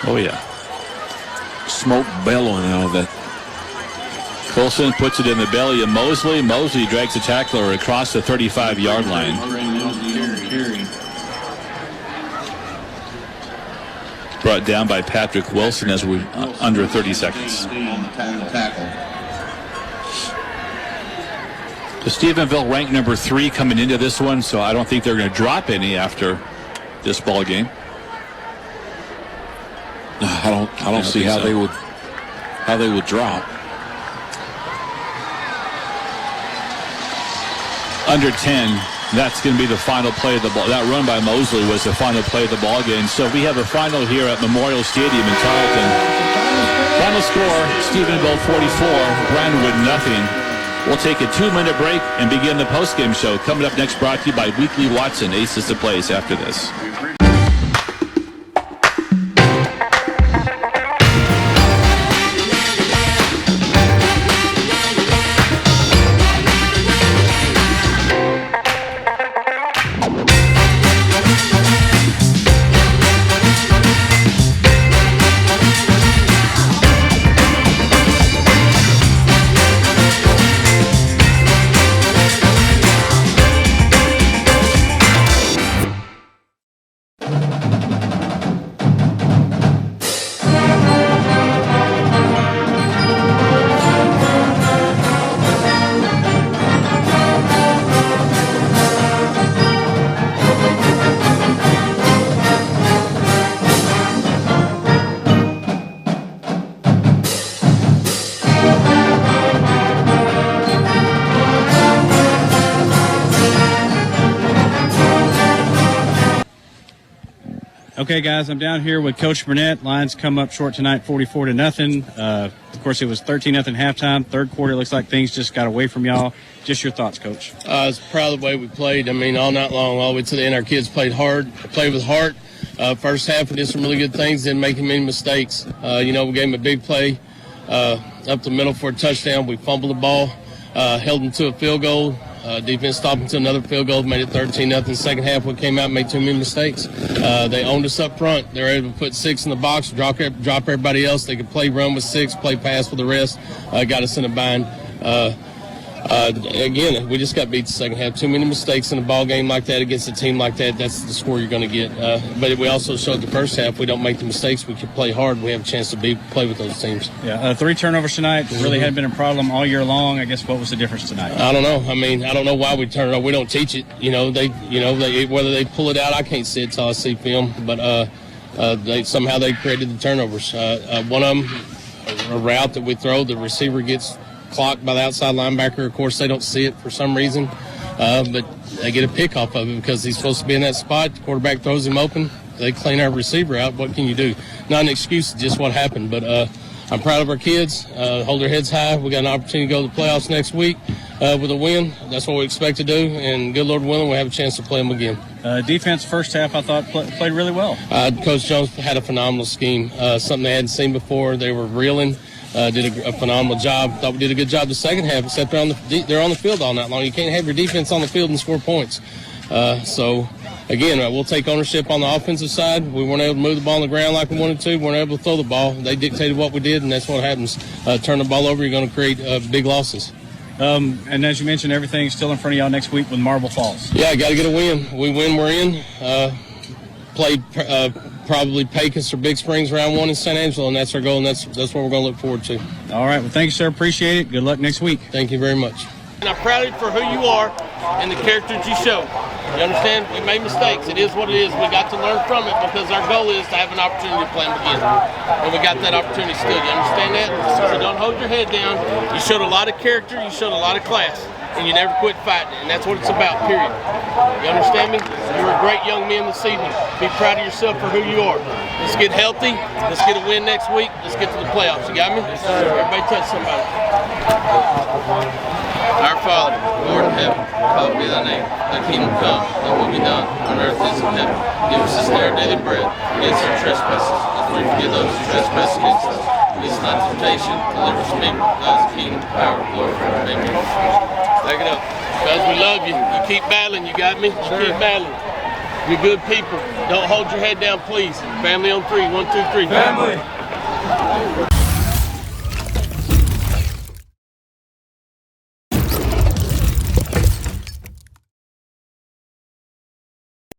Oh, yeah. smoke bellowing out of it. Colson puts it in the belly of Mosley. Mosley drags the tackler across the 35-yard line. Brought down by Patrick Wilson as we under 30 seconds. So Stephenville ranked number 3 coming into this one, so I don't think they're going to drop any after this ball game. I don't see how they would drop. Under 10, that's going to be the final play of the ball. That run by Mosley was the final play of the ball game. So we have a final here at Memorial Stadium in Tarleton. Final score, Stephenville 44, Brownwood nothing. We'll take a 2-minute break and begin the postgame show. Coming up next, brought to you by Weekly Watson, Aces to Place after this. Okay, guys, I'm down here with Coach Burnett. Lions come up short tonight, 44-0. Of course, it was 13-0 halftime. Third quarter, looks like things just got away from y'all. Just your thoughts, Coach. I was proud of the way we played. I mean, all night long, all the way to the end, our kids played hard, played with heart. First half, we did some really good things, didn't make many mistakes. We gave them a big play up the middle for a touchdown. We fumbled the ball, held them to a field goal. Defense stopped into another field goal, made it 13-0. Second half, we came out and made too many mistakes. They owned us up front. They were able to put 6 in the box, drop everybody else. They could play run with 6, play pass with the rest. Got us in a bind. Again, we just got beat the second half. Too many mistakes in a ball game like that against a team like that. That's the score you're going to get. But we also showed the first half we don't make the mistakes. We can play hard. We have a chance to play with those teams. Yeah, 3 turnovers tonight really had been a problem all year long. I guess what was the difference tonight? I don't know. I mean, I don't know why we turn it over. We don't teach it. They whether they pull it out, I can't see it till I see film. But they created the turnovers. One of them, a route that we throw, the receiver gets clocked by the outside linebacker. Of course, they don't see it for some reason, but they get a pick off of him because he's supposed to be in that spot. The quarterback throws him open. They clean our receiver out. What can you do? Not an excuse, just what happened. But I'm proud of our kids. Hold their heads high. We got an opportunity to go to the playoffs next week with a win. That's what we expect to do. And good Lord willing, we have a chance to play them again. Defense first half, I thought, played really well. Coach Jones had a phenomenal scheme, something they hadn't seen before. They were reeling. Did a phenomenal job. Thought we did a good job the second half, except they're on the field all night long. You can't have your defense on the field and score points. Again, we'll take ownership on the offensive side. We weren't able to move the ball on the ground like we wanted to. We weren't able to throw the ball. They dictated what we did, and that's what happens. Turn the ball over, you're going to create big losses. And as you mentioned, everything's still in front of y'all next week with Marble Falls. Yeah, got to get a win. We win, we're in. Played probably Pecos or Big Springs round 1 in San Angelo, and that's our goal, and that's what we're going to look forward to. All right. Well, thank you, sir. Appreciate it. Good luck next week. Thank you very much. And I'm proud of you for who you are and the character that you show. You understand? We made mistakes. It is what it is. We got to learn from it because our goal is to have an opportunity to play them again. And we got that opportunity still. You understand that? So don't hold your head down. You showed a lot of character. You showed a lot of class. And you never quit fighting. And that's what it's about, period. You understand me? You're a great young man this evening. Be proud of yourself for who you are. Let's get healthy. Let's get a win next week. Let's get to the playoffs. You got me? Everybody touch somebody. Our Father, who art in heaven, hallowed be thy name. Thy kingdom come, thy will be done, on earth as in heaven. Give us this day our daily bread. Forgive us our trespasses, as we forgive those who trespass against us. Lead us not into temptation, deliver us from evil. Thine is the kingdom, power, glory forever. Amen. Take it up. Because we love you. You keep battling, you got me? You keep battling. You're good people. Don't hold your head down, please. Family on 3. 1, 2, 3. Family.